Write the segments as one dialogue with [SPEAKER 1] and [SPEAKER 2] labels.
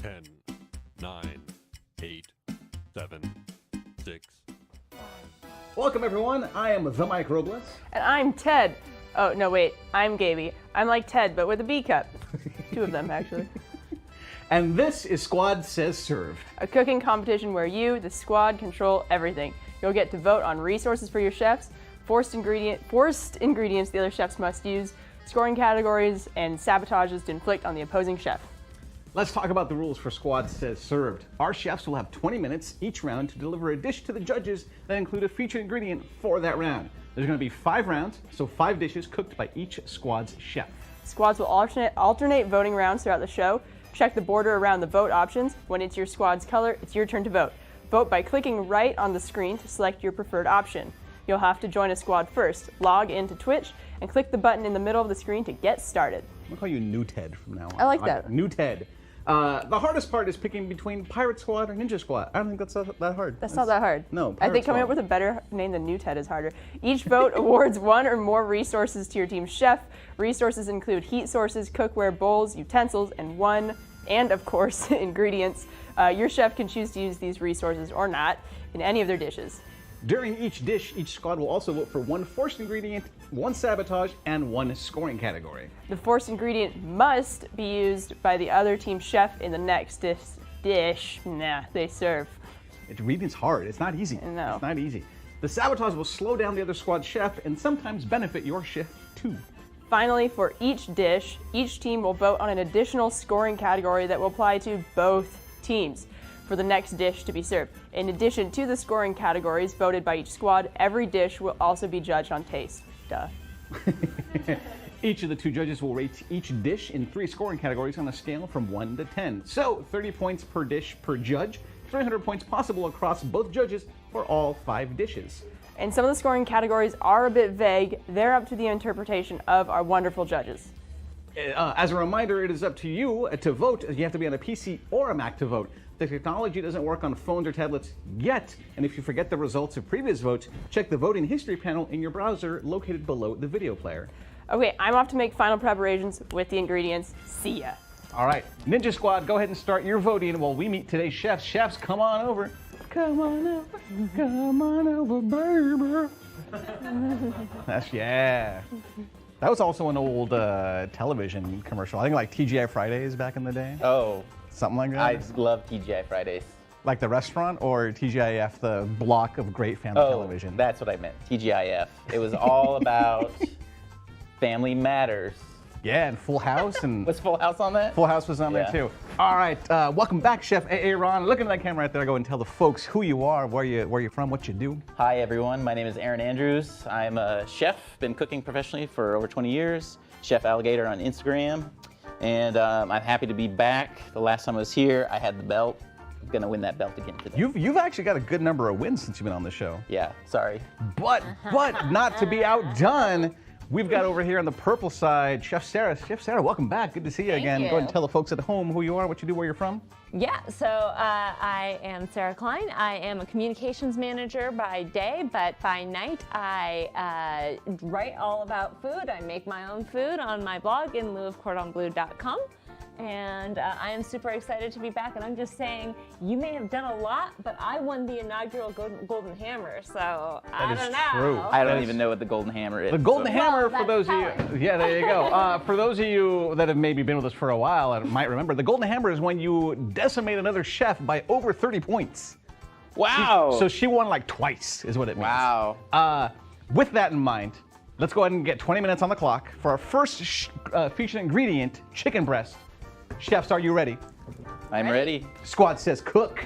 [SPEAKER 1] 10, 9, 8, 7, 6.
[SPEAKER 2] Welcome everyone, I am the Mike Robles.
[SPEAKER 3] And I'm Ted. Oh, no, wait, I'm Gaby. I'm like Ted, but with a B cup. Two of them, actually.
[SPEAKER 2] And this is Squad Says Serve.
[SPEAKER 3] A cooking competition where you, the squad, control everything. You'll get to vote on resources for your chefs, forced ingredients the other chefs must use, scoring categories, and sabotages to inflict on the opposing chef.
[SPEAKER 2] Let's talk about the rules for Squad Says Served. Our chefs will have 20 minutes each round to deliver a dish to the judges that include a featured ingredient for that round. There's going to be 5 rounds, so 5 dishes cooked by each squad's chef.
[SPEAKER 3] Squads will alternate voting rounds throughout the show. Check the border around the vote options. When it's your squad's color, it's your turn to vote. Vote by clicking right on the screen to select your preferred option. You'll have to join a squad first. Log into Twitch and click the button in the middle of the screen to get started.
[SPEAKER 2] I'll call you New Ted from now on.
[SPEAKER 3] I like that.
[SPEAKER 2] New Ted. The hardest part is picking between Pirate Squad or Ninja Squad. I don't think that's that hard.
[SPEAKER 3] That's not that hard.
[SPEAKER 2] No,
[SPEAKER 3] I think coming up with a better name than New Ted is harder. Each vote awards 1 or more resources to your team's chef. Resources include heat sources, cookware, bowls, utensils, and of course, ingredients. Your chef can choose to use these resources or not in any of their dishes.
[SPEAKER 2] During each dish, each squad will also vote for 1 forced ingredient, 1 sabotage, and 1 scoring category.
[SPEAKER 3] The forced ingredient must be used by the other team's chef in the next dish they serve.
[SPEAKER 2] Reading's hard. It's not easy.
[SPEAKER 3] No.
[SPEAKER 2] It's not easy. The sabotage will slow down the other squad's chef and sometimes benefit your chef too.
[SPEAKER 3] Finally, for each dish, each team will vote on an additional scoring category that will apply to both teams for the next dish to be served. In addition to the scoring categories voted by each squad, every dish will also be judged on taste. Duh.
[SPEAKER 2] Each of the 2 judges will rate each dish in 3 scoring categories on a scale from 1 to 10. So 30 points per dish per judge, 300 points possible across both judges for all 5 dishes.
[SPEAKER 3] And some of the scoring categories are a bit vague. They're up to the interpretation of our wonderful judges.
[SPEAKER 2] As a reminder, it is up to you to vote. You have to be on a PC or a Mac to vote. The technology doesn't work on phones or tablets yet, and if you forget the results of previous votes, check the voting history panel in your browser located below the video player.
[SPEAKER 3] Okay, I'm off to make final preparations with the ingredients. See ya.
[SPEAKER 2] All right, Ninja Squad, go ahead and start your voting while we meet today's chefs. Chefs, come on over. Come on over, baby. Yeah. That was also an old television commercial. I think like TGI Fridays back in the day.
[SPEAKER 4] Oh.
[SPEAKER 2] Something like that?
[SPEAKER 4] I love TGI Fridays.
[SPEAKER 2] Like the restaurant or TGIF, the block of great family television?
[SPEAKER 4] That's what I meant, TGIF. It was all about Family Matters.
[SPEAKER 2] Yeah, and Full House. And
[SPEAKER 4] Was Full House on that?
[SPEAKER 2] Full House was on there too. All right, welcome back, Chef Aaron. Look at that camera right there. Go and tell the folks who you are, where you're from, what you do.
[SPEAKER 4] Hi everyone, my name is Aaron Andrews. I'm a chef, been cooking professionally for over 20 years. Chef Alligator on Instagram. And I'm happy to be back. The last time I was here, I had the belt. I'm gonna win that belt again today.
[SPEAKER 2] You've actually got a good number of wins since you've been on the show.
[SPEAKER 4] Yeah, sorry.
[SPEAKER 2] But not to be outdone, we've got over here on the purple side, Chef Sarah. Chef Sarah, welcome back. Good to see you again.
[SPEAKER 5] you.
[SPEAKER 2] Go ahead and tell the folks at home who you are, what you do, where you're from.
[SPEAKER 5] Yeah, so I am Sarah Klein. I am a communications manager by day, but by night I write all about food. I make my own food on my blog in lieuofcordonbleu.com. And I am super excited to be back. And I'm just saying, you may have done a lot, but I won the inaugural Golden Hammer, so I don't know.
[SPEAKER 2] True.
[SPEAKER 4] I don't even know what the Golden Hammer is.
[SPEAKER 2] The Golden
[SPEAKER 4] so.
[SPEAKER 2] Hammer,
[SPEAKER 5] Well,
[SPEAKER 2] for those of you, yeah, there you go. For those of you that have maybe been with us for a while and might remember, the Golden Hammer is when you decimate another chef by over 30 points.
[SPEAKER 4] Wow.
[SPEAKER 2] So she won like twice, is what it means.
[SPEAKER 4] Wow.
[SPEAKER 2] With that in mind, let's go ahead and get 20 minutes on the clock for our first featured ingredient, chicken breast. Chefs, are you ready?
[SPEAKER 4] I'm ready.
[SPEAKER 2] Squad says cook.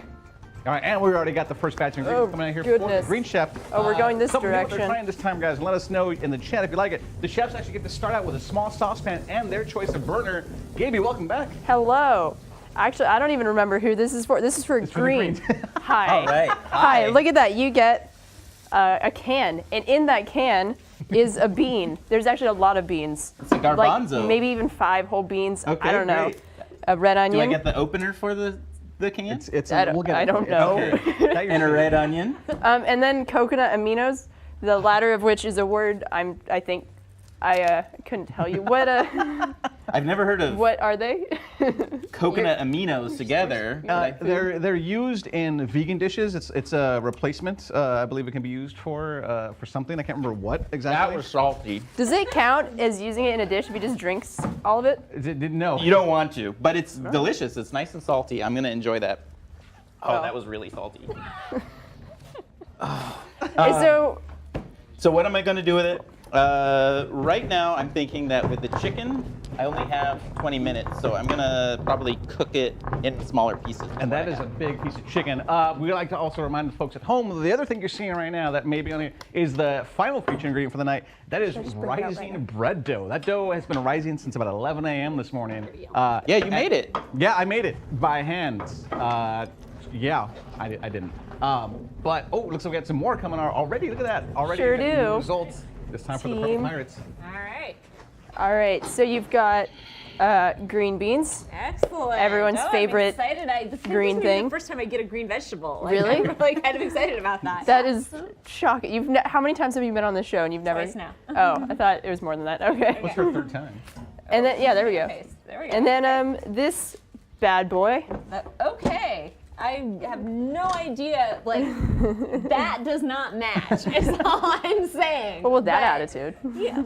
[SPEAKER 2] All right, and we already got the first batch of ingredients coming out here.
[SPEAKER 3] Goodness.
[SPEAKER 2] For Green Chef.
[SPEAKER 3] Oh, we're going this
[SPEAKER 2] Something new
[SPEAKER 3] direction.
[SPEAKER 2] They're trying this time, guys. Let us know in the chat if you like it. The chefs actually get to start out with a small saucepan and their choice of burner. Gaby, welcome back.
[SPEAKER 3] Hello. Actually, I don't even remember who this is for. This is for green. Hi.
[SPEAKER 4] All right.
[SPEAKER 3] Hi. Look at that. You get a can, and in that can is a bean. There's actually a lot of beans.
[SPEAKER 4] It's a garbanzo.
[SPEAKER 3] Like maybe even 5 whole beans.
[SPEAKER 4] Okay,
[SPEAKER 3] I don't know.
[SPEAKER 4] great.
[SPEAKER 3] A red
[SPEAKER 4] Do
[SPEAKER 3] onion.
[SPEAKER 4] I get the opener for the can?
[SPEAKER 3] I don't know.
[SPEAKER 4] And a red onion?
[SPEAKER 3] And then coconut aminos, the latter of which is a word I think I couldn't tell you.
[SPEAKER 4] I've never heard of
[SPEAKER 3] What are they?
[SPEAKER 4] coconut aminos together. but I feel-
[SPEAKER 2] They're used in vegan dishes. It's a replacement. I believe it can be used for something. I can't remember what
[SPEAKER 4] that
[SPEAKER 2] exactly.
[SPEAKER 4] was salty.
[SPEAKER 3] Does it count as using it in a dish if you just drinks all of it?
[SPEAKER 2] No.
[SPEAKER 4] You don't want to, but it's delicious. It's nice and salty. I'm gonna enjoy that. Oh, that was really salty. So what am I gonna do with it? Right now, I'm thinking that with the chicken, I only have 20 minutes, so I'm gonna probably cook it in smaller pieces.
[SPEAKER 2] And that is a big piece of chicken. We like to also remind the folks at home, the other thing you're seeing right now that maybe only is the final feature ingredient for the night. That is rising bread dough. That dough has been rising since about 11 a.m. this morning.
[SPEAKER 4] Yeah, you made it.
[SPEAKER 2] Yeah, I made it by hand. Yeah, I didn't. But looks like we got some more coming already. Look at that. Already
[SPEAKER 3] Sure
[SPEAKER 2] getting
[SPEAKER 3] do.
[SPEAKER 2] the results. It's time for the Purple
[SPEAKER 3] Team.
[SPEAKER 2] Pirates.
[SPEAKER 5] All right.
[SPEAKER 3] All right, so you've got green beans.
[SPEAKER 5] Excellent.
[SPEAKER 3] Everyone's favorite
[SPEAKER 5] I'm excited. This
[SPEAKER 3] green
[SPEAKER 5] is
[SPEAKER 3] thing.
[SPEAKER 5] the first time I get a green vegetable. Like,
[SPEAKER 3] Really?
[SPEAKER 5] I'm really kind of excited about that.
[SPEAKER 3] That is shocking. How many times have you been on this show and you've never?
[SPEAKER 5] Twice now.
[SPEAKER 3] Oh, I thought it was more than that. Okay.
[SPEAKER 2] What's her third time?
[SPEAKER 3] And then there we go.
[SPEAKER 5] Okay, there we go.
[SPEAKER 3] And then this bad boy.
[SPEAKER 5] Okay. I have no idea. Like, that does not match. Is all I'm saying.
[SPEAKER 3] Well, with that
[SPEAKER 5] But-
[SPEAKER 3] attitude.
[SPEAKER 5] Yeah.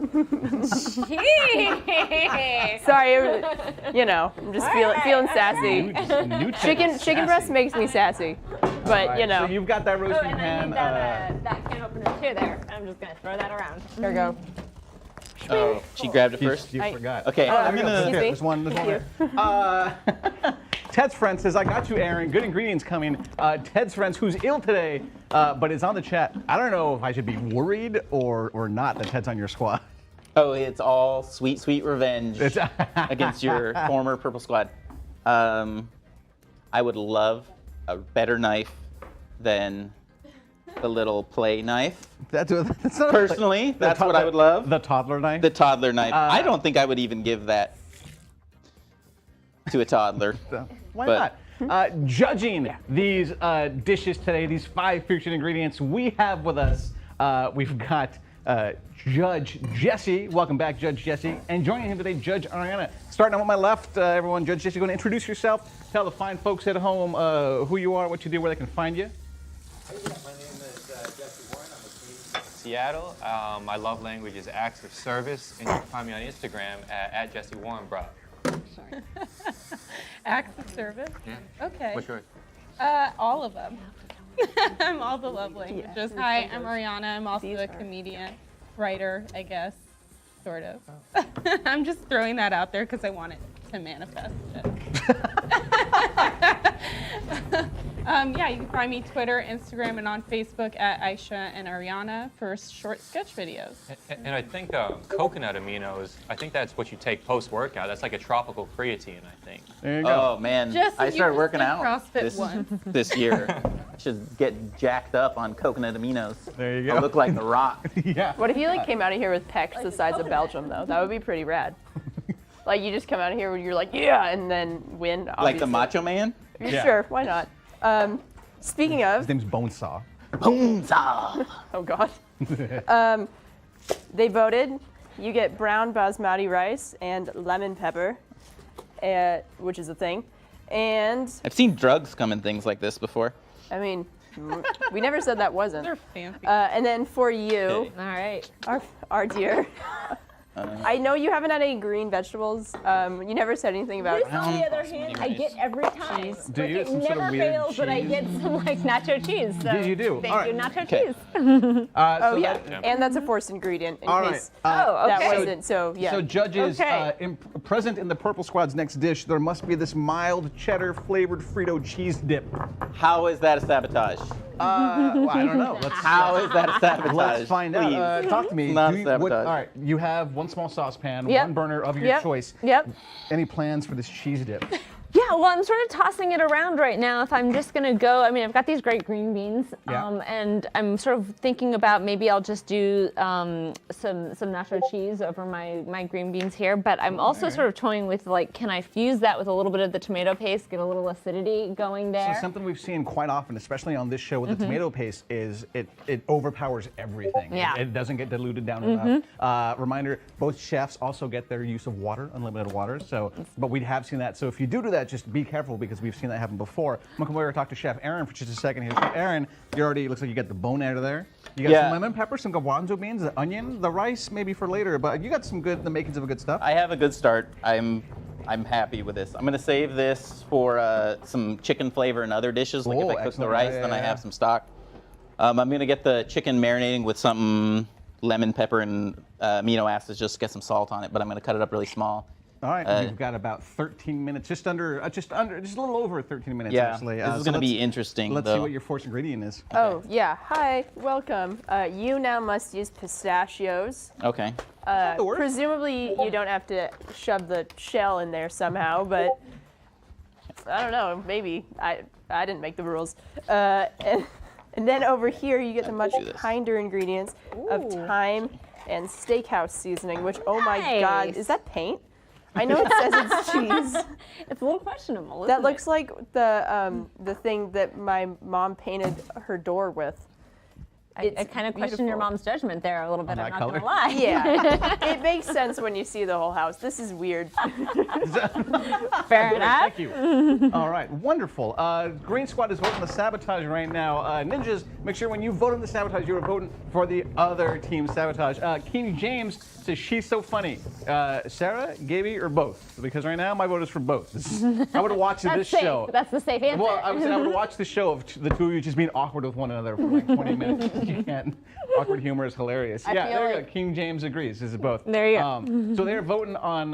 [SPEAKER 5] Jeez.
[SPEAKER 3] Sorry, I'm just feeling sassy.
[SPEAKER 2] New
[SPEAKER 3] Chicken breast makes me sassy, but
[SPEAKER 2] So you've got that
[SPEAKER 5] Oh,
[SPEAKER 2] roasting
[SPEAKER 5] and I
[SPEAKER 2] pan.
[SPEAKER 5] need that can opener too there. I'm just going to throw that around.
[SPEAKER 3] There we go.
[SPEAKER 4] Oh, she grabbed it first.
[SPEAKER 2] You
[SPEAKER 3] I-
[SPEAKER 2] forgot.
[SPEAKER 4] Okay, I'm
[SPEAKER 2] There we go.
[SPEAKER 4] gonna.
[SPEAKER 3] Excuse me.
[SPEAKER 2] There's one there. Ted's friend says, I got you, Aaron. Good ingredients coming. Ted's friend, who's ill today, but is on the chat. I don't know if I should be worried or not that Ted's on your squad.
[SPEAKER 4] Oh, it's all sweet, sweet revenge against your former Purple Squad. I would love a better knife than the little play knife.
[SPEAKER 2] That's not
[SPEAKER 4] Personally, that's what I would love.
[SPEAKER 2] The toddler knife?
[SPEAKER 4] The toddler knife. I don't think I would even give that to a toddler.
[SPEAKER 2] Why
[SPEAKER 4] but-
[SPEAKER 2] not? Judging these dishes today, these 5 featured ingredients, we have with us, we've got Judge Jesse. Welcome back, Judge Jesse. And joining him today, Judge Ariana. Starting on my left, everyone, Judge Jesse, going to introduce yourself. Tell the fine folks at home who you are, what you do, where they can find you.
[SPEAKER 6] My name is Jesse Warren. I'm a comedian from Seattle. My love language is acts of service, and you can find me on Instagram at Jesse Warren, bro.
[SPEAKER 7] Acts of service?
[SPEAKER 6] Yeah.
[SPEAKER 7] Okay.
[SPEAKER 6] What's yours?
[SPEAKER 7] All of them. I'm all the love languages. Hi, I'm Ariana. I'm also a comedian, writer, I guess, sort of. I'm just throwing that out there because I want it to manifest it. Yeah, you can find me Twitter, Instagram, and on Facebook at Aisha and Ariana for short sketch videos.
[SPEAKER 6] And I think coconut aminos, I think that's what you take post-workout. That's like a tropical creatine, I think.
[SPEAKER 2] There you go.
[SPEAKER 4] Oh man,
[SPEAKER 7] Jesse,
[SPEAKER 4] I
[SPEAKER 7] you
[SPEAKER 4] started
[SPEAKER 7] just
[SPEAKER 4] working
[SPEAKER 7] did
[SPEAKER 4] out
[SPEAKER 7] CrossFit once.
[SPEAKER 4] this year. I should get jacked up on coconut aminos.
[SPEAKER 2] There you go.
[SPEAKER 4] I look like The Rock.
[SPEAKER 2] Yeah.
[SPEAKER 3] What if you came out of here with pecs the size of Belgium though? That would be pretty rad. Like you just come out of here where you're like, yeah, and then win.
[SPEAKER 4] Like
[SPEAKER 3] Obviously.
[SPEAKER 4] the Macho Man?
[SPEAKER 2] Yeah.
[SPEAKER 3] Sure, why not? Speaking of,
[SPEAKER 2] His name's Bonesaw.
[SPEAKER 4] Boomsaw!
[SPEAKER 3] oh god, they voted. You get brown basmati rice and lemon pepper, which is a thing. And
[SPEAKER 4] I've seen drugs come in things like this before.
[SPEAKER 3] I mean, we never said that wasn't.
[SPEAKER 7] They're fancy.
[SPEAKER 3] And then for you,
[SPEAKER 5] All right.
[SPEAKER 3] our dear. I know you haven't had any green vegetables. You never said anything about.
[SPEAKER 5] This, on the other hand, I get every time.
[SPEAKER 3] Cheese.
[SPEAKER 2] Do
[SPEAKER 5] Like,
[SPEAKER 2] you?
[SPEAKER 5] it
[SPEAKER 2] Some sort of
[SPEAKER 5] never
[SPEAKER 2] weird
[SPEAKER 5] fails that I
[SPEAKER 2] cheese?
[SPEAKER 5] get some like nacho cheese. So
[SPEAKER 2] You do.
[SPEAKER 5] Thank
[SPEAKER 2] All
[SPEAKER 5] you,
[SPEAKER 2] right.
[SPEAKER 5] nacho
[SPEAKER 4] Okay.
[SPEAKER 5] cheese.
[SPEAKER 3] Oh
[SPEAKER 2] So
[SPEAKER 3] yeah,
[SPEAKER 2] that-
[SPEAKER 3] and that's a forced ingredient in
[SPEAKER 2] All right.
[SPEAKER 3] case
[SPEAKER 5] Oh,
[SPEAKER 3] that
[SPEAKER 5] okay.
[SPEAKER 3] wasn't. So yeah.
[SPEAKER 2] So judges,
[SPEAKER 5] Okay.
[SPEAKER 2] present in the Purple Squad's next dish, there must be this mild cheddar flavored Frito cheese dip.
[SPEAKER 4] How is that a sabotage?
[SPEAKER 2] Well, I don't know.
[SPEAKER 4] How is that a sabotage?
[SPEAKER 2] Let's find out.
[SPEAKER 4] Please.
[SPEAKER 2] Talk to me.
[SPEAKER 4] Not
[SPEAKER 2] Do you-
[SPEAKER 4] sabotage.
[SPEAKER 2] all right, you have one small saucepan,
[SPEAKER 3] Yep.
[SPEAKER 2] one burner of your
[SPEAKER 3] Yep.
[SPEAKER 2] choice.
[SPEAKER 3] Yep.
[SPEAKER 2] Any plans for this cheese dip?
[SPEAKER 5] Yeah, well, I'm sort of tossing it around right now. If I'm just gonna go, I mean, I've got these great green beans, and I'm sort of thinking about maybe I'll just do some nacho cheese over my green beans here. But I'm also sort of toying with like, can I fuse that with a little bit of the tomato paste, get a little acidity going there?
[SPEAKER 2] So something we've seen quite often, especially on this show with the tomato paste, is it overpowers everything.
[SPEAKER 5] Yeah.
[SPEAKER 2] It doesn't get diluted down enough. Reminder: both chefs also get their use of water, unlimited water. So, but we have seen that. So if you do that, just be careful because we've seen that happen before. I'm gonna come over and talk to Chef Aaron for just a second here. So Aaron, you already looks like you got the bone out of there. You got some lemon pepper, some garbanzo beans, the onion, the rice maybe for later. But you got the makings of a good stuff.
[SPEAKER 4] I have a good start. I'm happy with this. I'm gonna save this for some chicken flavor in other dishes. Like if I cook the
[SPEAKER 2] excellent.
[SPEAKER 4] rice,
[SPEAKER 2] Yeah,
[SPEAKER 4] then I
[SPEAKER 2] yeah.
[SPEAKER 4] have some stock. I'm gonna get the chicken marinating with something lemon, pepper, and amino acids. Just get some salt on it, but I'm gonna cut it up really small.
[SPEAKER 2] All right, we've got about 13 minutes, just a little over 13 minutes actually.
[SPEAKER 4] This is going to be interesting.
[SPEAKER 2] Let's see what your first ingredient is.
[SPEAKER 3] Oh, yeah. Hi, welcome. You now must use pistachios.
[SPEAKER 4] Okay.
[SPEAKER 3] Presumably, you don't have to shove the shell in there somehow, but I don't know. Maybe. I didn't make the rules. And then over here, you get the much kinder ingredients of thyme and steakhouse seasoning, which, oh my God, is that paint? I know it says it's cheese.
[SPEAKER 5] It's a little questionable.
[SPEAKER 3] That looks like the thing that my mom painted her door with.
[SPEAKER 5] I kind of question your mom's judgment there a little bit. I'm not gonna lie.
[SPEAKER 3] Yeah, it makes sense when you see the whole house. This is weird.
[SPEAKER 5] Fair enough.
[SPEAKER 2] Thank you. All right, wonderful. Green Squad is voting the sabotage right now. Ninjas, make sure when you vote on the sabotage, you're voting for the other team's sabotage. King James says she's so funny. Sarah, Gaby, or both? Because right now my vote is for both. I would watch this
[SPEAKER 5] safe.
[SPEAKER 2] show.
[SPEAKER 5] That's the safe answer.
[SPEAKER 2] Well, I would watch the show of the two of you just being awkward with one another for like 20 minutes. You can't. Awkward humor is hilarious.
[SPEAKER 3] I
[SPEAKER 2] Yeah,
[SPEAKER 3] feel
[SPEAKER 2] there you
[SPEAKER 3] like-
[SPEAKER 2] go. King James agrees. This is both.
[SPEAKER 5] There you go.
[SPEAKER 2] So they're voting on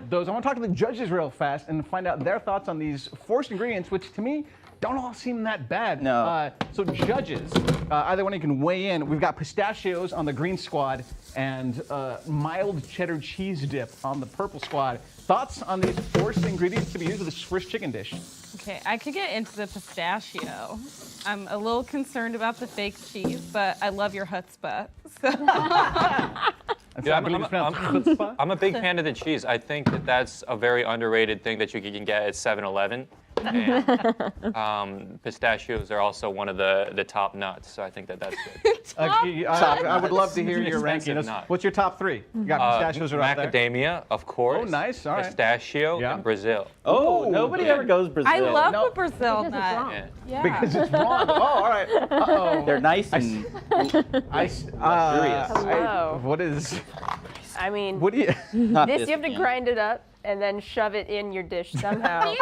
[SPEAKER 2] those. I want to talk to the judges real fast and find out their thoughts on these forced ingredients, which to me don't all seem that bad.
[SPEAKER 4] No.
[SPEAKER 2] So judges, either one you can weigh in. We've got pistachios on the Green Squad and mild cheddar cheese dip on the Purple Squad. Thoughts on these forced ingredients to be used with this first chicken dish?
[SPEAKER 7] Okay, I could get into the pistachio. I'm a little concerned about the fake cheese, but I love your chutzpah. So.
[SPEAKER 6] Yeah,
[SPEAKER 2] I believe it's pronounced chutzpah.
[SPEAKER 6] I'm a big fan of the cheese. I think that that's a very underrated thing that you can get at 7-Eleven. And pistachios are also one of the top nuts, so I think that that's good.
[SPEAKER 2] I would love to hear your
[SPEAKER 6] Expensive
[SPEAKER 2] ranking.
[SPEAKER 6] nut.
[SPEAKER 2] What's your top three? You got pistachios are out there.
[SPEAKER 6] Macadamia, of course.
[SPEAKER 2] Oh, nice. All right.
[SPEAKER 6] Pistachio
[SPEAKER 2] Yeah.
[SPEAKER 6] and Brazil.
[SPEAKER 4] Oh, nobody ever goes Brazil.
[SPEAKER 7] I love
[SPEAKER 2] No.
[SPEAKER 7] the Brazil
[SPEAKER 5] Because it's
[SPEAKER 7] nut.
[SPEAKER 5] wrong.
[SPEAKER 6] Yeah.
[SPEAKER 7] Yeah.
[SPEAKER 2] Because it's wrong. Oh, all right. Uh-oh.
[SPEAKER 4] They're nice and luxurious.
[SPEAKER 3] Hello.
[SPEAKER 2] What is?
[SPEAKER 3] I mean,
[SPEAKER 2] What do you?
[SPEAKER 4] Not
[SPEAKER 3] this you have to
[SPEAKER 4] man.
[SPEAKER 3] grind it up and then shove it in your dish somehow.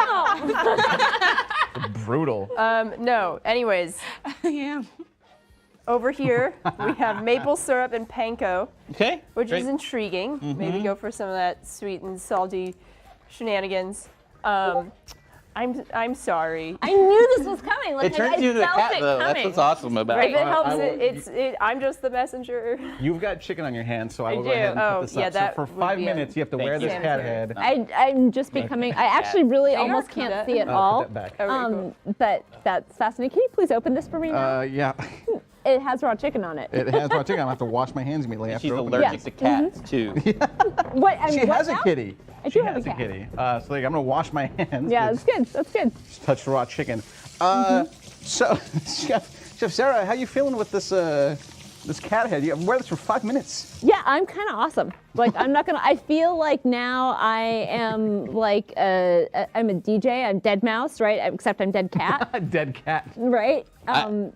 [SPEAKER 2] Brutal.
[SPEAKER 3] No. Anyways,
[SPEAKER 7] Yeah.
[SPEAKER 3] over here we have maple syrup and panko,
[SPEAKER 4] Okay.
[SPEAKER 3] which
[SPEAKER 4] great.
[SPEAKER 3] is intriguing. Maybe go for some of that sweet and salty shenanigans. I'm sorry.
[SPEAKER 5] I knew this was coming. Like,
[SPEAKER 4] It turns
[SPEAKER 5] I
[SPEAKER 4] you into a
[SPEAKER 5] felt
[SPEAKER 4] cat,
[SPEAKER 5] it
[SPEAKER 4] though. That's
[SPEAKER 5] coming.
[SPEAKER 4] what's awesome about
[SPEAKER 3] If
[SPEAKER 4] it.
[SPEAKER 3] it helps,
[SPEAKER 2] I will-
[SPEAKER 3] I'm just the messenger.
[SPEAKER 2] You've got chicken on your hands, so I will
[SPEAKER 3] do.
[SPEAKER 2] go ahead and
[SPEAKER 3] Oh,
[SPEAKER 2] put this
[SPEAKER 3] yeah,
[SPEAKER 2] up.
[SPEAKER 3] that
[SPEAKER 2] So for
[SPEAKER 3] would
[SPEAKER 2] 5
[SPEAKER 3] be a-
[SPEAKER 2] minutes, you have to
[SPEAKER 4] Thank
[SPEAKER 2] wear this
[SPEAKER 4] you.
[SPEAKER 2] cat head.
[SPEAKER 5] I'm just becoming. I actually really almost
[SPEAKER 3] cool.
[SPEAKER 5] can't see it
[SPEAKER 2] Put
[SPEAKER 5] all.
[SPEAKER 2] that back.
[SPEAKER 3] Okay, cool.
[SPEAKER 5] But that's fascinating. Can you please open this for me now?
[SPEAKER 2] Yeah,
[SPEAKER 5] It has raw chicken on it.
[SPEAKER 2] it has raw chicken. I'm gonna have to wash my hands immediately after
[SPEAKER 4] She's
[SPEAKER 2] opening
[SPEAKER 4] allergic
[SPEAKER 2] it.
[SPEAKER 4] to cats, too.
[SPEAKER 5] What? I mean,
[SPEAKER 2] She
[SPEAKER 5] what
[SPEAKER 2] has a
[SPEAKER 5] now?
[SPEAKER 2] kitty.
[SPEAKER 5] I
[SPEAKER 2] She
[SPEAKER 5] do have a
[SPEAKER 2] has a
[SPEAKER 5] cat.
[SPEAKER 2] kitty. So like, I'm gonna wash my hands.
[SPEAKER 5] Yeah,
[SPEAKER 2] It's
[SPEAKER 5] that's good. That's good.
[SPEAKER 2] just touched raw chicken. So, Chef Sarah, how you feeling with this this cat head? You wear this for 5 minutes.
[SPEAKER 5] Yeah, I'm kind of awesome. Like, I'm not gonna. I feel like now I am like I'm a DJ. I'm dead mouse, right? Except I'm dead cat,
[SPEAKER 2] A dead cat.
[SPEAKER 5] right?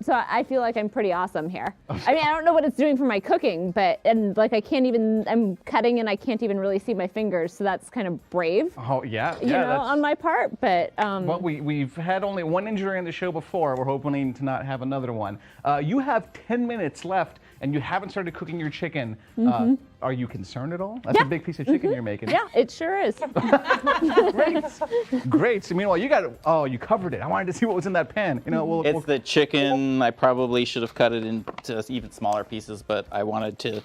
[SPEAKER 5] So I feel like I'm pretty awesome here. I mean, I don't know what it's doing for my cooking, but like I can't even. I'm cutting and I can't even really see my fingers, so that's kind of brave,
[SPEAKER 2] Oh yeah,
[SPEAKER 5] you
[SPEAKER 2] yeah.
[SPEAKER 5] know,
[SPEAKER 2] that's-
[SPEAKER 5] on my part. But
[SPEAKER 2] Well, we've had only one injury in the show before. We're hoping to not have another one. You have 10 minutes left, and you haven't started cooking your chicken. Are you concerned at all? That's
[SPEAKER 5] Yeah.
[SPEAKER 2] a big piece of chicken you're making.
[SPEAKER 5] yeah, it sure is.
[SPEAKER 2] Great. So meanwhile, you covered it. I wanted to see what was in that pan. You know,
[SPEAKER 4] It's the chicken. I probably should have cut it into even smaller pieces, but I wanted to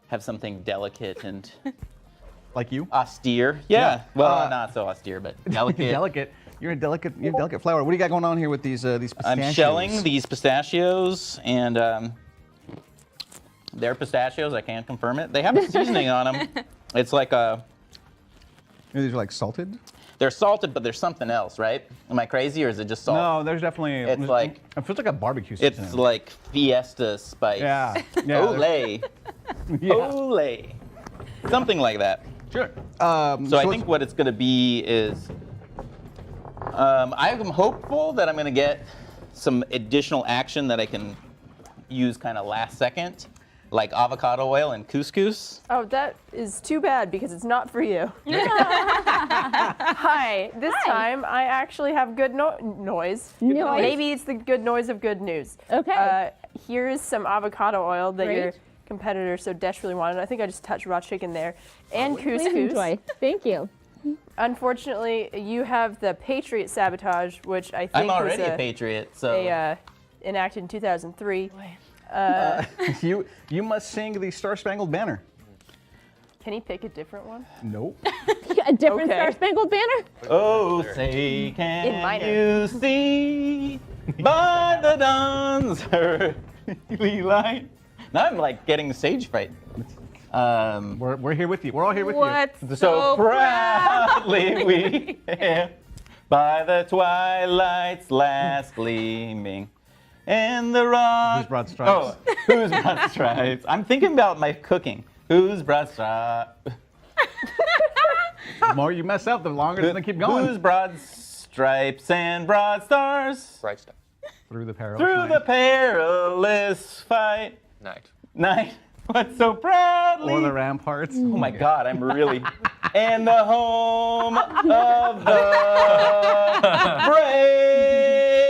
[SPEAKER 4] have something delicate and
[SPEAKER 2] Like you?
[SPEAKER 4] Austere. Yeah. Well, not so austere, but delicate.
[SPEAKER 2] Delicate. You're a delicate flower. What do you got going on here with these pistachios?
[SPEAKER 4] I'm shelling these pistachios, and they're pistachios. I can't confirm it. They have a seasoning on them. It's like
[SPEAKER 2] These are like salted?
[SPEAKER 4] they're salted, but there's something else, right? Am I crazy, or is it just salt?
[SPEAKER 2] No, there's definitely.
[SPEAKER 4] It's like
[SPEAKER 2] it feels like a barbecue seasoning.
[SPEAKER 4] it's like Fiesta spice.
[SPEAKER 2] Yeah.
[SPEAKER 4] Olay.
[SPEAKER 2] Yeah.
[SPEAKER 4] Olay. Something like that.
[SPEAKER 2] Sure.
[SPEAKER 4] So I think what it's going to be is, I'm hopeful that I'm going to get some additional action that I can use kind of last second, like avocado oil and couscous.
[SPEAKER 3] Oh, that is too bad because it's not for you. Hi. This time I actually have good noise.
[SPEAKER 5] Noise.
[SPEAKER 3] Maybe it's the good noise of good news.
[SPEAKER 5] Okay.
[SPEAKER 3] Here's some avocado oil that your
[SPEAKER 5] Great.
[SPEAKER 3] competitor so desperately wanted. I think I just touched raw chicken there. And
[SPEAKER 5] Please
[SPEAKER 3] couscous.
[SPEAKER 5] enjoy. Thank you.
[SPEAKER 3] Unfortunately, you have the Patriot sabotage, which I think
[SPEAKER 4] I'm already
[SPEAKER 3] was
[SPEAKER 4] a patriot, so
[SPEAKER 3] enacted in 2003.
[SPEAKER 2] you must sing the Star Spangled Banner.
[SPEAKER 3] Can he pick a different one?
[SPEAKER 2] Nope.
[SPEAKER 5] A different
[SPEAKER 3] Okay.
[SPEAKER 5] Star Spangled Banner?
[SPEAKER 4] oh, say
[SPEAKER 3] In
[SPEAKER 4] can
[SPEAKER 3] minor.
[SPEAKER 4] you see by the dawn's early light? Now I'm like getting stage fright.
[SPEAKER 2] We're here with you. We're all here with
[SPEAKER 5] What's
[SPEAKER 2] you.
[SPEAKER 4] So proudly we hail by the twilight's last gleaming, and the rock.
[SPEAKER 2] Whose broad stripes?
[SPEAKER 4] Oh, whose broad stripes? I'm thinking about my cooking. Whose broad stripes?
[SPEAKER 2] The more you mess up, the longer it's gonna keep going.
[SPEAKER 4] Whose broad stripes and broad stars
[SPEAKER 6] Bright stuff.
[SPEAKER 2] Through the perilous
[SPEAKER 4] through
[SPEAKER 2] night.
[SPEAKER 4] the perilous fight. Night. What so proudly?
[SPEAKER 2] Or the ramparts.
[SPEAKER 4] Oh my God, I'm really. And the home of the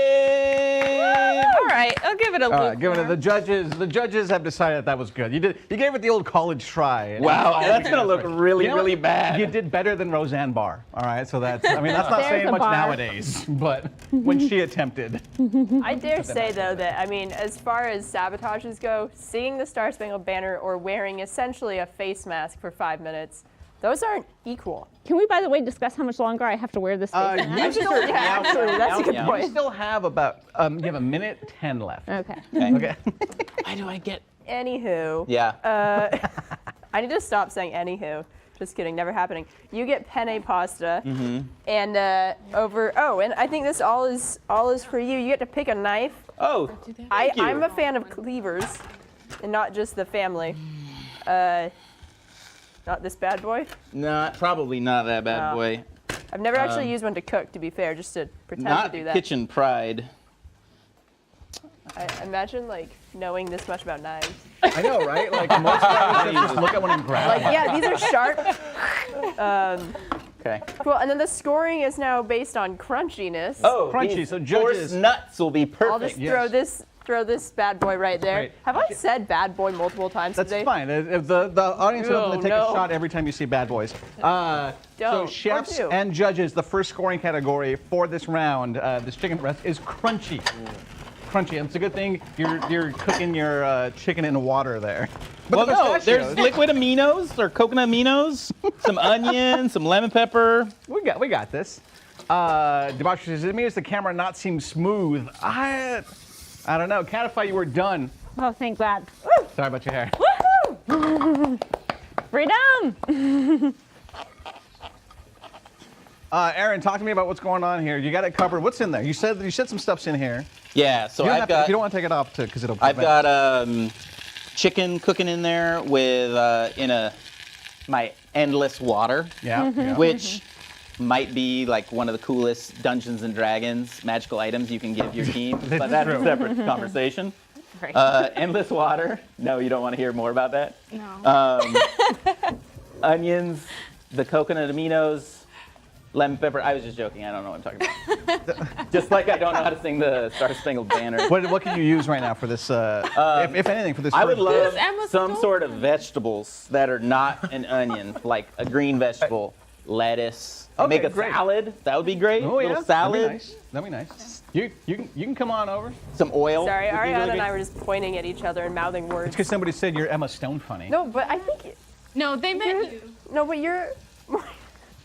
[SPEAKER 4] brave.
[SPEAKER 7] All right, I'll give it a
[SPEAKER 2] All right, give it to
[SPEAKER 7] lukewarm.
[SPEAKER 2] the judges have decided that was good. You gave it the old college try.
[SPEAKER 4] Wow, that's gonna look really,
[SPEAKER 2] You know
[SPEAKER 4] really
[SPEAKER 2] what?
[SPEAKER 4] bad.
[SPEAKER 2] You did better than Roseanne Barr. All right, so that's not
[SPEAKER 5] There's
[SPEAKER 2] saying
[SPEAKER 5] a
[SPEAKER 2] much
[SPEAKER 5] bar.
[SPEAKER 2] nowadays, but when she attempted.
[SPEAKER 3] I dare say, though, that, I mean, as far as sabotages go, singing the Star Spangled Banner or wearing essentially a face mask for 5 minutes, those aren't equal.
[SPEAKER 5] Can we, by the way, discuss how much longer I have to wear this face mask?
[SPEAKER 2] You still
[SPEAKER 3] Yeah, actually, that's a good
[SPEAKER 4] yeah.
[SPEAKER 2] You
[SPEAKER 3] point.
[SPEAKER 2] still have about you have a minute 10 left.
[SPEAKER 5] Okay.
[SPEAKER 2] Okay.
[SPEAKER 4] Why do I get?
[SPEAKER 3] Anywho,
[SPEAKER 4] Yeah.
[SPEAKER 3] I need to stop saying anywho. Just kidding, never happening. You get penne pasta, and and I think this all is for you. You get to pick a knife.
[SPEAKER 4] Oh, thank you.
[SPEAKER 3] I'm a fan of cleavers, and not just the family. Not this bad boy.
[SPEAKER 4] Probably not that bad,
[SPEAKER 3] No.
[SPEAKER 4] boy.
[SPEAKER 3] I've never actually used one to cook, to be fair, just to pretend
[SPEAKER 4] Not
[SPEAKER 3] to do that.
[SPEAKER 4] kitchen pride.
[SPEAKER 3] I imagine like knowing this much about knives.
[SPEAKER 2] I know, right? Like most guys just look at one and grab
[SPEAKER 3] Like,
[SPEAKER 2] one.
[SPEAKER 3] yeah, these are sharp.
[SPEAKER 4] Okay.
[SPEAKER 3] Cool, and then the scoring is now based on crunchiness.
[SPEAKER 4] Oh,
[SPEAKER 2] Crunchy,
[SPEAKER 4] these
[SPEAKER 2] so judges-
[SPEAKER 4] force nuts will be perfect.
[SPEAKER 3] I'll just
[SPEAKER 2] yes.
[SPEAKER 3] throw this bad boy right there.
[SPEAKER 2] Right.
[SPEAKER 3] Have I said bad boy multiple times
[SPEAKER 2] That's
[SPEAKER 3] today?
[SPEAKER 2] fine. If the audience will
[SPEAKER 3] No,
[SPEAKER 2] take
[SPEAKER 3] no.
[SPEAKER 2] a shot every time you see Bad Boys. So
[SPEAKER 3] Don't, or
[SPEAKER 2] chefs
[SPEAKER 3] two.
[SPEAKER 2] and judges, the first scoring category for this round, this chicken breast, is crunchy. Crunchy. And it's a good thing you're cooking your chicken in water there. But
[SPEAKER 4] Well,
[SPEAKER 2] the
[SPEAKER 4] no,
[SPEAKER 2] pistachios,
[SPEAKER 4] there's liquid aminos or coconut aminos, some onion, some lemon pepper.
[SPEAKER 2] we got this. Debauchery says, it makes the camera not seem smooth. I don't know. Catify, you were done.
[SPEAKER 5] Oh, thank God.
[SPEAKER 2] Sorry about your hair.
[SPEAKER 5] Woohoo! Freedom!
[SPEAKER 2] Aaron, talk to me about what's going on here. You got it covered. What's in there? You said some stuff's in here.
[SPEAKER 4] Yeah, so
[SPEAKER 2] You don't
[SPEAKER 4] I've
[SPEAKER 2] have to-
[SPEAKER 4] got
[SPEAKER 2] if you don't want to take it off, because it'll.
[SPEAKER 4] I've
[SPEAKER 2] prevent-
[SPEAKER 4] got chicken cooking in there with my endless water,
[SPEAKER 2] Yeah. yeah.
[SPEAKER 4] which might be like one of the coolest Dungeons and Dragons magical items you can give your team, but that's a separate conversation.
[SPEAKER 5] Right.
[SPEAKER 4] Endless water. No, you don't want to hear more about that.
[SPEAKER 5] No.
[SPEAKER 4] Onions, the coconut aminos, lemon pepper. I was just joking. I don't know what I'm talking about. Just like I don't know how to sing the Star Spangled Banner.
[SPEAKER 2] What can you use right now for this? If anything, for this.
[SPEAKER 4] I would
[SPEAKER 2] first-
[SPEAKER 4] love
[SPEAKER 7] Is Emma
[SPEAKER 4] some
[SPEAKER 7] still-
[SPEAKER 4] sort of vegetables that are not an onion, like a green vegetable, lettuce.
[SPEAKER 2] Okay,
[SPEAKER 4] Make a
[SPEAKER 2] great.
[SPEAKER 4] salad. That would be great.
[SPEAKER 2] Oh yeah.
[SPEAKER 4] Little salad.
[SPEAKER 2] That'd be nice. You can come on over.
[SPEAKER 4] Some oil.
[SPEAKER 3] Sorry,
[SPEAKER 4] would be
[SPEAKER 3] Ariana
[SPEAKER 4] really
[SPEAKER 3] and I
[SPEAKER 4] good.
[SPEAKER 3] were just pointing at each other and mouthing
[SPEAKER 2] It's
[SPEAKER 3] words.
[SPEAKER 2] because somebody said you're Emma Stone funny.
[SPEAKER 3] No, but I think
[SPEAKER 7] No, they meant you.
[SPEAKER 3] No, but you're.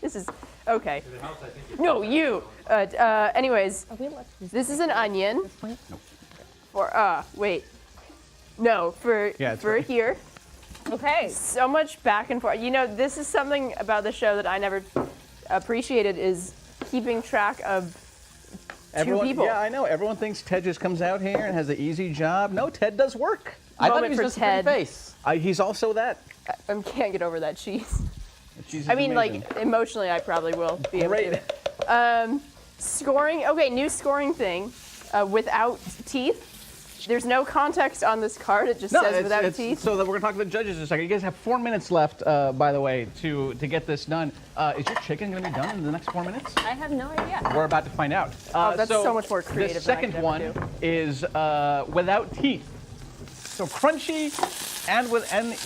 [SPEAKER 3] This is okay. No, you. Anyways, this is an onion. For wait. No, for
[SPEAKER 2] right.
[SPEAKER 3] here.
[SPEAKER 5] Okay.
[SPEAKER 3] So much back and forth. You know, this is something about the show that I never appreciated is keeping track of two people.
[SPEAKER 2] Yeah, I know. Everyone thinks Ted just comes out here and has an easy job. No, Ted does work.
[SPEAKER 4] I thought
[SPEAKER 3] Moment
[SPEAKER 4] he
[SPEAKER 3] for
[SPEAKER 4] was just a pretty
[SPEAKER 3] Ted.
[SPEAKER 4] face.
[SPEAKER 2] He's also that.
[SPEAKER 3] I can't get over that cheese.
[SPEAKER 2] Cheese is
[SPEAKER 3] I mean,
[SPEAKER 2] amazing.
[SPEAKER 3] like, emotionally, I probably will be able
[SPEAKER 2] Great.
[SPEAKER 3] to. Scoring. Okay, new scoring thing. Without teeth. There's no context on this card. It just says without teeth.
[SPEAKER 2] So that we're gonna talk to the judges in a second. You guys have 4 minutes left, by the way, to get this done. Is your chicken gonna be done in the next 4 minutes?
[SPEAKER 5] I have no idea.
[SPEAKER 2] We're about to find out.
[SPEAKER 3] That's so much more creative
[SPEAKER 2] The
[SPEAKER 3] than I
[SPEAKER 2] second
[SPEAKER 3] could ever
[SPEAKER 2] one
[SPEAKER 3] do.
[SPEAKER 2] is without teeth. So crunchy and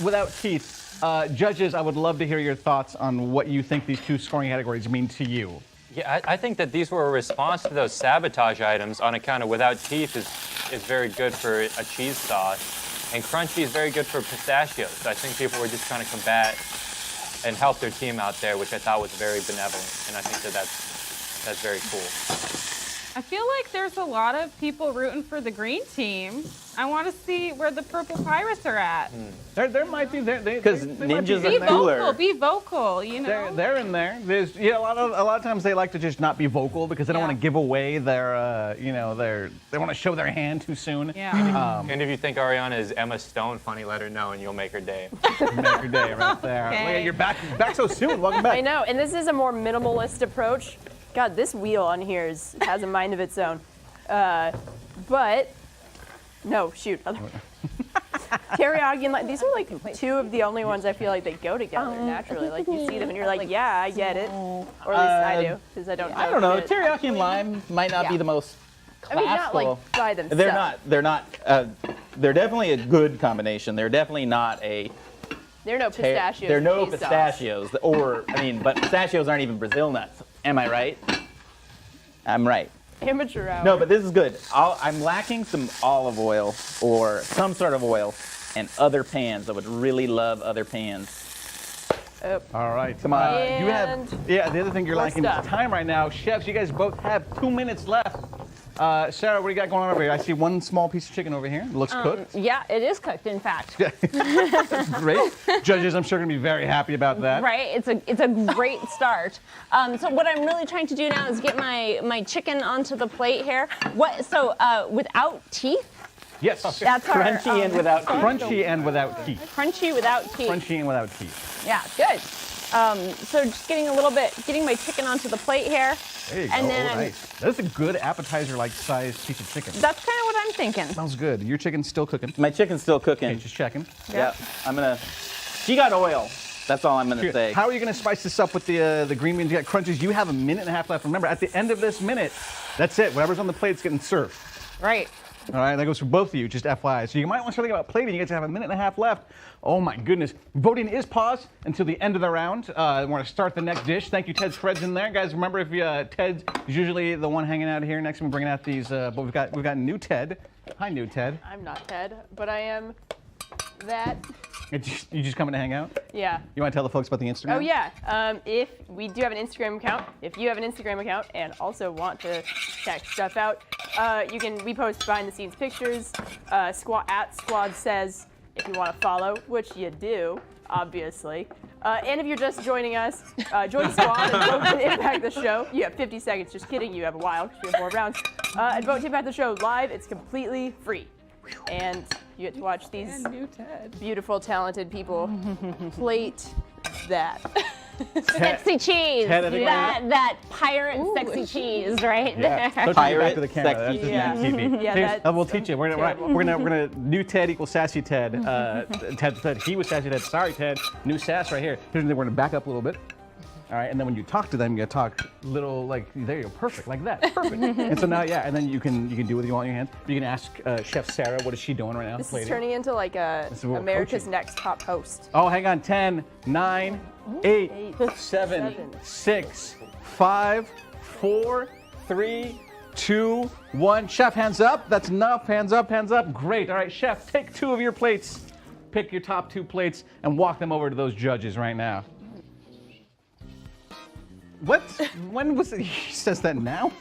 [SPEAKER 2] without teeth. Judges, I would love to hear your thoughts on what you think these two scoring categories mean to you.
[SPEAKER 6] Yeah, I think that these were a response to those sabotage items on account of without teeth is very good for a cheese sauce. And crunchy is very good for pistachios. So I think people were just trying to combat and help their team out there, which I thought was very benevolent. And I think that that's very cool.
[SPEAKER 7] I feel like there's a lot of people rooting for the green team. I want to see where the purple pirates are at.
[SPEAKER 2] There might be
[SPEAKER 4] Because ninjas
[SPEAKER 7] Be
[SPEAKER 4] are cooler.
[SPEAKER 7] vocal, be vocal, you know?
[SPEAKER 2] They're in there. There's a lot of times they like to just not be vocal because they don't
[SPEAKER 7] Yeah.
[SPEAKER 2] want to give away their they want to show their hand too soon.
[SPEAKER 7] Yeah.
[SPEAKER 6] And if you think Ariana is Emma Stone, funny, let her know and you'll make her day.
[SPEAKER 2] Make your day right there.
[SPEAKER 7] Okay.
[SPEAKER 2] Look at, you're back so soon. Welcome back.
[SPEAKER 3] I know, and this is a more minimalist approach. God, this wheel on here has a mind of its own. But no, shoot. Teriyaki and these are like two of the only ones I feel like they go together naturally. Like you see them and you're like, yeah, I get it. Or at least I do, because I don't.
[SPEAKER 4] I don't know.
[SPEAKER 3] it.
[SPEAKER 4] Teriyaki and lime might not be the most
[SPEAKER 3] I mean, not
[SPEAKER 4] classical.
[SPEAKER 3] like by themselves.
[SPEAKER 4] They're not. They're definitely a good combination. They're definitely not a.
[SPEAKER 3] They're no pistachios.
[SPEAKER 4] They're no
[SPEAKER 3] cheese sauce.
[SPEAKER 4] pistachios. But pistachios aren't even Brazil nuts. Am I right? I'm right.
[SPEAKER 3] Amateur hour.
[SPEAKER 4] No, but this is good. I'm lacking some olive oil or some sort of oil and other pans. I would really love other pans.
[SPEAKER 2] All right.
[SPEAKER 4] Come on.
[SPEAKER 2] You have
[SPEAKER 3] And
[SPEAKER 2] the other thing you're
[SPEAKER 3] more
[SPEAKER 2] lacking
[SPEAKER 3] stuff.
[SPEAKER 2] is time right now. Chefs, you guys both have 2 minutes left. Sarah, what do you got going on over here? I see one small piece of chicken over here. It looks cooked.
[SPEAKER 5] Yeah, it is cooked, in fact.
[SPEAKER 2] Great. Judges, I'm sure, going to be very happy about that.
[SPEAKER 5] Right, it's a great start. So what I'm really trying to do now is get my chicken onto the plate here. Without teeth?
[SPEAKER 2] Yes.
[SPEAKER 5] That's our
[SPEAKER 4] Crunchy and without teeth.
[SPEAKER 2] Crunchy and without teeth.
[SPEAKER 5] crunchy without teeth.
[SPEAKER 2] Crunchy and without teeth.
[SPEAKER 5] Yeah, good. So just getting my chicken onto the plate here.
[SPEAKER 2] There you
[SPEAKER 5] And
[SPEAKER 2] go.
[SPEAKER 5] then
[SPEAKER 2] Oh, nice. That's a good appetizer-like sized piece of chicken.
[SPEAKER 5] That's kind of what I'm thinking.
[SPEAKER 2] Smells good. Your chicken's still cooking.
[SPEAKER 4] My chicken's still cooking.
[SPEAKER 2] Okay, just checking.
[SPEAKER 4] Yeah. She got oil. That's all I'm gonna say.
[SPEAKER 2] How are you going to spice this up with the green beans? You got crunches. You have a minute and a half left. Remember, at the end of this minute, that's it. Whatever's on the plate's getting served.
[SPEAKER 5] Right.
[SPEAKER 2] All right, that goes for both of you, just FYI. So you might want to start thinking about plating. You guys have a minute and a half left. Oh my goodness. Voting is paused until the end of the round. We're going to start the next dish. Thank you, Ted's Fred's in there. Guys, remember, if Ted's usually the one hanging out here. Next, we're bringing out these, but we've got new Ted. Hi, new Ted.
[SPEAKER 3] I'm not Ted, but I am that.
[SPEAKER 2] You just coming to hang out?
[SPEAKER 3] Yeah.
[SPEAKER 2] You want to tell the folks about the Instagram?
[SPEAKER 3] Oh yeah. If we do have an Instagram account, if you have an Instagram account and also want to check stuff out, we post behind the scenes pictures. At SquadSays if you want to follow, which you do, obviously. And if you're just joining us, join Squad and vote to impact the show. You have 50 seconds. Just kidding. You have a while because we have more rounds. And vote to impact the show live. It's completely free. And you get to watch these beautiful, talented people plate that.
[SPEAKER 5] Sexy cheese.
[SPEAKER 2] Ted, I think
[SPEAKER 5] that pirate sexy cheese right
[SPEAKER 2] Yeah.
[SPEAKER 5] there.
[SPEAKER 2] Don't
[SPEAKER 4] Pirate,
[SPEAKER 2] back to the camera. That's
[SPEAKER 4] sexy
[SPEAKER 2] just
[SPEAKER 3] Yeah.
[SPEAKER 2] on TV.
[SPEAKER 3] Yeah,
[SPEAKER 2] Here's-
[SPEAKER 3] that's
[SPEAKER 2] we'll teach you. We're gonna new Ted equals sassy Ted. Ted. He was sassy Ted. Sorry, Ted. New sass right here. We're gonna back up a little bit. All right, and then when you talk to them, you gotta talk little like there you go, perfect, like that, perfect. And so now, yeah, and then you can do what you want in your hands. You can ask Chef Sarah what is she doing right now.
[SPEAKER 3] This is
[SPEAKER 2] plating.
[SPEAKER 3] turning into like
[SPEAKER 2] This is what we're
[SPEAKER 3] America's
[SPEAKER 2] coaching.
[SPEAKER 3] Next Top Host.
[SPEAKER 2] Oh, hang on. 10, 9, 8, 7, 6, 5, 4, 3, 2, 1. Chef, hands up. That's enough. Hands up, hands up. Great. All right, Chef, take 2 of your plates. Pick your top 2 plates and walk them over to those judges right now. What? When was it? He says that now?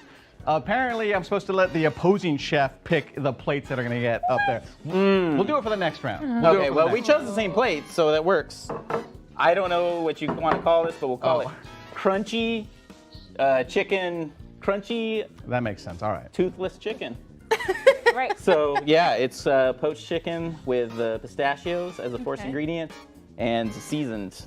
[SPEAKER 2] Apparently, I'm supposed to let the opposing chef pick the plates that are going to get up there. We'll do it for the next round. We'll do it
[SPEAKER 4] Okay,
[SPEAKER 2] for the
[SPEAKER 4] well, we
[SPEAKER 2] next
[SPEAKER 4] chose the same plate, so that works. I don't know what you want to call this, but we'll call it crunchy chicken, crunchy
[SPEAKER 2] That makes sense. All right.
[SPEAKER 4] toothless chicken.
[SPEAKER 5] Right.
[SPEAKER 4] So yeah, it's poached chicken with pistachios as a fourth ingredient and seasoned.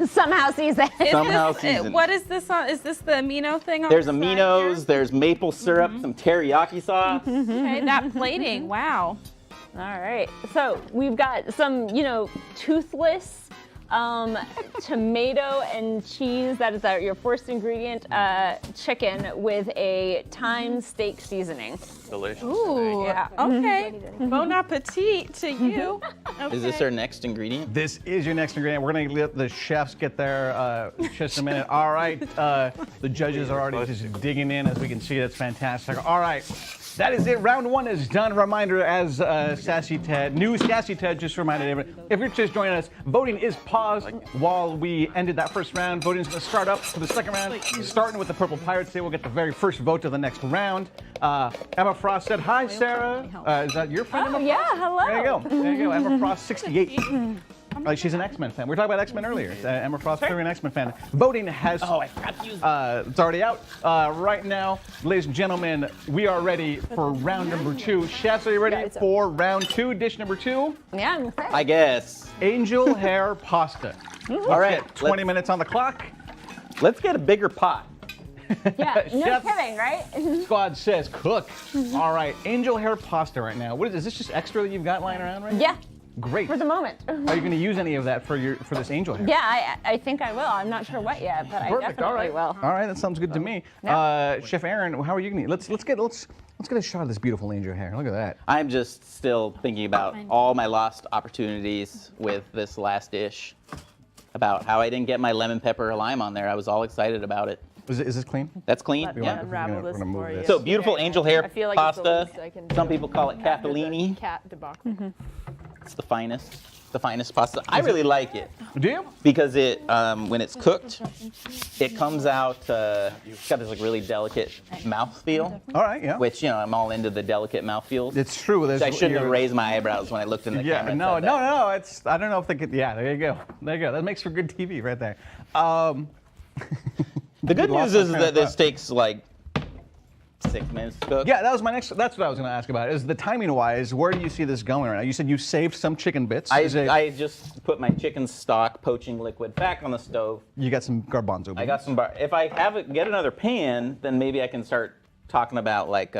[SPEAKER 5] Somehow seasoned.
[SPEAKER 4] Somehow seasoned.
[SPEAKER 7] What is this on? Is this the amino thing on
[SPEAKER 4] There's
[SPEAKER 7] the side
[SPEAKER 4] aminos, there's maple syrup, some teriyaki sauce.
[SPEAKER 7] here? Okay, that plating. Wow.
[SPEAKER 5] All right. So we've got some, toothless tomato and cheese. That is your first ingredient. Chicken with a thyme steak seasoning.
[SPEAKER 6] Delicious.
[SPEAKER 7] Ooh.
[SPEAKER 5] Yeah.
[SPEAKER 7] Okay. Bon appetit to you. Okay.
[SPEAKER 4] Is this our next ingredient?
[SPEAKER 2] This is your next ingredient. We're going to let the chefs get there just a minute. All right. The judges are already just digging in, as we can see. That's fantastic. All right. That is it. Round one is done. Reminder, as Sassy Ted just reminded everyone, if you're just joining us, voting is paused while we ended that first round. Voting is going to start up for the second round. Starting with the Purple Pirates, they will get the very first vote of the next round. Emma Frost said, "Hi, Sarah." Is that your friend, Emma Frost?
[SPEAKER 5] Yeah, hello.
[SPEAKER 2] There you go. There you go. Emma Frost, 68. She's an X-Men fan. We were talking about X-Men earlier. Emma Frost, clearly an X-Men fan. Voting has.
[SPEAKER 4] Oh, I forgot to use
[SPEAKER 2] It's already out. Right now, ladies and gentlemen, we are ready for round number two. Chefs, are you ready for round two, dish number two?
[SPEAKER 5] Yeah, I'm excited.
[SPEAKER 4] I guess.
[SPEAKER 2] Angel hair pasta.
[SPEAKER 4] All right,
[SPEAKER 2] 20 minutes on the clock.
[SPEAKER 4] Let's get a bigger pot.
[SPEAKER 5] Yeah, no
[SPEAKER 2] Chef.
[SPEAKER 5] kidding, right?
[SPEAKER 2] Squad says cook. All right, angel hair pasta right now. What is this? Just extra that you've got lying around right now?
[SPEAKER 5] Yeah,
[SPEAKER 2] Great.
[SPEAKER 5] for the moment.
[SPEAKER 2] Are you going to use any of that for this angel hair?
[SPEAKER 5] Yeah, I think I will. I'm not sure what yet, but I
[SPEAKER 2] Perfect.
[SPEAKER 5] definitely
[SPEAKER 2] All right.
[SPEAKER 5] will.
[SPEAKER 2] All right. That sounds good to me. Chef Aaron, how are you going to? Let's get a shot of this beautiful angel hair. Look at that.
[SPEAKER 4] I'm just still thinking about all my lost opportunities with this last dish. About how I didn't get my lemon pepper or lime on there. I was all excited about it.
[SPEAKER 2] Is this clean?
[SPEAKER 4] That's clean.
[SPEAKER 3] Let me
[SPEAKER 4] Yeah.
[SPEAKER 3] unravel
[SPEAKER 2] We're
[SPEAKER 3] this
[SPEAKER 2] gonna move
[SPEAKER 3] for you.
[SPEAKER 2] this.
[SPEAKER 4] So beautiful angel hair
[SPEAKER 3] I feel like it's the
[SPEAKER 4] pasta.
[SPEAKER 3] least I can do
[SPEAKER 4] Some people call it
[SPEAKER 3] after the
[SPEAKER 4] capellini.
[SPEAKER 3] cat debacle.
[SPEAKER 4] It's the finest pasta. I really like it
[SPEAKER 2] Do you?
[SPEAKER 4] because it, when it's cooked, it comes out. It's got this like really delicate mouthfeel,
[SPEAKER 2] All right. Yeah.
[SPEAKER 4] which I'm all into the delicate mouthfeels.
[SPEAKER 2] It's true.
[SPEAKER 4] I shouldn't have raised my eyebrows when I looked in the
[SPEAKER 2] Yeah.
[SPEAKER 4] camera. and
[SPEAKER 2] No.
[SPEAKER 4] said
[SPEAKER 2] No.
[SPEAKER 4] that.
[SPEAKER 2] No. It's. I don't know if they could. Yeah. There you go. There you go. That makes for good TV right there.
[SPEAKER 4] The good
[SPEAKER 2] lost
[SPEAKER 4] news
[SPEAKER 2] my
[SPEAKER 4] is
[SPEAKER 2] train of
[SPEAKER 4] that this
[SPEAKER 2] thought.
[SPEAKER 4] takes like 6 minutes to cook.
[SPEAKER 2] Yeah, that was my next. That's what I was going to ask about. Is the timing wise? Where do you see this going right now? You said you saved some chicken bits. Is it-
[SPEAKER 4] I just put my chicken stock poaching liquid back on the stove.
[SPEAKER 2] you got some garbanzo beans.
[SPEAKER 4] I got some. If I get another pan, then maybe I can start talking about like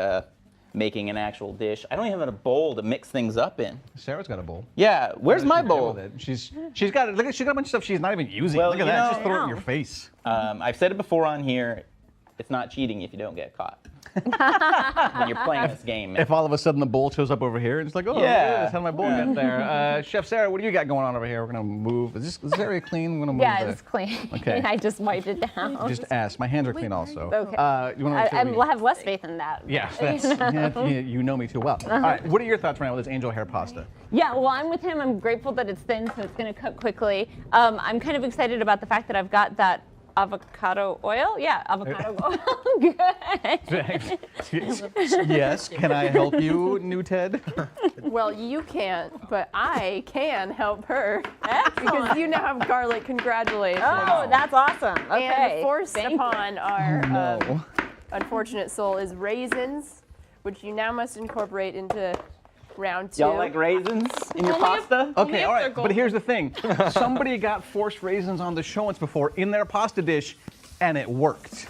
[SPEAKER 4] making an actual dish. I don't even have a bowl to mix things up in.
[SPEAKER 2] Sarah's got a bowl.
[SPEAKER 4] Yeah, where's
[SPEAKER 2] What
[SPEAKER 4] my
[SPEAKER 2] does she do
[SPEAKER 4] bowl?
[SPEAKER 2] with it? She's got it. Look at she's got a bunch of stuff she's not even using.
[SPEAKER 4] Well,
[SPEAKER 2] Look at
[SPEAKER 4] you
[SPEAKER 2] that.
[SPEAKER 4] know-
[SPEAKER 2] Just throw it in your face.
[SPEAKER 4] I've said it before on here. It's not cheating if you don't get caught. When you're playing this game.
[SPEAKER 2] If all of a sudden the bowl shows up over here, and it's like, oh,
[SPEAKER 4] Yeah.
[SPEAKER 2] how did my bowl get there? Chef Sarah, what do you got going on over here? We're gonna move. Is this area clean? We're gonna move.
[SPEAKER 5] Yeah, it's clean.
[SPEAKER 2] Okay.
[SPEAKER 5] I just wiped it down.
[SPEAKER 2] Just ask. My hands are clean also.
[SPEAKER 5] Okay.
[SPEAKER 2] You want to
[SPEAKER 5] I have less faith in that.
[SPEAKER 2] Yeah, you know me too well. All right, what are your thoughts right now with this angel hair pasta?
[SPEAKER 5] Yeah, well, I'm with him. I'm grateful that it's thin, so it's going to cook quickly. I'm kind of excited about the fact that I've got that avocado oil. Yeah, avocado oil. Good.
[SPEAKER 2] Yes, can I help you, new Ted?
[SPEAKER 3] Well, you can't, but I can help her because you now have garlic. Congratulations.
[SPEAKER 5] Oh, that's awesome. Okay.
[SPEAKER 3] And forced
[SPEAKER 5] Thank you.
[SPEAKER 3] upon our
[SPEAKER 2] No.
[SPEAKER 3] unfortunate soul is raisins, which you now must incorporate into round two.
[SPEAKER 4] Y'all like raisins in your
[SPEAKER 7] Only if-
[SPEAKER 4] pasta?
[SPEAKER 2] Okay,
[SPEAKER 7] if
[SPEAKER 2] all
[SPEAKER 7] they're
[SPEAKER 2] right, but here's the thing. Somebody got forced raisins on the show once before in their pasta dish, and it worked.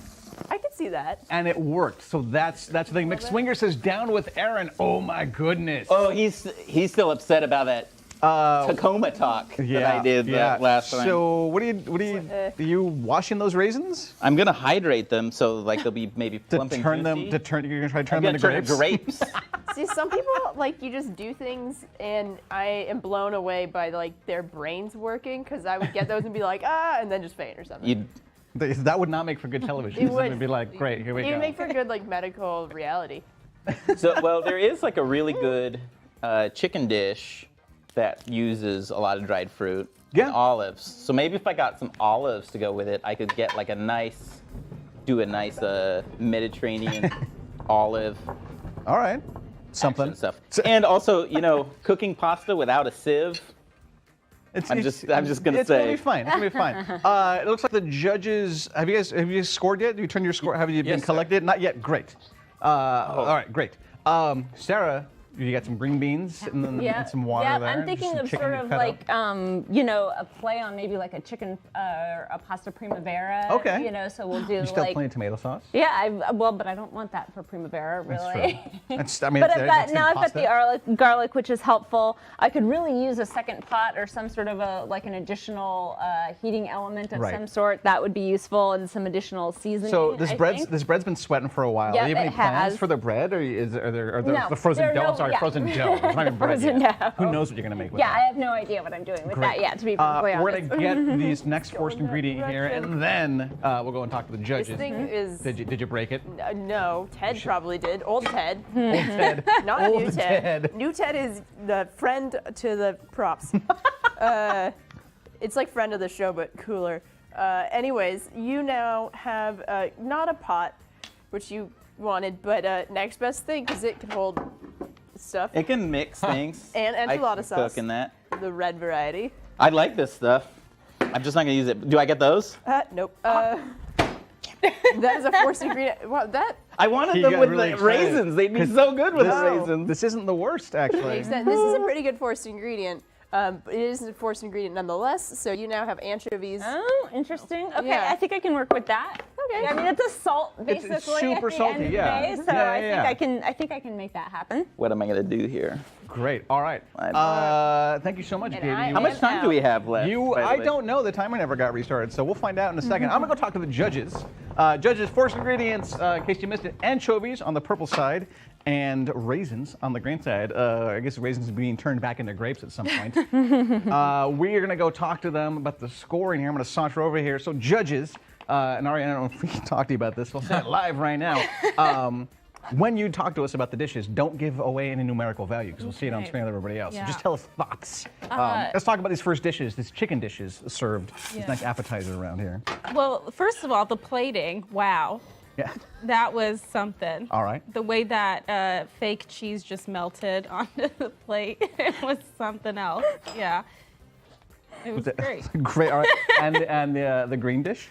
[SPEAKER 3] I could see that.
[SPEAKER 2] And it worked. So that's the thing. McSwinger says down with Aaron. Oh my goodness.
[SPEAKER 4] Oh, he's still upset about that Tacoma talk that I did last time.
[SPEAKER 2] So what are you washing those raisins?
[SPEAKER 4] I'm gonna hydrate them so like they'll be maybe
[SPEAKER 2] To
[SPEAKER 4] plump and
[SPEAKER 2] turn them
[SPEAKER 4] juicy.
[SPEAKER 2] you're gonna try to turn
[SPEAKER 4] I'm
[SPEAKER 2] them
[SPEAKER 4] gonna
[SPEAKER 2] into
[SPEAKER 4] turn
[SPEAKER 2] grapes?
[SPEAKER 4] grapes.
[SPEAKER 3] See, some people like you just do things, and I am blown away by like their brains working because I would get those and be like and then just faint or something.
[SPEAKER 4] You'd
[SPEAKER 2] That would not make for good television.
[SPEAKER 3] It would.
[SPEAKER 2] It'd be like, great, here we
[SPEAKER 3] It
[SPEAKER 2] go.
[SPEAKER 3] would make for good like medical reality.
[SPEAKER 4] well, there is like a really good chicken dish that uses a lot of dried fruit.
[SPEAKER 2] Yeah.
[SPEAKER 4] and olives. So maybe if I got some olives to go with it, I could get like a nice Mediterranean olive
[SPEAKER 2] All right. Something.
[SPEAKER 4] action stuff. And also, cooking pasta without a sieve. I'm just gonna
[SPEAKER 2] It's gonna
[SPEAKER 4] say.
[SPEAKER 2] be fine. It's gonna be fine. It looks like the judges. Have you guys scored yet? Have you turned your score? Have you been
[SPEAKER 6] Yes, sir.
[SPEAKER 2] collected? Not yet. Great. All right. Great. Sarah, you got some green beans and then and some water there.
[SPEAKER 5] I'm thinking
[SPEAKER 2] some
[SPEAKER 5] of
[SPEAKER 2] chicken
[SPEAKER 5] sort
[SPEAKER 2] you
[SPEAKER 5] of
[SPEAKER 2] cut
[SPEAKER 5] like,
[SPEAKER 2] up.
[SPEAKER 5] a play on maybe like a chicken, a pasta primavera.
[SPEAKER 2] Okay.
[SPEAKER 5] So we'll do
[SPEAKER 2] You still have
[SPEAKER 5] like.
[SPEAKER 2] plenty of tomato sauce.
[SPEAKER 5] Yeah, but I don't want that for primavera, really.
[SPEAKER 2] That's true. I mean,
[SPEAKER 5] But
[SPEAKER 2] it's in
[SPEAKER 5] now I've got
[SPEAKER 2] pasta.
[SPEAKER 5] the garlic, which is helpful. I could really use a second pot or some sort of an additional heating element of
[SPEAKER 2] Right.
[SPEAKER 5] some sort. That would be useful, and some additional seasoning.
[SPEAKER 2] So this
[SPEAKER 5] I
[SPEAKER 2] bread's
[SPEAKER 5] think.
[SPEAKER 2] been sweating for a while.
[SPEAKER 5] Yep,
[SPEAKER 2] Do you have any
[SPEAKER 5] it
[SPEAKER 2] plans
[SPEAKER 5] has.
[SPEAKER 2] for the bread, or are there
[SPEAKER 5] No,
[SPEAKER 2] the frozen
[SPEAKER 5] there are
[SPEAKER 2] dough?
[SPEAKER 5] no-
[SPEAKER 2] I'm sorry,
[SPEAKER 5] yeah.
[SPEAKER 2] frozen dough. It's not even bread
[SPEAKER 5] Frozen
[SPEAKER 2] yet.
[SPEAKER 5] dough.
[SPEAKER 2] Who knows what you're gonna make with
[SPEAKER 5] Yeah,
[SPEAKER 2] that?
[SPEAKER 5] I have no idea what I'm doing with
[SPEAKER 2] Great.
[SPEAKER 5] that yet. To be perfectly
[SPEAKER 2] We're
[SPEAKER 5] honest.
[SPEAKER 2] gonna get these next first ingredient here,
[SPEAKER 3] direction.
[SPEAKER 2] and then we'll go and talk to the
[SPEAKER 3] This
[SPEAKER 2] judges.
[SPEAKER 3] thing is.
[SPEAKER 2] Did you break it?
[SPEAKER 3] No, Ted probably did. Old Ted.
[SPEAKER 2] Old Ted.
[SPEAKER 3] Not
[SPEAKER 2] Old
[SPEAKER 3] new Ted.
[SPEAKER 2] Ted.
[SPEAKER 3] New Ted is the friend to the props. It's like friend of the show, but cooler. Anyways, you now have not a pot, which you wanted, but next best thing, because it can hold stuff.
[SPEAKER 4] It can mix things.
[SPEAKER 3] And
[SPEAKER 4] I
[SPEAKER 3] enchilada
[SPEAKER 4] can
[SPEAKER 3] sauce.
[SPEAKER 4] Cook in that.
[SPEAKER 3] The red variety.
[SPEAKER 4] I like this stuff. I'm just not gonna use it. Do I get those?
[SPEAKER 3] Nope. That is a forced ingredient. Wow, that
[SPEAKER 4] I wanted
[SPEAKER 2] He
[SPEAKER 4] them
[SPEAKER 2] got
[SPEAKER 4] with
[SPEAKER 2] really
[SPEAKER 4] the
[SPEAKER 2] excited.
[SPEAKER 4] raisins. They'd be so good with the
[SPEAKER 2] This-
[SPEAKER 4] raisins.
[SPEAKER 2] This isn't the worst, actually.
[SPEAKER 3] makes sense. This is a pretty good forced ingredient. But it is a forced ingredient nonetheless. So you now have anchovies.
[SPEAKER 5] Oh, interesting. Okay,
[SPEAKER 3] Yeah.
[SPEAKER 5] I think I can work with that. Okay. I mean, it's a salt
[SPEAKER 2] It's
[SPEAKER 5] basically
[SPEAKER 2] super
[SPEAKER 5] at the
[SPEAKER 2] salty,
[SPEAKER 5] end of
[SPEAKER 2] yeah.
[SPEAKER 5] the day, so
[SPEAKER 2] Yeah,
[SPEAKER 5] I
[SPEAKER 2] yeah.
[SPEAKER 5] think I can make that happen.
[SPEAKER 4] What am I gonna do here?
[SPEAKER 2] Great. All right. Thank you so much, Katie.
[SPEAKER 3] I
[SPEAKER 4] How much time do we have left? by the
[SPEAKER 2] I
[SPEAKER 4] way?
[SPEAKER 2] don't know. The timer never got restarted, so we'll find out in a second. I'm gonna go talk to the judges. Judges, forced ingredients, in case you missed it: anchovies on the purple side, and raisins on the green side. I guess raisins being turned back into grapes at some point. We are gonna go talk to them about the scoring here. I'm gonna saunter over here. So judges, and Ari, I don't know if we can talk to you about this. We'll say it live right now. When you talk to us about the dishes, don't give away any numerical value because we'll see it on
[SPEAKER 7] Right.
[SPEAKER 2] screen with everybody else. So
[SPEAKER 7] Yeah.
[SPEAKER 2] just tell us thoughts. Let's talk about these first dishes, these chicken dishes served. These nice appetizers around here.
[SPEAKER 7] Well, first of all, the plating. Wow.
[SPEAKER 2] Yeah.
[SPEAKER 7] That was something.
[SPEAKER 2] All right.
[SPEAKER 7] The way that fake cheese just melted onto the plate, it was something else. Yeah. It was great.
[SPEAKER 2] Great. All right. And the green dish.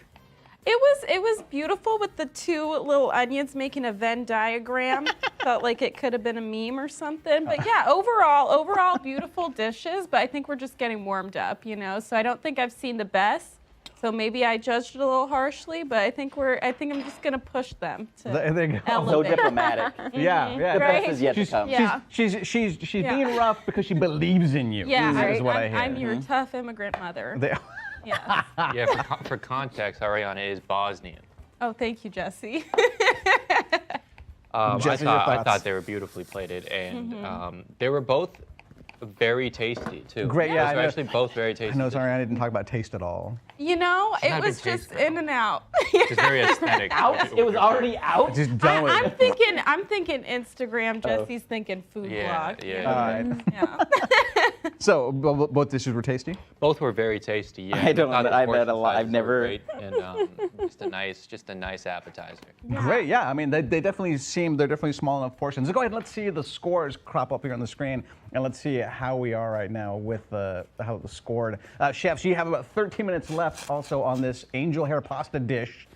[SPEAKER 7] It was beautiful with the two little onions making a Venn diagram. Felt like it could have been a meme or something. But yeah, overall beautiful dishes. But I think we're just getting warmed up, So I don't think I've seen the best. So maybe I judged it a little harshly, but I think I'm just gonna push them to
[SPEAKER 2] There you go.
[SPEAKER 4] So
[SPEAKER 7] elevate.
[SPEAKER 4] diplomatic.
[SPEAKER 2] Yeah. Yeah.
[SPEAKER 4] The
[SPEAKER 7] Right.
[SPEAKER 4] best is yet to
[SPEAKER 2] She's,
[SPEAKER 4] come.
[SPEAKER 7] Yeah.
[SPEAKER 2] she's
[SPEAKER 7] Yeah.
[SPEAKER 2] being rough because she believes in you.
[SPEAKER 7] Yeah,
[SPEAKER 2] is what I
[SPEAKER 7] I'm,
[SPEAKER 2] hear.
[SPEAKER 7] I'm your tough immigrant mother.
[SPEAKER 2] They-
[SPEAKER 7] Yeah.
[SPEAKER 6] Yeah, for context, Ariana is Bosnian.
[SPEAKER 7] Oh, thank you, Jesse.
[SPEAKER 2] Jesse, your
[SPEAKER 6] I
[SPEAKER 2] thoughts?
[SPEAKER 6] thought they were beautifully plated, and they were both very tasty too.
[SPEAKER 2] Great, yeah,
[SPEAKER 6] Those
[SPEAKER 2] I
[SPEAKER 6] were
[SPEAKER 2] know.
[SPEAKER 6] actually both very tasty.
[SPEAKER 2] I know, sorry, I didn't talk about taste at all.
[SPEAKER 7] It
[SPEAKER 6] not a
[SPEAKER 7] was
[SPEAKER 6] big
[SPEAKER 7] just
[SPEAKER 6] taste
[SPEAKER 7] in and out.
[SPEAKER 6] It's very aesthetic.
[SPEAKER 4] Out? It was already out?
[SPEAKER 2] Just done with
[SPEAKER 7] I'm
[SPEAKER 2] it.
[SPEAKER 7] thinking Instagram. Jesse's thinking food
[SPEAKER 6] Yeah,
[SPEAKER 7] blog.
[SPEAKER 6] yeah.
[SPEAKER 2] All right.
[SPEAKER 7] Yeah.
[SPEAKER 2] So both dishes were tasty.
[SPEAKER 6] Both were very tasty. Yeah,
[SPEAKER 4] I don't
[SPEAKER 6] thought
[SPEAKER 4] know,
[SPEAKER 6] the
[SPEAKER 4] I've had
[SPEAKER 6] portion
[SPEAKER 4] a lot- I've
[SPEAKER 6] sizes were
[SPEAKER 4] never-
[SPEAKER 6] Great, and just a nice appetizer.
[SPEAKER 2] Great, yeah. I mean, they definitely they're definitely small enough portions. Go ahead, let's see the scores crop up here on the screen, and let's see how we are right now with how it was scored. Chefs, you have about 13 minutes left also on this angel hair pasta dish.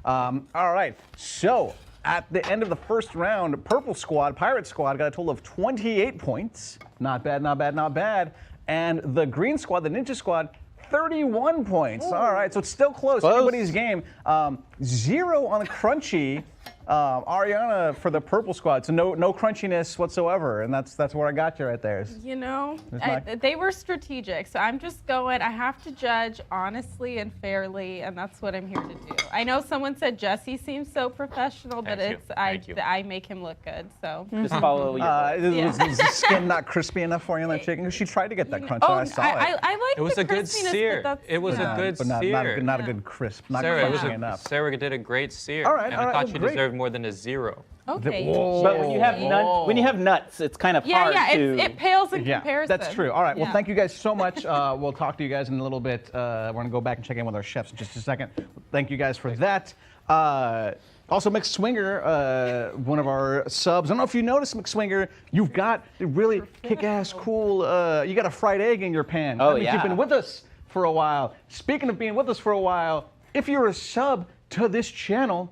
[SPEAKER 2] All right, so at the end of the first round, Purple Squad, Pirate Squad, got a total of 28 points. Not bad, not bad, not bad. And the Green Squad, the Ninja Squad, 31 points. All right, so it's still close. Everybody's game. 0 on the crunchy. Ariana for the Purple Squad. So no crunchiness whatsoever, and that's where I got you right there.
[SPEAKER 7] They were strategic, so I'm just going. I have to judge honestly and fairly, and that's what I'm here to do. I know someone said Jesse seems so professional, but
[SPEAKER 6] Thank you.
[SPEAKER 7] I make him look good. So.
[SPEAKER 4] Just follow your
[SPEAKER 2] Was the skin not crispy enough for you on that chicken? She tried to get that crunch, so I saw it.
[SPEAKER 7] I like
[SPEAKER 6] It was
[SPEAKER 7] the
[SPEAKER 6] a good
[SPEAKER 7] crispiness,
[SPEAKER 6] sear.
[SPEAKER 7] but that's,
[SPEAKER 6] It was a good
[SPEAKER 2] but not
[SPEAKER 6] sear.
[SPEAKER 2] a good crisp, not
[SPEAKER 6] Sarah,
[SPEAKER 2] crunchy enough.
[SPEAKER 6] Sarah Jessica did a great sear.
[SPEAKER 2] All right,
[SPEAKER 6] and
[SPEAKER 2] all
[SPEAKER 6] I
[SPEAKER 2] right,
[SPEAKER 6] thought
[SPEAKER 2] well,
[SPEAKER 6] she
[SPEAKER 2] great.
[SPEAKER 6] deserved more than a 0.
[SPEAKER 7] Okay.
[SPEAKER 4] But when you have nuts, it's kind of hard to.
[SPEAKER 7] it pales in
[SPEAKER 2] Yeah,
[SPEAKER 7] comparison.
[SPEAKER 2] that's true. All right. Well,
[SPEAKER 7] Yeah.
[SPEAKER 2] thank you guys so much. We'll talk to you guys in a little bit. We're going to go back and check in with our chefs in just a second. Thank you guys for that. Also, McSwinger, one of our subs. I don't know if you noticed, McSwinger, you've got a really kick-ass, cool, you got a fried egg in your pan.
[SPEAKER 4] Oh,
[SPEAKER 2] That means
[SPEAKER 4] yeah.
[SPEAKER 2] You've been with us for a while. Speaking of being with us for a while, if you're a sub to this channel,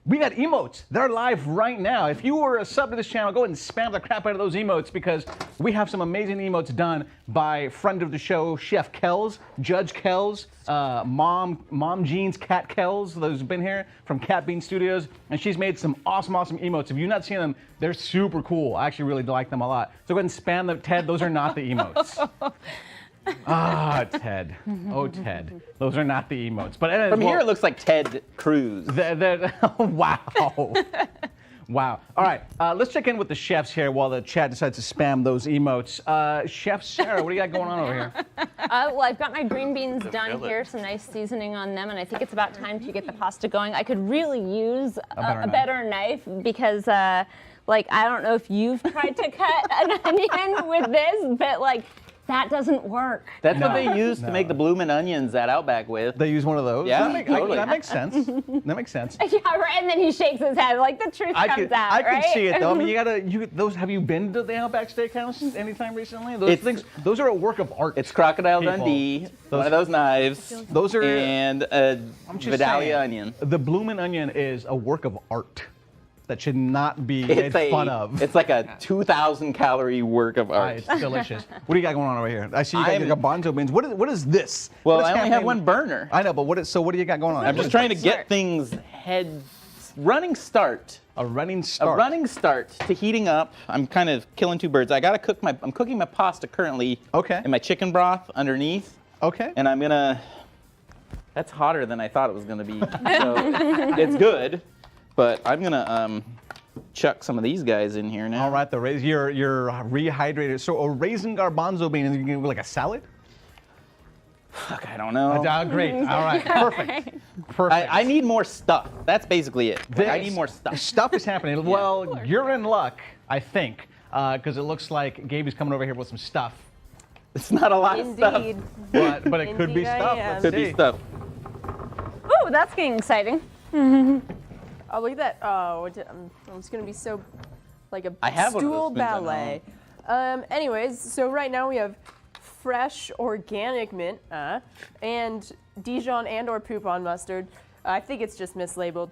[SPEAKER 2] we got emotes. They're live right now. If you were a sub to this channel, go ahead and spam the crap out of those emotes because we have some amazing emotes done by friend of the show, Chef Kells, Judge Kells, Mom Jean's Cat Kells, who's been here from Cat Bean Studios, and she's made some awesome emotes. If you've not seen them, they're super cool. I actually really like them a lot. So go ahead and spam them. Ted, those are not the emotes. Ah, Ted. Oh, Ted. Those are not the emotes. But anyway,
[SPEAKER 4] From here, it looks like Ted Cruz.
[SPEAKER 2] Wow. Wow. All right. Let's check in with the chefs here while the chat decides to spam those emotes. Chef Sarah, what do you got going on over here?
[SPEAKER 5] Well, I've got my green beans done
[SPEAKER 6] village.
[SPEAKER 5] here, some nice seasoning on them, and I think it's about time to get the pasta going. I could really use
[SPEAKER 2] better
[SPEAKER 5] a better knife because, like, I don't know if you've tried to cut an onion with this, but, like, that doesn't work.
[SPEAKER 4] That's
[SPEAKER 2] No,
[SPEAKER 4] what they use to make the bloomin' onions at Outback with.
[SPEAKER 2] They use one of those?
[SPEAKER 4] Yeah,
[SPEAKER 2] That
[SPEAKER 4] totally.
[SPEAKER 2] makes sense. That makes sense.
[SPEAKER 5] Yeah, right. And then he shakes his head, like the truth comes out,
[SPEAKER 2] I
[SPEAKER 5] right?
[SPEAKER 2] can see it though. I mean, have you been to the Outback Steakhouse anytime recently? Those are a work of art.
[SPEAKER 4] It's Crocodile
[SPEAKER 2] People.
[SPEAKER 4] Dundee, one of those knives,
[SPEAKER 2] Those are.
[SPEAKER 4] and a
[SPEAKER 2] I'm just
[SPEAKER 4] Vidalia
[SPEAKER 2] saying,
[SPEAKER 4] onion.
[SPEAKER 2] The bloomin' onion is a work of art that should not be made fun of.
[SPEAKER 4] It's like a 2,000 calorie work of art.
[SPEAKER 2] It's delicious. What do you got going on over here? I see you got your garbanzo beans. What is this?
[SPEAKER 4] Well,
[SPEAKER 2] What is
[SPEAKER 4] I only have
[SPEAKER 2] happening?
[SPEAKER 4] one burner.
[SPEAKER 2] I know, but what do you got going on?
[SPEAKER 4] I'm just trying to get things running start.
[SPEAKER 2] A running
[SPEAKER 4] A
[SPEAKER 2] start.
[SPEAKER 4] running start to heating up. I'm kind of killing two birds. I'm cooking my pasta currently.
[SPEAKER 2] Okay.
[SPEAKER 4] In my chicken broth underneath.
[SPEAKER 2] Okay.
[SPEAKER 4] And I'm gonna. That's hotter than I thought it was gonna be. So it's good, but I'm gonna chuck some of these guys in here now.
[SPEAKER 2] All right, you're rehydrated. So a raisin garbanzo bean, and you can do like a salad?
[SPEAKER 4] Fuck, I don't know.
[SPEAKER 2] Great. All right. Perfect. Perfect.
[SPEAKER 4] I need more stuff. That's basically it. I need more stuff.
[SPEAKER 2] Stuff is happening. Well, you're in luck, I think, because it looks like Gaby's coming over here with some stuff.
[SPEAKER 4] It's not a lot of stuff.
[SPEAKER 3] Indeed.
[SPEAKER 2] But it could be
[SPEAKER 3] Indeed I
[SPEAKER 2] stuff.
[SPEAKER 3] am.
[SPEAKER 2] Let's
[SPEAKER 4] Could be
[SPEAKER 2] see.
[SPEAKER 4] stuff.
[SPEAKER 5] Ooh, that's getting exciting.
[SPEAKER 3] Oh, look at that. Oh, it's going to be so, like a
[SPEAKER 4] I have one of those
[SPEAKER 3] stool
[SPEAKER 4] spoons at
[SPEAKER 3] ballet. Anyways, so right now we have fresh organic mint and Dijon and or poupon mustard. I think it's just mislabeled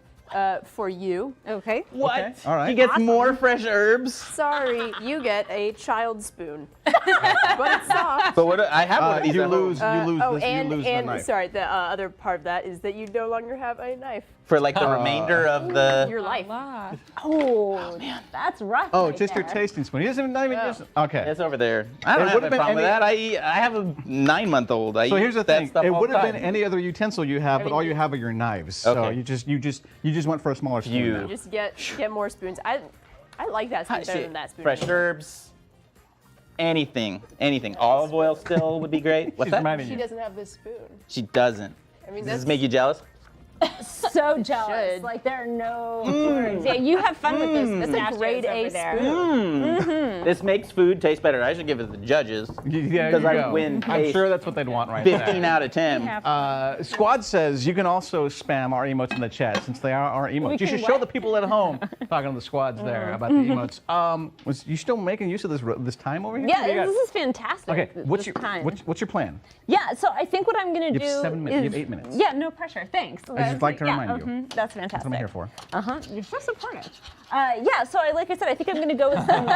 [SPEAKER 3] for you.
[SPEAKER 5] Okay.
[SPEAKER 4] What?
[SPEAKER 2] Okay, all right.
[SPEAKER 4] He gets more fresh herbs.
[SPEAKER 3] Sorry, you get a child spoon. But it's soft.
[SPEAKER 4] But what? I have one of these.
[SPEAKER 2] You
[SPEAKER 4] at home.
[SPEAKER 2] lose.
[SPEAKER 3] Oh,
[SPEAKER 2] you
[SPEAKER 3] and,
[SPEAKER 2] lose the
[SPEAKER 3] and
[SPEAKER 2] knife.
[SPEAKER 3] sorry, the other part of that is that you no longer have a knife.
[SPEAKER 4] For like the remainder of the.
[SPEAKER 3] Your life.
[SPEAKER 7] Ah.
[SPEAKER 5] Oh, that's rough.
[SPEAKER 2] Oh,
[SPEAKER 5] right
[SPEAKER 2] just your
[SPEAKER 5] there.
[SPEAKER 2] tasting spoon. He doesn't even just. Okay.
[SPEAKER 4] It's over there. I don't
[SPEAKER 2] It
[SPEAKER 4] have
[SPEAKER 2] would've
[SPEAKER 4] a
[SPEAKER 2] been
[SPEAKER 4] problem with
[SPEAKER 2] any-
[SPEAKER 4] that. I have a 9-month-old.
[SPEAKER 2] So here's the thing. It would have been
[SPEAKER 4] any.
[SPEAKER 2] any other utensil you have, but all you have are your knives. So
[SPEAKER 4] Okay.
[SPEAKER 2] you just went for a smaller spoon.
[SPEAKER 4] Few.
[SPEAKER 2] now.
[SPEAKER 3] Just get more spoons. I like that spoon better than that spoon.
[SPEAKER 4] Fresh herbs. Anything. Olive oil still would be great. What's
[SPEAKER 2] She's
[SPEAKER 4] that?
[SPEAKER 2] mad at
[SPEAKER 3] She
[SPEAKER 2] you.
[SPEAKER 3] doesn't have this spoon.
[SPEAKER 4] She doesn't.
[SPEAKER 3] I mean,
[SPEAKER 4] Does
[SPEAKER 3] that's
[SPEAKER 4] this make you jealous?
[SPEAKER 5] So jealous.
[SPEAKER 3] should.
[SPEAKER 5] Like there are no words. Yeah, you have fun with this.
[SPEAKER 3] That's a grade A spoon.
[SPEAKER 4] This makes food taste better. I should give it to the judges.
[SPEAKER 2] Yeah,
[SPEAKER 4] Because
[SPEAKER 2] you
[SPEAKER 4] I
[SPEAKER 2] go.
[SPEAKER 4] win
[SPEAKER 2] I'm
[SPEAKER 4] taste.
[SPEAKER 2] sure that's what they'd want right
[SPEAKER 4] 15
[SPEAKER 2] there.
[SPEAKER 4] out of 10.
[SPEAKER 2] Squad says you can also spam our emotes in the chat since they are our emotes. You
[SPEAKER 5] can
[SPEAKER 2] should show
[SPEAKER 5] what?
[SPEAKER 2] the people at home talking to the squads there about the emotes. Was you still making use of this time over here? What do you
[SPEAKER 5] Yeah,
[SPEAKER 2] got?
[SPEAKER 5] this is fantastic.
[SPEAKER 2] Okay, what's
[SPEAKER 5] this
[SPEAKER 2] your
[SPEAKER 5] time.
[SPEAKER 2] what's your plan?
[SPEAKER 5] Yeah, so I think what I'm gonna
[SPEAKER 2] You
[SPEAKER 5] do
[SPEAKER 2] have 7 minutes. You
[SPEAKER 5] is
[SPEAKER 2] have 8 minutes.
[SPEAKER 5] Yeah, no pressure. Thanks.
[SPEAKER 2] I just like to remind you.
[SPEAKER 5] That's fantastic.
[SPEAKER 2] That's what I'm here for.
[SPEAKER 5] You're so supportive. Yeah, so like I said, I think I'm going to go with some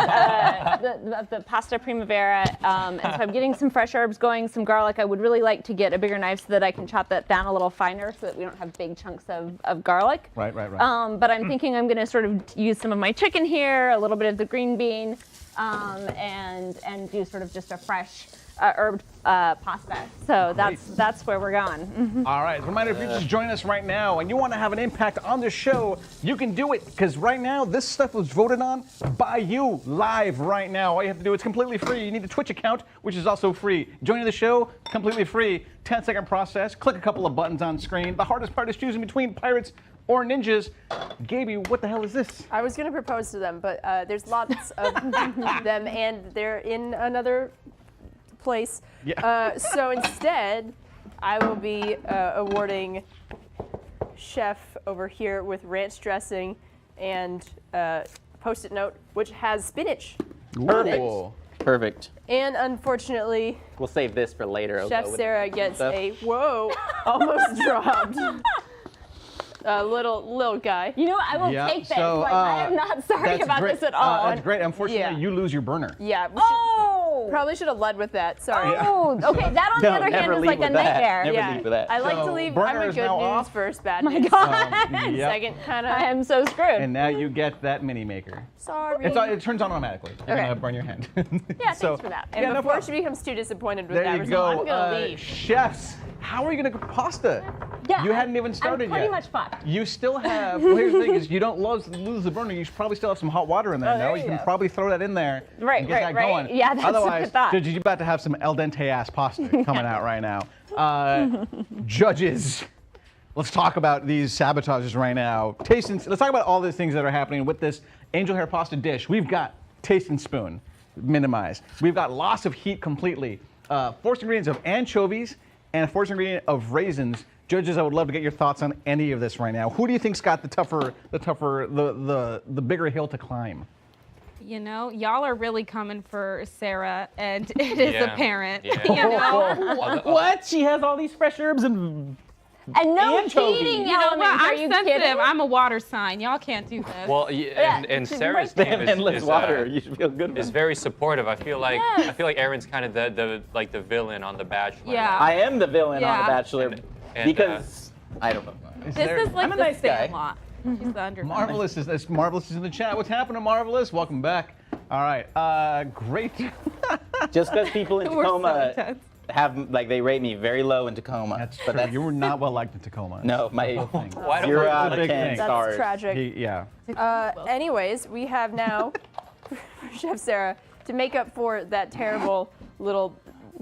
[SPEAKER 5] the pasta primavera, and so I'm getting some fresh herbs going, some garlic. I would really like to get a bigger knife so that I can chop that down a little finer, so that we don't have big chunks of garlic.
[SPEAKER 2] Right.
[SPEAKER 5] But I'm thinking I'm going to sort of use some of my chicken here, a little bit of the green bean, and do sort of just a fresh herb pasta. So that's where we're going.
[SPEAKER 2] All right. As a reminder, if you're just joining us right now and you want to have an impact on the show, you can do it because right now this stuff was voted on by you live right now. All you have to do is completely free. You need a Twitch account, which is also free. Joining the show, completely free. 10-second process. Click a couple of buttons on screen. The hardest part is choosing between pirates or ninjas. Gaby, what the hell is this?
[SPEAKER 3] I was going to propose to them, but there's lots of them, and they're in another place.
[SPEAKER 2] Yeah.
[SPEAKER 3] So instead, I will be awarding Chef over here with ranch dressing and Post-it note, which has spinach.
[SPEAKER 2] Ooh.
[SPEAKER 4] Perfect.
[SPEAKER 3] And unfortunately,
[SPEAKER 4] We'll save this for later.
[SPEAKER 3] Chef Sarah gets a whoa, almost dropped. Little guy.
[SPEAKER 5] You know what? I will
[SPEAKER 2] Yeah,
[SPEAKER 5] take this.
[SPEAKER 2] so,
[SPEAKER 5] like, I am not sorry
[SPEAKER 2] That's
[SPEAKER 5] about
[SPEAKER 2] great.
[SPEAKER 5] this at all.
[SPEAKER 2] That's great. Unfortunately,
[SPEAKER 3] Yeah.
[SPEAKER 2] you lose your burner.
[SPEAKER 3] Yeah.
[SPEAKER 5] Oh!
[SPEAKER 3] Probably should have led with that. Sorry.
[SPEAKER 5] Oh, okay. That on the
[SPEAKER 4] No,
[SPEAKER 5] other hand
[SPEAKER 4] never
[SPEAKER 5] is
[SPEAKER 4] lead
[SPEAKER 5] like a
[SPEAKER 4] with that.
[SPEAKER 5] nightmare.
[SPEAKER 4] Never
[SPEAKER 3] Yeah.
[SPEAKER 4] lead with that.
[SPEAKER 3] I like
[SPEAKER 2] So,
[SPEAKER 3] to leave.
[SPEAKER 2] burner
[SPEAKER 3] I'm a
[SPEAKER 2] is
[SPEAKER 3] good
[SPEAKER 2] now
[SPEAKER 3] news
[SPEAKER 2] off.
[SPEAKER 3] first, bad
[SPEAKER 5] My
[SPEAKER 3] news.
[SPEAKER 5] God.
[SPEAKER 2] Yep.
[SPEAKER 3] Second, kind
[SPEAKER 5] I
[SPEAKER 3] of.
[SPEAKER 5] am so screwed.
[SPEAKER 2] And now you get that mini maker.
[SPEAKER 3] Sorry.
[SPEAKER 2] It turns on automatically. You're
[SPEAKER 3] Okay.
[SPEAKER 2] gonna burn your hand.
[SPEAKER 5] Yeah,
[SPEAKER 2] So,
[SPEAKER 5] thanks for that.
[SPEAKER 3] And
[SPEAKER 2] yeah, no
[SPEAKER 3] before
[SPEAKER 2] problem.
[SPEAKER 3] she becomes too disappointed with
[SPEAKER 2] There
[SPEAKER 3] that
[SPEAKER 2] you
[SPEAKER 3] result,
[SPEAKER 2] go.
[SPEAKER 3] I'm gonna leave.
[SPEAKER 2] Chefs, how are you gonna cook pasta?
[SPEAKER 5] Yeah,
[SPEAKER 2] You hadn't even started
[SPEAKER 5] I'm pretty
[SPEAKER 2] yet.
[SPEAKER 5] much fucked.
[SPEAKER 2] You still have. Well, here's the thing: is you don't lose the burner. You should probably still have some hot water in there.
[SPEAKER 3] Oh, there
[SPEAKER 2] No,
[SPEAKER 3] you
[SPEAKER 2] you can
[SPEAKER 3] go.
[SPEAKER 2] probably throw that in there.
[SPEAKER 5] Right,
[SPEAKER 2] and get
[SPEAKER 5] right,
[SPEAKER 2] that
[SPEAKER 5] right.
[SPEAKER 2] going.
[SPEAKER 5] Yeah, that's a good
[SPEAKER 2] Otherwise,
[SPEAKER 5] thought.
[SPEAKER 2] you're about to have some al dente ass pasta coming out right now. Judges. Let's talk about these sabotages right now. Let's talk about all the things that are happening with this angel hair pasta dish. We've got taste and spoon, minimized. We've got loss of heat completely. Forced ingredients of anchovies and a forced ingredient of raisins. Judges, I would love to get your thoughts on any of this right now. Who do you think's got the bigger hill to climb?
[SPEAKER 7] You know, y'all are really coming for Sarah, and it is
[SPEAKER 6] Yeah.
[SPEAKER 7] apparent.
[SPEAKER 6] Yeah.
[SPEAKER 7] You know?
[SPEAKER 4] What? She has all these fresh herbs and
[SPEAKER 5] And no
[SPEAKER 4] Anchovies.
[SPEAKER 5] heating
[SPEAKER 7] You know what?
[SPEAKER 5] elements. Are
[SPEAKER 7] I'm
[SPEAKER 5] you
[SPEAKER 7] sensitive.
[SPEAKER 5] kidding?
[SPEAKER 7] I'm a water sign. Y'all can't do this.
[SPEAKER 6] Well,
[SPEAKER 5] Yeah,
[SPEAKER 6] and
[SPEAKER 5] she's
[SPEAKER 6] Sarah's
[SPEAKER 5] right
[SPEAKER 6] team
[SPEAKER 5] there.
[SPEAKER 4] endless water. You should feel good.
[SPEAKER 6] is
[SPEAKER 4] About it.
[SPEAKER 6] very supportive. I feel like
[SPEAKER 5] Yes.
[SPEAKER 6] Aaron's kind of the villain on The Bachelor.
[SPEAKER 7] Yeah.
[SPEAKER 4] I am the villain on
[SPEAKER 7] Yeah.
[SPEAKER 4] The Bachelor
[SPEAKER 6] And,
[SPEAKER 4] because I don't know.
[SPEAKER 7] This is like
[SPEAKER 4] I'm a
[SPEAKER 7] the
[SPEAKER 4] nice guy.
[SPEAKER 7] Sandlot. She's the underdog.
[SPEAKER 2] Marvelous is in the chat. What's happening, Marvelous? Welcome back. All right, great.
[SPEAKER 4] Just because people in
[SPEAKER 7] We're so
[SPEAKER 4] Tacoma
[SPEAKER 7] intense.
[SPEAKER 4] they rate me very low in Tacoma.
[SPEAKER 2] That's
[SPEAKER 4] but
[SPEAKER 2] true. You were not well liked in Tacoma.
[SPEAKER 4] no, my
[SPEAKER 6] Why don't
[SPEAKER 4] 0
[SPEAKER 6] we-
[SPEAKER 4] out
[SPEAKER 2] That's
[SPEAKER 4] of
[SPEAKER 2] a big
[SPEAKER 4] 10
[SPEAKER 2] thing.
[SPEAKER 3] That's
[SPEAKER 4] stars.
[SPEAKER 3] tragic.
[SPEAKER 2] Yeah.
[SPEAKER 3] Anyways, we have now Chef Sarah to make up for that terrible little,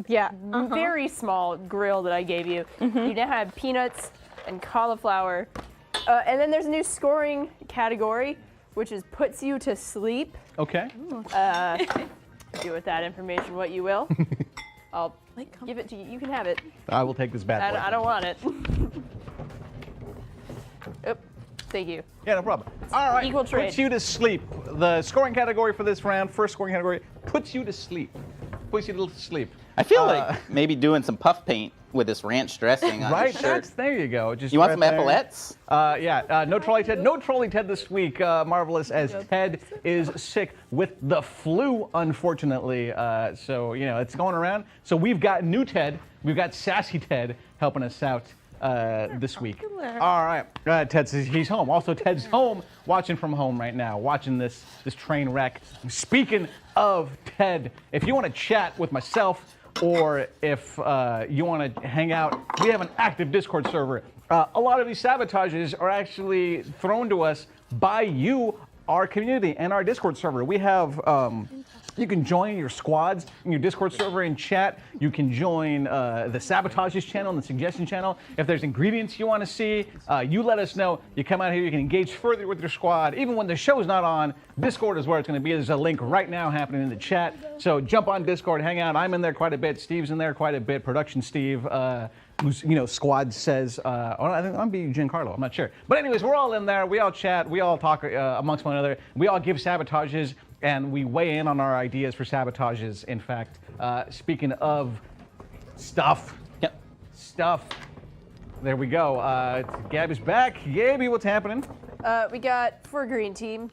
[SPEAKER 3] very small grill that I gave you. You now have peanuts and cauliflower, and then there's a new scoring category, which is puts you to sleep.
[SPEAKER 2] Okay.
[SPEAKER 3] Do with that information what you will. I'll give it to you. You can have it.
[SPEAKER 2] I will take this bad boy.
[SPEAKER 3] I don't want it. Oop. Thank you.
[SPEAKER 2] Yeah, no problem. All right.
[SPEAKER 3] Equal trade.
[SPEAKER 2] Puts you to sleep. The scoring category for this round, first scoring category, puts you to sleep. Puts you to sleep.
[SPEAKER 4] I feel like maybe doing some puff paint with this ranch dressing on
[SPEAKER 2] Right.
[SPEAKER 4] your shirt.
[SPEAKER 2] There you go. Just
[SPEAKER 4] You want
[SPEAKER 2] right
[SPEAKER 4] some
[SPEAKER 2] there.
[SPEAKER 4] epaulettes?
[SPEAKER 2] Yeah. No trolley Ted. No trolley Ted this week. Marvelous as Ted is sick with the flu, unfortunately. So it's going around. So we've got new Ted. We've got sassy Ted helping us out this week. All right. Ted says he's home. Also, Ted's home, watching from home right now, watching this train wreck. Speaking of Ted, if you want to chat with myself, or if you want to hang out, we have an active Discord server. A lot of these sabotages are actually thrown to us by you, our community, and our Discord server. We have, you can join your squads in your Discord server and chat. You can join the sabotages channel and the suggestion channel. If there's ingredients you want to see, you let us know. You come out here, you can engage further with your squad. Even when the show's not on, Discord is where it's going to be. There's a link right now happening in the chat. So jump on Discord, hang out. I'm in there quite a bit. Steve's in there quite a bit. Production Steve, who's, SquadSays. I think I'm being Giancarlo. I'm not sure. But anyways, we're all in there. We all chat. We all talk amongst one another. We all give sabotages, and we weigh in on our ideas for sabotages. In fact, speaking of stuff.
[SPEAKER 4] Yep.
[SPEAKER 2] Stuff. There we go. Gabby's back. Gabby, what's happening?
[SPEAKER 3] We got for green team,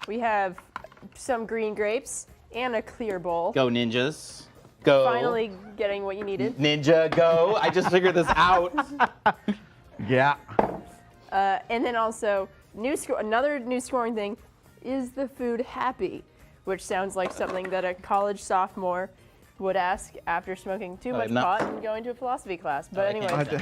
[SPEAKER 3] we have some green grapes and a clear bowl.
[SPEAKER 4] Go ninjas. Go.
[SPEAKER 3] Finally getting what you needed.
[SPEAKER 4] Ninja, go. I just figured this out.
[SPEAKER 2] Yeah.
[SPEAKER 3] And then also another new scoring thing is the food happy, which sounds like something that a college sophomore would ask after smoking too
[SPEAKER 4] Oh,
[SPEAKER 3] much
[SPEAKER 4] no.
[SPEAKER 3] pot and going to a philosophy class. But
[SPEAKER 4] I
[SPEAKER 3] anyway,
[SPEAKER 4] can't do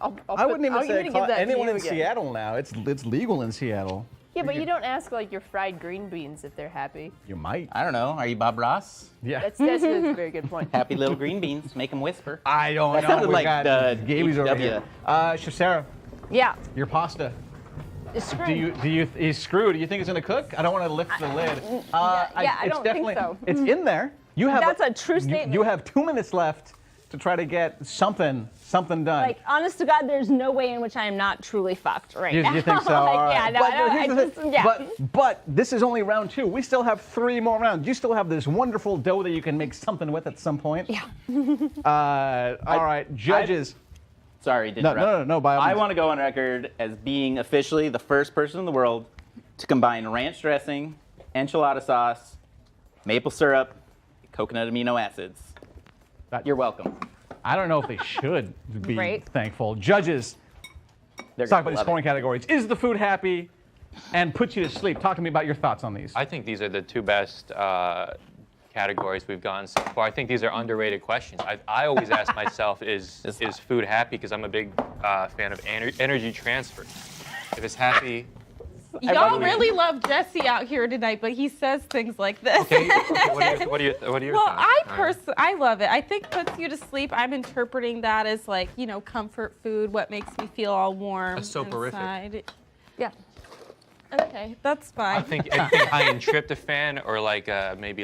[SPEAKER 2] I wouldn't even say
[SPEAKER 3] give that to
[SPEAKER 2] anyone
[SPEAKER 3] you
[SPEAKER 2] in
[SPEAKER 3] again.
[SPEAKER 2] Seattle now. It's legal in Seattle.
[SPEAKER 3] Yeah, but you don't ask like your fried green beans if they're happy.
[SPEAKER 2] You might.
[SPEAKER 4] I don't know. Are you Bob Ross?
[SPEAKER 2] Yeah.
[SPEAKER 3] That's a very good point.
[SPEAKER 4] Happy little green beans. Make them whisper.
[SPEAKER 2] I don't
[SPEAKER 4] That
[SPEAKER 2] know.
[SPEAKER 4] sounded
[SPEAKER 2] We
[SPEAKER 4] like
[SPEAKER 2] got
[SPEAKER 4] the
[SPEAKER 2] Gaby's over here. Chef Sarah,
[SPEAKER 5] Yeah.
[SPEAKER 2] your pasta.
[SPEAKER 5] It's
[SPEAKER 2] Is screwed? Do you think it's gonna cook? I don't want to lift the lid.
[SPEAKER 5] I
[SPEAKER 2] it's
[SPEAKER 5] don't think
[SPEAKER 2] definitely,
[SPEAKER 5] so.
[SPEAKER 2] It's in there. You have.
[SPEAKER 5] That's a true statement.
[SPEAKER 2] You have 2 minutes left to try to get something done.
[SPEAKER 5] Like, honest to God, there's no way in which I am not truly fucked right
[SPEAKER 2] You
[SPEAKER 5] now.
[SPEAKER 2] think so?
[SPEAKER 5] Like,
[SPEAKER 2] All right.
[SPEAKER 5] yeah, no,
[SPEAKER 2] But
[SPEAKER 5] I don't,
[SPEAKER 2] here's
[SPEAKER 5] I
[SPEAKER 2] the
[SPEAKER 5] just,
[SPEAKER 2] thing.
[SPEAKER 5] yeah.
[SPEAKER 2] But this is only round 2. We still have 3 more rounds. You still have this wonderful dough that you can make something with at some point.
[SPEAKER 5] Yeah.
[SPEAKER 2] All right, judges.
[SPEAKER 4] Sorry, to
[SPEAKER 2] No,
[SPEAKER 4] interrupt.
[SPEAKER 2] no, by all
[SPEAKER 4] I
[SPEAKER 2] means.
[SPEAKER 4] want to go on record as being officially the first person in the world to combine ranch dressing, enchilada sauce, maple syrup, coconut amino acids. You're welcome.
[SPEAKER 2] I don't know if they should be
[SPEAKER 5] Right.
[SPEAKER 2] thankful. Judges,
[SPEAKER 4] They're
[SPEAKER 2] let's talk
[SPEAKER 4] gonna
[SPEAKER 2] about these
[SPEAKER 4] love
[SPEAKER 2] scoring
[SPEAKER 4] it.
[SPEAKER 2] categories. Is the food happy and puts you to sleep? Talk to me about your thoughts on these.
[SPEAKER 6] I think these are the 2 best categories we've gotten so far. I think these are underrated questions. I always ask myself, is food happy? Because I'm a big fan of energy transfer. If it's happy,
[SPEAKER 7] Y'all really love Jesse out here tonight, but he says things like this.
[SPEAKER 6] okay. What are your
[SPEAKER 7] Well,
[SPEAKER 6] thoughts?
[SPEAKER 7] I love it. I think puts you to sleep. I'm interpreting that as like, comfort food, what makes me feel all warm
[SPEAKER 6] That's soporific.
[SPEAKER 7] inside.
[SPEAKER 5] Yeah.
[SPEAKER 7] Okay, that's fine.
[SPEAKER 6] I think high in tryptophan or maybe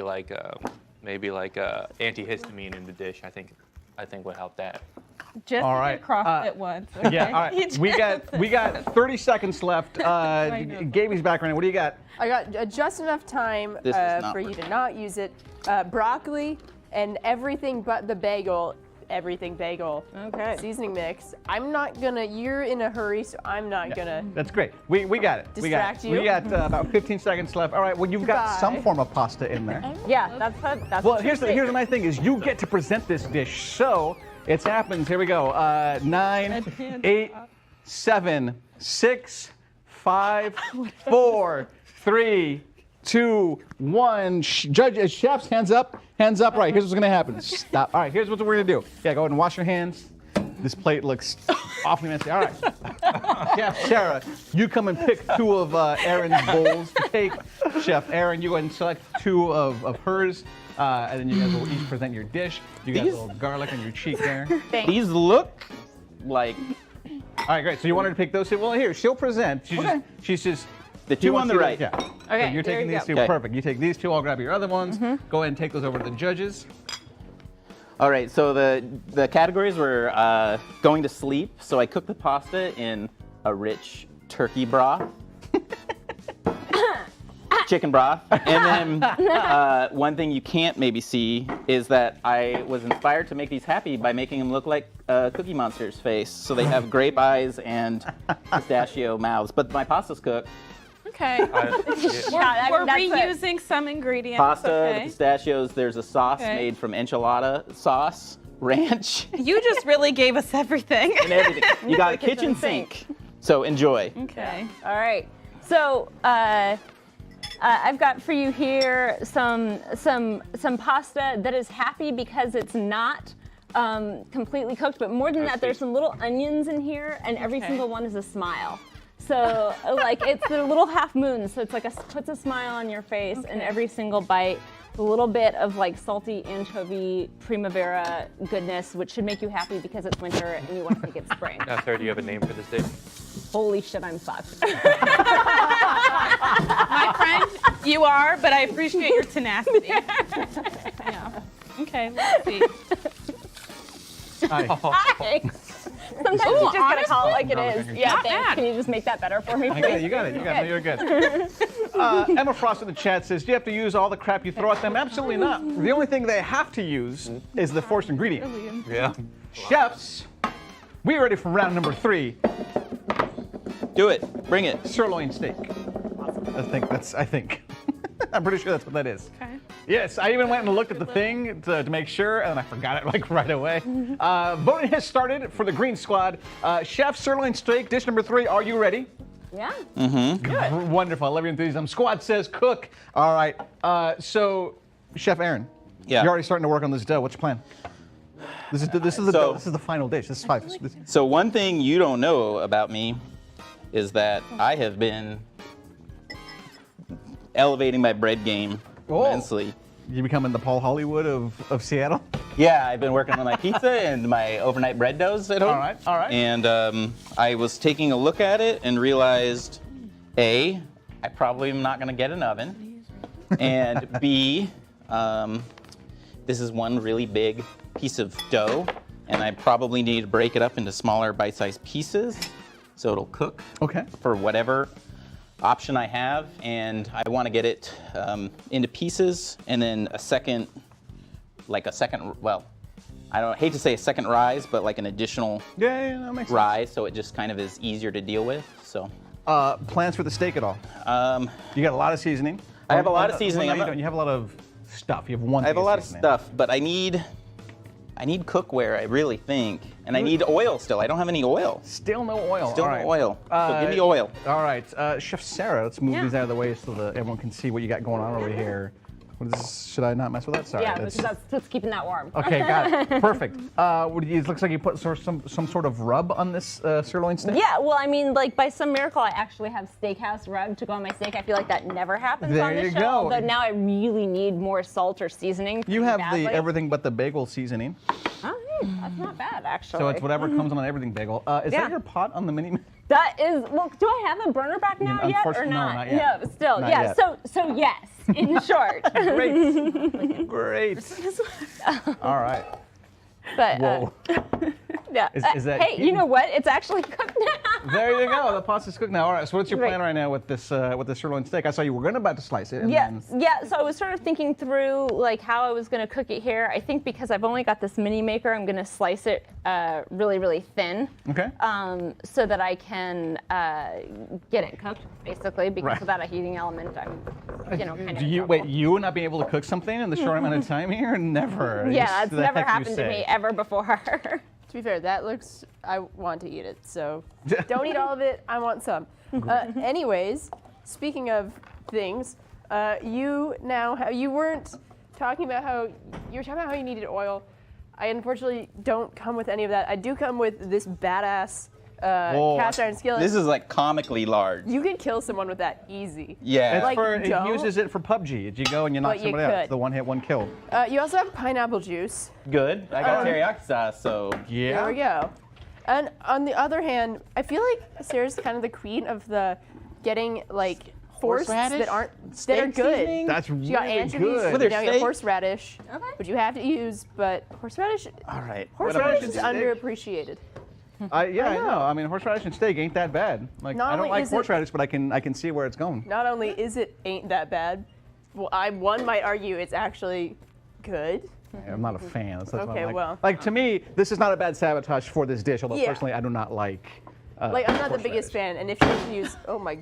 [SPEAKER 6] antihistamine in the dish. I think would help that.
[SPEAKER 7] Jesse
[SPEAKER 2] All right.
[SPEAKER 7] did CrossFit once. Okay?
[SPEAKER 2] Yeah, all right. We got 30 seconds left.
[SPEAKER 7] know.
[SPEAKER 2] Gaby's back right now. What do you got?
[SPEAKER 3] I got just enough time
[SPEAKER 4] This is not
[SPEAKER 3] for you
[SPEAKER 4] working.
[SPEAKER 3] to not use it. Broccoli and everything but the bagel. Everything bagel.
[SPEAKER 5] Okay.
[SPEAKER 3] Seasoning mix. I'm not gonna. You're in a hurry, so I'm not gonna.
[SPEAKER 2] That's great. We got it. We got
[SPEAKER 3] Distract
[SPEAKER 2] it.
[SPEAKER 3] you?
[SPEAKER 2] We got about 15 seconds left. All right. Well, you've got some
[SPEAKER 3] Goodbye.
[SPEAKER 2] form of pasta in there.
[SPEAKER 5] Yeah, that's
[SPEAKER 2] Well, here's the nice thing is you get to present this dish. So it happens. Here we go. 9, 8, 7, 6, 5, 4, 3, 2, 1. Judge, chefs, hands up. Hands up. Right. Here's what's gonna happen. Stop. All right. Here's what we're gonna do. Yeah. Go ahead and wash your hands. This plate looks awfully messy. All right. Chef Sarah, you come and pick 2 of Aaron's bowls to take. Chef Aaron, you go ahead and select 2 of hers. And then you guys will each present your dish. You got a little garlic on your cheek there.
[SPEAKER 4] These look like
[SPEAKER 2] All right, great. So you wanted to pick those 2? Well, here, she'll present. She's just
[SPEAKER 4] the
[SPEAKER 2] you
[SPEAKER 4] 2
[SPEAKER 2] want
[SPEAKER 4] on the
[SPEAKER 2] to-
[SPEAKER 4] right.
[SPEAKER 2] Yeah.
[SPEAKER 5] Okay,
[SPEAKER 2] So you're
[SPEAKER 5] there
[SPEAKER 2] taking
[SPEAKER 5] you
[SPEAKER 2] these
[SPEAKER 5] go.
[SPEAKER 2] 2.
[SPEAKER 4] Okay.
[SPEAKER 2] Perfect. You take these 2. I'll grab your other ones. Go ahead and take those over to the judges.
[SPEAKER 4] All right, so the categories were going to sleep. So I cooked the pasta in a rich turkey broth, chicken broth, and then one thing you can't maybe see is that I was inspired to make these happy by making them look like Cookie Monster's face. So they have grape eyes and pistachio mouths. But my pasta's cooked.
[SPEAKER 7] Okay.
[SPEAKER 5] Yeah,
[SPEAKER 7] We're
[SPEAKER 5] that's it.
[SPEAKER 7] reusing some ingredients.
[SPEAKER 4] Pasta, the
[SPEAKER 7] Okay.
[SPEAKER 4] pistachios. There's a sauce
[SPEAKER 7] Okay.
[SPEAKER 4] made from enchilada sauce, ranch,
[SPEAKER 7] You just really gave us everything.
[SPEAKER 4] and everything. You got a kitchen sink. So enjoy.
[SPEAKER 7] Okay.
[SPEAKER 5] All right. So I've got for you here some pasta that is happy because it's not completely cooked, but more than that, there's some little onions in here, and every
[SPEAKER 7] Okay.
[SPEAKER 5] single one is a smile. So like it's a little half moon, so it's like puts a smile on your face, and every single bite, a little bit of like salty anchovy primavera goodness, which should make you happy because it's winter and you want to think it's spring.
[SPEAKER 6] Now, Sarah, do you have a name for this dish?
[SPEAKER 5] Holy shit, I'm fucked.
[SPEAKER 7] My friend, you are, but I appreciate your tenacity. Yeah. Okay, let's see.
[SPEAKER 2] Hi.
[SPEAKER 5] Hi. Sometimes you just gotta call it like it is. Yeah,
[SPEAKER 7] Not
[SPEAKER 5] thanks.
[SPEAKER 7] bad.
[SPEAKER 5] Can you just make that better for me,
[SPEAKER 2] I
[SPEAKER 5] please?
[SPEAKER 2] got it. You got it. You got it. No, you're good. Emma Frost in the chat says, do you have to use all the crap you throw at them? Absolutely not. The only thing they have to use is the forced ingredient.
[SPEAKER 6] Yeah.
[SPEAKER 2] Chefs, we are ready for round number 3.
[SPEAKER 4] Do it. Bring it.
[SPEAKER 2] Sirloin steak. I think. I'm pretty sure that's what that is.
[SPEAKER 7] Okay.
[SPEAKER 2] Yes, I even went and looked at the thing to make sure, and I forgot it like right away. Voting has started for the green squad. Chef, sirloin steak, dish number 3. Are you ready?
[SPEAKER 5] Yeah.
[SPEAKER 2] Wonderful. I love your enthusiasm. Squad says cook. All right. So, Chef Aaron,
[SPEAKER 4] Yeah.
[SPEAKER 2] You're already starting to work on this dough. What's your plan? This is the final dish. This is 5.
[SPEAKER 4] So one thing you don't know about me is that I have been elevating my bread game immensely.
[SPEAKER 2] You becoming the Paul Hollywood of Seattle?
[SPEAKER 4] Yeah, I've been working on my pizza and my overnight bread doughs at home.
[SPEAKER 2] All right.
[SPEAKER 4] And I was taking a look at it and realized, A, I probably am not going to get an oven, and B, this is one really big piece of dough, and I probably need to break it up into smaller bite-sized pieces so it'll cook for whatever option I have, and I want to get it into pieces, and then well, I hate to say a second rise, but like an additional
[SPEAKER 2] that makes
[SPEAKER 4] rise, so it just kind of is easier to deal with. So,
[SPEAKER 2] plans for the steak at all? You got a lot of seasoning.
[SPEAKER 4] I have a lot of seasoning.
[SPEAKER 2] No, you don't. You have a lot of stuff. You have one.
[SPEAKER 4] I have a lot of stuff, but I need cookware, I really think, and I need oil still. I don't have any oil.
[SPEAKER 2] Still no oil.
[SPEAKER 4] Still
[SPEAKER 2] all
[SPEAKER 4] no
[SPEAKER 2] right.
[SPEAKER 4] oil. So give me oil.
[SPEAKER 2] All right, Chef Sarah, let's move these out of the way so that everyone can see what you got going on over here. What is this? Should I not mess with that? Sorry.
[SPEAKER 5] Yeah, because that's keeping that warm.
[SPEAKER 2] Okay, got it. Perfect. It looks like you put some sort of rub on this sirloin steak.
[SPEAKER 5] Yeah, well, I mean, like by some miracle, I actually have steakhouse rub to go on my steak. I feel like that never happens
[SPEAKER 2] There
[SPEAKER 5] on
[SPEAKER 2] you
[SPEAKER 5] this show.
[SPEAKER 2] go.
[SPEAKER 5] Although now I really need more salt or seasoning.
[SPEAKER 2] You have
[SPEAKER 5] badly.
[SPEAKER 2] the everything but the bagel seasoning.
[SPEAKER 5] Oh, that's not bad actually.
[SPEAKER 2] So it's whatever comes on everything bagel. Is that your pot on the mini?
[SPEAKER 5] That is, well, do I have a burner back now yet or not?
[SPEAKER 2] No, not yet.
[SPEAKER 5] No, still,
[SPEAKER 2] Not
[SPEAKER 5] yeah.
[SPEAKER 2] yet.
[SPEAKER 5] So yes, in short.
[SPEAKER 2] Great. Great. All right.
[SPEAKER 5] But
[SPEAKER 2] Whoa.
[SPEAKER 5] yeah.
[SPEAKER 2] Is that
[SPEAKER 5] hey, you know what? It's actually cooked now.
[SPEAKER 2] There you go. The pasta's cooked now. All right. So what's your plan right now with this sirloin steak? I saw you were about to slice it. And then...
[SPEAKER 5] Yeah. So I was sort of thinking through like how I was going to cook it here. I think because I've only got this mini maker, I'm going to slice it really, really thin.
[SPEAKER 2] Okay.
[SPEAKER 5] So that I can get it cooked, basically, because
[SPEAKER 2] Right.
[SPEAKER 5] without a heating element, I'm, kind of.
[SPEAKER 2] Do you wait? You would not be able to cook something in the short amount of time here? Never.
[SPEAKER 5] Yeah, that's
[SPEAKER 2] The
[SPEAKER 5] never
[SPEAKER 2] heck you
[SPEAKER 5] happened to
[SPEAKER 2] say.
[SPEAKER 5] me ever before.
[SPEAKER 3] To be fair, that looks, I want to eat it, so don't eat all of it, I want some. Anyways, speaking of things, you weren't talking about how, you were talking about how you needed oil. I unfortunately don't come with any of that. I do come with this badass cast iron skillet.
[SPEAKER 4] This is like comically large.
[SPEAKER 3] You could kill someone with that easy.
[SPEAKER 4] Yeah.
[SPEAKER 2] It uses it for PUBG. You go and you knock
[SPEAKER 3] But you
[SPEAKER 2] somebody out.
[SPEAKER 3] could.
[SPEAKER 2] It's the one hit, one kill.
[SPEAKER 3] You also have pineapple juice.
[SPEAKER 4] Good. I got teriyaki sauce, so.
[SPEAKER 2] Yeah.
[SPEAKER 3] There we go. And on the other hand, I feel like Sarah's kind of the queen of the getting like forces that are good.
[SPEAKER 4] seasoning?
[SPEAKER 2] That's
[SPEAKER 3] She got
[SPEAKER 2] really
[SPEAKER 3] anchovies,
[SPEAKER 2] good.
[SPEAKER 4] With
[SPEAKER 3] now
[SPEAKER 4] her
[SPEAKER 3] you have
[SPEAKER 4] steak?
[SPEAKER 3] horseradish, which you have to use, but horseradish
[SPEAKER 4] All right.
[SPEAKER 3] is
[SPEAKER 2] steak?
[SPEAKER 3] underappreciated.
[SPEAKER 2] I know. I mean, horseradish and steak ain't that bad. Like,
[SPEAKER 3] Not
[SPEAKER 2] I don't
[SPEAKER 3] only
[SPEAKER 2] like
[SPEAKER 3] is it-
[SPEAKER 2] horseradish, but I can see where it's going.
[SPEAKER 3] Not only is it ain't that bad, well, one might argue it's actually good.
[SPEAKER 2] I'm not a fan. That's what
[SPEAKER 3] Okay,
[SPEAKER 2] I'm like.
[SPEAKER 3] well.
[SPEAKER 2] Like, to me, this is not a bad sabotage for this dish, although
[SPEAKER 3] Yeah.
[SPEAKER 2] personally I do not like.
[SPEAKER 3] Like, I'm not the biggest fan, and if you have to use, oh my.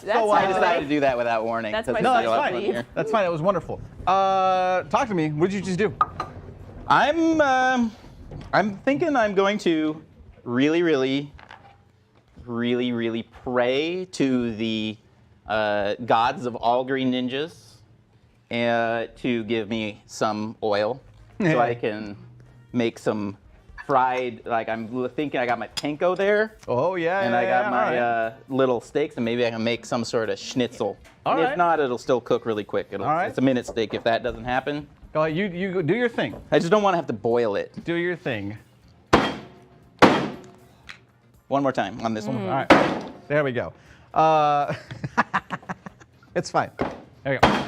[SPEAKER 3] That's
[SPEAKER 4] I decided to do that without warning.
[SPEAKER 3] That's
[SPEAKER 4] 'cause
[SPEAKER 3] my
[SPEAKER 4] it's
[SPEAKER 2] No,
[SPEAKER 3] It's
[SPEAKER 2] that's
[SPEAKER 4] still up
[SPEAKER 2] fine.
[SPEAKER 4] in here.
[SPEAKER 2] That's fine. It was wonderful. Talk to me. What did you just do?
[SPEAKER 4] I'm thinking I'm going to really, really, really, really pray to the gods of all green ninjas to give me some oil so I can make some fried, like I'm thinking I got my panko there.
[SPEAKER 2] Oh, yeah.
[SPEAKER 4] And
[SPEAKER 2] yeah,
[SPEAKER 4] I got
[SPEAKER 2] yeah,
[SPEAKER 4] my
[SPEAKER 2] all right.
[SPEAKER 4] little steaks, and maybe I can make some sort of schnitzel.
[SPEAKER 2] All
[SPEAKER 4] And
[SPEAKER 2] right.
[SPEAKER 4] if not, it'll still cook really quick.
[SPEAKER 2] All right.
[SPEAKER 4] It's a minute steak if that doesn't happen.
[SPEAKER 2] Go ahead, you do your thing.
[SPEAKER 4] I just don't want to have to boil it.
[SPEAKER 2] Do your thing.
[SPEAKER 4] One more time on this one.
[SPEAKER 2] All right. There we go. It's fine. There you go.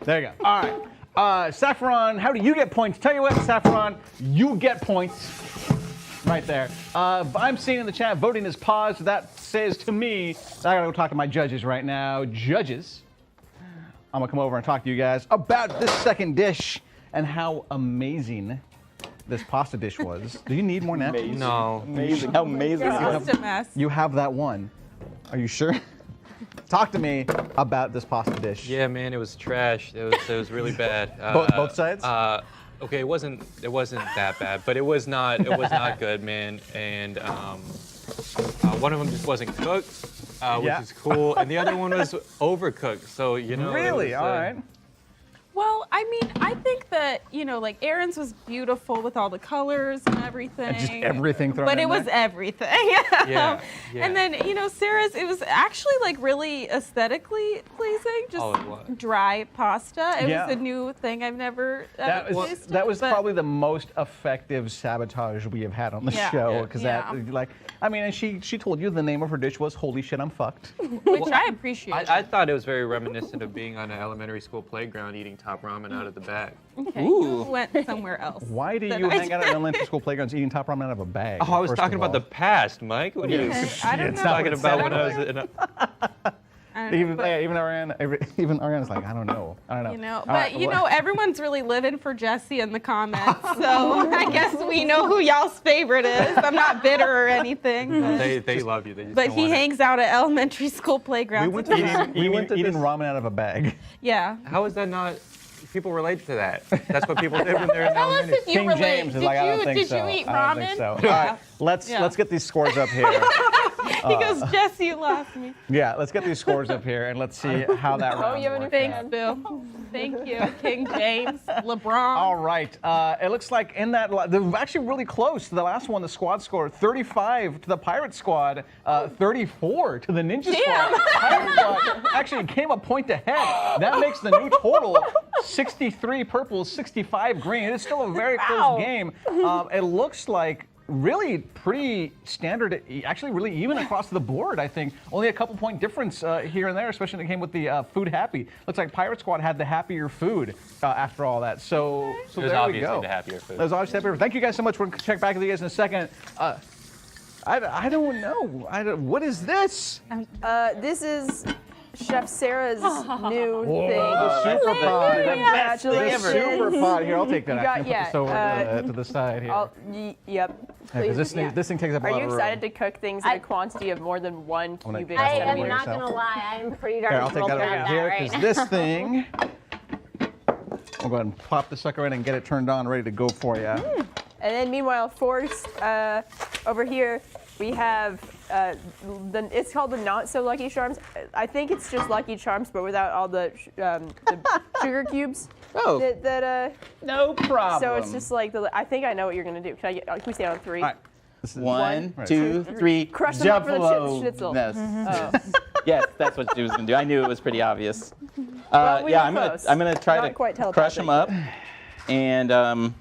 [SPEAKER 2] There you go. All right. Saffron, how do you get points? Tell you what, Saffron, you get points. Right there. I'm seeing in the chat, voting is paused. That says to me, I gotta go talk to my judges right now. Judges, I'm gonna come over and talk to you guys about this second dish and how amazing this pasta dish was. Do you need more napkins?
[SPEAKER 6] No.
[SPEAKER 4] Amazing. How amazing.
[SPEAKER 7] It's just a mess.
[SPEAKER 2] You have that one. Are you sure? Talk to me about this pasta dish.
[SPEAKER 6] Yeah, man, it was trash. It was really bad.
[SPEAKER 2] Both sides?
[SPEAKER 6] Okay, it wasn't that bad, but it was not good, man. And one of them just wasn't cooked. which
[SPEAKER 2] Yeah.
[SPEAKER 6] is cool. And the other one was overcooked. So, you know.
[SPEAKER 2] Really?
[SPEAKER 6] it was,
[SPEAKER 2] All right.
[SPEAKER 7] Well, I mean, I think that, like Aaron's was beautiful with all the colors and everything.
[SPEAKER 2] Just everything thrown
[SPEAKER 7] But
[SPEAKER 2] in
[SPEAKER 7] it was
[SPEAKER 2] there?
[SPEAKER 7] everything.
[SPEAKER 6] Yeah.
[SPEAKER 7] And then, Sarah's, it was actually like really aesthetically pleasing. Just
[SPEAKER 6] Oh, it was.
[SPEAKER 7] dry pasta. It
[SPEAKER 2] Yeah.
[SPEAKER 7] was a new thing I've never
[SPEAKER 2] That was
[SPEAKER 7] tasted,
[SPEAKER 2] that was
[SPEAKER 7] but-
[SPEAKER 2] probably the most effective sabotage we have had on the
[SPEAKER 7] Yeah.
[SPEAKER 2] show because
[SPEAKER 7] Yeah.
[SPEAKER 2] and she told you the name of her dish was "Holy shit, I'm fucked."
[SPEAKER 7] Which I appreciate.
[SPEAKER 6] I thought it was very reminiscent of being on an elementary school playground eating top ramen out of the bag.
[SPEAKER 7] Okay,
[SPEAKER 4] Ooh.
[SPEAKER 7] you went somewhere else.
[SPEAKER 2] Why do
[SPEAKER 7] than
[SPEAKER 2] you
[SPEAKER 7] I
[SPEAKER 2] hang out at elementary school playgrounds eating top ramen out of a bag?
[SPEAKER 6] Oh, I was
[SPEAKER 2] first
[SPEAKER 6] talking
[SPEAKER 2] of
[SPEAKER 6] about the
[SPEAKER 2] all?
[SPEAKER 6] past, Mike. What are you
[SPEAKER 7] I don't know.
[SPEAKER 6] talking about when I was in a...
[SPEAKER 7] I don't know,
[SPEAKER 2] Even
[SPEAKER 7] but-
[SPEAKER 2] even Ariana's like, I don't know. All right, well-
[SPEAKER 7] Everyone's really living for Jesse in the comments, so I guess we know who y'all's favorite is. I'm not bitter or anything,
[SPEAKER 6] They love you. They just
[SPEAKER 7] but
[SPEAKER 6] don't
[SPEAKER 7] he
[SPEAKER 6] want it.
[SPEAKER 7] hangs out at elementary school playgrounds.
[SPEAKER 2] we went to eating
[SPEAKER 6] this-
[SPEAKER 2] ramen out of a bag.
[SPEAKER 7] Yeah.
[SPEAKER 6] How is that not... People relate to that. That's what people did when they're in
[SPEAKER 7] Tell us
[SPEAKER 6] elementary
[SPEAKER 7] if you
[SPEAKER 2] King
[SPEAKER 7] relate.
[SPEAKER 2] James is
[SPEAKER 7] Did
[SPEAKER 2] like, I don't
[SPEAKER 7] you
[SPEAKER 2] think
[SPEAKER 7] did
[SPEAKER 2] so.
[SPEAKER 7] you eat
[SPEAKER 2] I
[SPEAKER 7] ramen?
[SPEAKER 2] don't think so.
[SPEAKER 7] Yeah.
[SPEAKER 2] All right, let's
[SPEAKER 7] Yeah.
[SPEAKER 2] let's get these scores up here.
[SPEAKER 7] He goes, Jesse, you lost me.
[SPEAKER 2] Yeah, let's get these scores up here and let's see how that round
[SPEAKER 3] you have a new
[SPEAKER 2] worked
[SPEAKER 7] Thanks,
[SPEAKER 2] out.
[SPEAKER 7] Bill. Thank you, King James, LeBron.
[SPEAKER 2] All right. It looks like in that they're actually really close to the last one. The squad score 35 to the Pirate Squad, 34 to the Ninja Squad. Pirate Squad actually came a point ahead. That makes the new total 63 purple, 65 green. It is still a very close game. It looks like really pretty standard, actually really even across the board, I think. Only a couple point difference here and there, especially when it came with the food happy. Looks like Pirate Squad had the happier food after all that. So
[SPEAKER 6] It was
[SPEAKER 2] there we
[SPEAKER 6] obviously
[SPEAKER 2] go.
[SPEAKER 6] the happier food.
[SPEAKER 2] That was obviously happier. Thank you guys so much. We're going to check back with you guys in a second. I don't know. What is this?
[SPEAKER 3] This is Chef Sarah's new
[SPEAKER 2] Whoa,
[SPEAKER 3] thing.
[SPEAKER 2] the super pot.
[SPEAKER 4] The best thing
[SPEAKER 2] The
[SPEAKER 4] ever.
[SPEAKER 2] super pot. Here, I'll take that.
[SPEAKER 3] You got-
[SPEAKER 2] Actually, put this over to the side here.
[SPEAKER 3] Yep.
[SPEAKER 2] Because this
[SPEAKER 3] Please.
[SPEAKER 2] thing takes up a
[SPEAKER 3] Are
[SPEAKER 2] lot
[SPEAKER 3] you
[SPEAKER 2] of room.
[SPEAKER 3] excited to cook things in a quantity of more than 1
[SPEAKER 2] gonna
[SPEAKER 3] cubic
[SPEAKER 2] test
[SPEAKER 5] I
[SPEAKER 2] it
[SPEAKER 5] am
[SPEAKER 2] over
[SPEAKER 3] centimeter?
[SPEAKER 5] not
[SPEAKER 2] yourself.
[SPEAKER 5] gonna lie, I'm pretty
[SPEAKER 2] Here,
[SPEAKER 5] darn
[SPEAKER 2] I'll take
[SPEAKER 5] thrilled
[SPEAKER 2] that
[SPEAKER 5] about
[SPEAKER 2] over
[SPEAKER 5] that
[SPEAKER 2] here
[SPEAKER 5] right
[SPEAKER 2] because
[SPEAKER 5] now.
[SPEAKER 2] this thing. I'll go ahead and pop the sucker in and get it turned on, ready to go for you.
[SPEAKER 3] And then meanwhile, Forrest, over here, we have, it's called the Not So Lucky Charms. I think it's just Lucky Charms, but without all the sugar cubes.
[SPEAKER 4] Oh. No problem.
[SPEAKER 3] So it's just like, I think I know what you're going to do. Can we say it on 3?
[SPEAKER 2] All right. This is
[SPEAKER 4] 1,
[SPEAKER 2] Right.
[SPEAKER 4] 2, 3.
[SPEAKER 3] Crush them up for the
[SPEAKER 4] Buffalo
[SPEAKER 3] schnitzel.
[SPEAKER 4] nest.
[SPEAKER 3] Oh.
[SPEAKER 4] Yes, that's what she was gonna do. I knew it was pretty obvious.
[SPEAKER 3] Well, we
[SPEAKER 4] yeah,
[SPEAKER 3] were
[SPEAKER 4] I'm
[SPEAKER 3] close.
[SPEAKER 4] gonna try
[SPEAKER 3] Not
[SPEAKER 4] to
[SPEAKER 3] quite
[SPEAKER 4] crush them up, and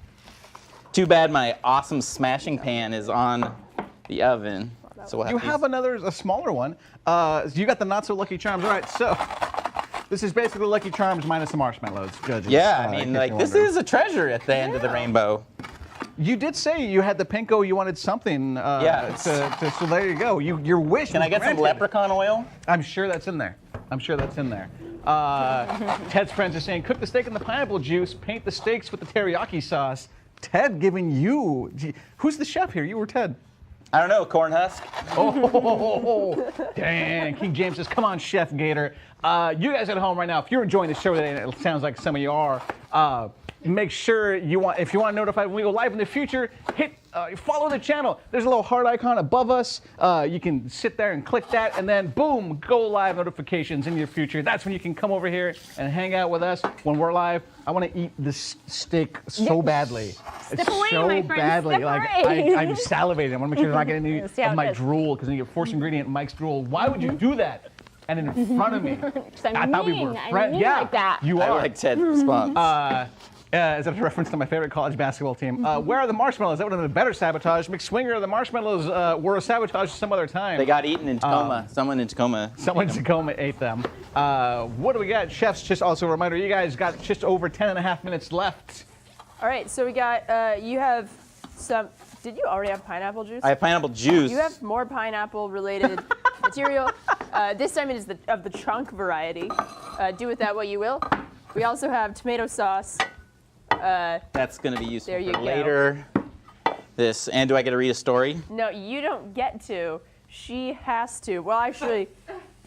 [SPEAKER 4] too bad my awesome smashing pan is on the oven. So we'll
[SPEAKER 2] You
[SPEAKER 4] have
[SPEAKER 2] have a smaller one. You got the Not So Lucky Charms. All right, so this is basically Lucky Charms minus the marshmallows, judges.
[SPEAKER 4] Yeah, I
[SPEAKER 2] in
[SPEAKER 4] mean,
[SPEAKER 2] case
[SPEAKER 4] like
[SPEAKER 2] you're
[SPEAKER 4] this
[SPEAKER 2] wondering.
[SPEAKER 4] is a treasure at the end of the rainbow.
[SPEAKER 2] You did say you had the pinko. You wanted something.
[SPEAKER 4] Yeah.
[SPEAKER 2] So there you go. Your wish.
[SPEAKER 4] Can
[SPEAKER 2] was
[SPEAKER 4] I get some
[SPEAKER 2] granted.
[SPEAKER 4] leprechaun oil?
[SPEAKER 2] I'm sure that's in there. Ted's friends are saying, cook the steak in the pineapple juice, paint the steaks with the teriyaki sauce. Ted giving you. Who's the chef here? You or Ted?
[SPEAKER 4] I don't know, corn husk.
[SPEAKER 2] Oh, dang. King James says, come on, Chef Gator. You guys at home right now, if you're enjoying the show today, and it sounds like some of you are, make sure if you want to notify when we go live in the future, hit follow the channel. There's a little heart icon above us. You can sit there and click that, and then boom, go live notifications in your future. That's when you can come over here and hang out with us when we're live. I want to eat this steak so badly.
[SPEAKER 5] Step away, my friend,
[SPEAKER 2] badly.
[SPEAKER 5] step
[SPEAKER 2] Like
[SPEAKER 5] away.
[SPEAKER 2] I'm salivating. I want to make sure I'm not getting any
[SPEAKER 5] See how
[SPEAKER 2] of
[SPEAKER 5] it
[SPEAKER 2] my
[SPEAKER 5] goes.
[SPEAKER 2] drool because you get forced ingredient Mike's drool. Why would you do that? And in front of me.
[SPEAKER 5] I'm
[SPEAKER 2] I thought we
[SPEAKER 5] mean.
[SPEAKER 2] were
[SPEAKER 5] I'm
[SPEAKER 2] friends.
[SPEAKER 5] mean
[SPEAKER 2] Yeah,
[SPEAKER 5] like that.
[SPEAKER 2] you
[SPEAKER 4] I
[SPEAKER 2] are.
[SPEAKER 4] like Ted's response.
[SPEAKER 2] Is that a reference to my favorite college basketball team? Where are the marshmallows? That would have been a better sabotage. McSwinger, the marshmallows were a sabotage some other time.
[SPEAKER 4] They got eaten in Tacoma. Someone in Tacoma.
[SPEAKER 2] Someone in Tacoma ate them. What do we got? Chefs, just also a reminder, you guys got just over 10.5 minutes left.
[SPEAKER 3] All right, so we got, you have some, did you already have pineapple juice?
[SPEAKER 4] I have pineapple juice.
[SPEAKER 3] You have more pineapple-related material. This time it is of the chunk variety. Do with that what you will. We also have tomato sauce.
[SPEAKER 4] That's going to be useful
[SPEAKER 3] There you
[SPEAKER 4] for
[SPEAKER 3] go.
[SPEAKER 4] later. This, and do I get to read a story?
[SPEAKER 3] No, you don't get to. She has to. Well, actually,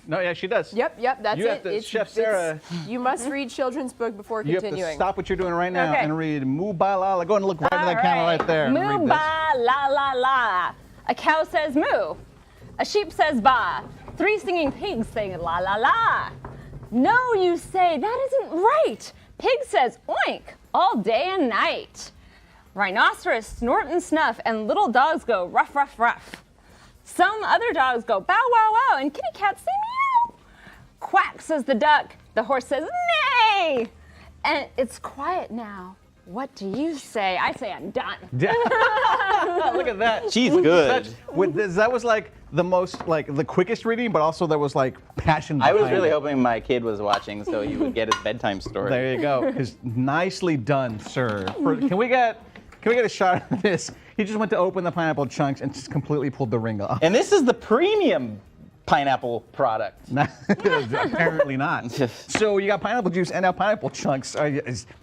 [SPEAKER 2] No, yeah, she does.
[SPEAKER 3] yep, that's
[SPEAKER 2] You
[SPEAKER 3] it.
[SPEAKER 2] have to- Chef Sarah.
[SPEAKER 3] You must read children's book before
[SPEAKER 2] You have
[SPEAKER 3] continuing.
[SPEAKER 2] to stop what you're doing right now
[SPEAKER 3] Okay.
[SPEAKER 2] and read Moo Ba La La. Go ahead and look right into that
[SPEAKER 5] All
[SPEAKER 2] camera
[SPEAKER 5] right.
[SPEAKER 2] right there. and
[SPEAKER 5] Moo
[SPEAKER 2] read this.
[SPEAKER 5] ba la la la. A cow says moo. A sheep says ba. 3 singing pigs saying la la la. No, you say, that isn't right. Pig says oink all day and night. Rhinoceros snort and snuff, and little dogs go ruff, ruff, ruff. Some other dogs go bow, wow, wow, and kitty cats say meow. Quack, says the duck. The horse says neigh. And it's quiet now. What do you say? I say I'm done.
[SPEAKER 2] Look at that.
[SPEAKER 4] She's good.
[SPEAKER 2] That was like the most, like the quickest reading, but also there was like passion
[SPEAKER 4] I was
[SPEAKER 2] behind
[SPEAKER 4] really
[SPEAKER 2] it.
[SPEAKER 4] hoping my kid was watching so he would get his bedtime story.
[SPEAKER 2] There you go. Nicely done, sir. Can we get a shot of this? He just went to open the pineapple chunks and just completely pulled the ring off.
[SPEAKER 4] And this is the premium pineapple product.
[SPEAKER 2] Apparently not. So you got pineapple juice and now pineapple chunks.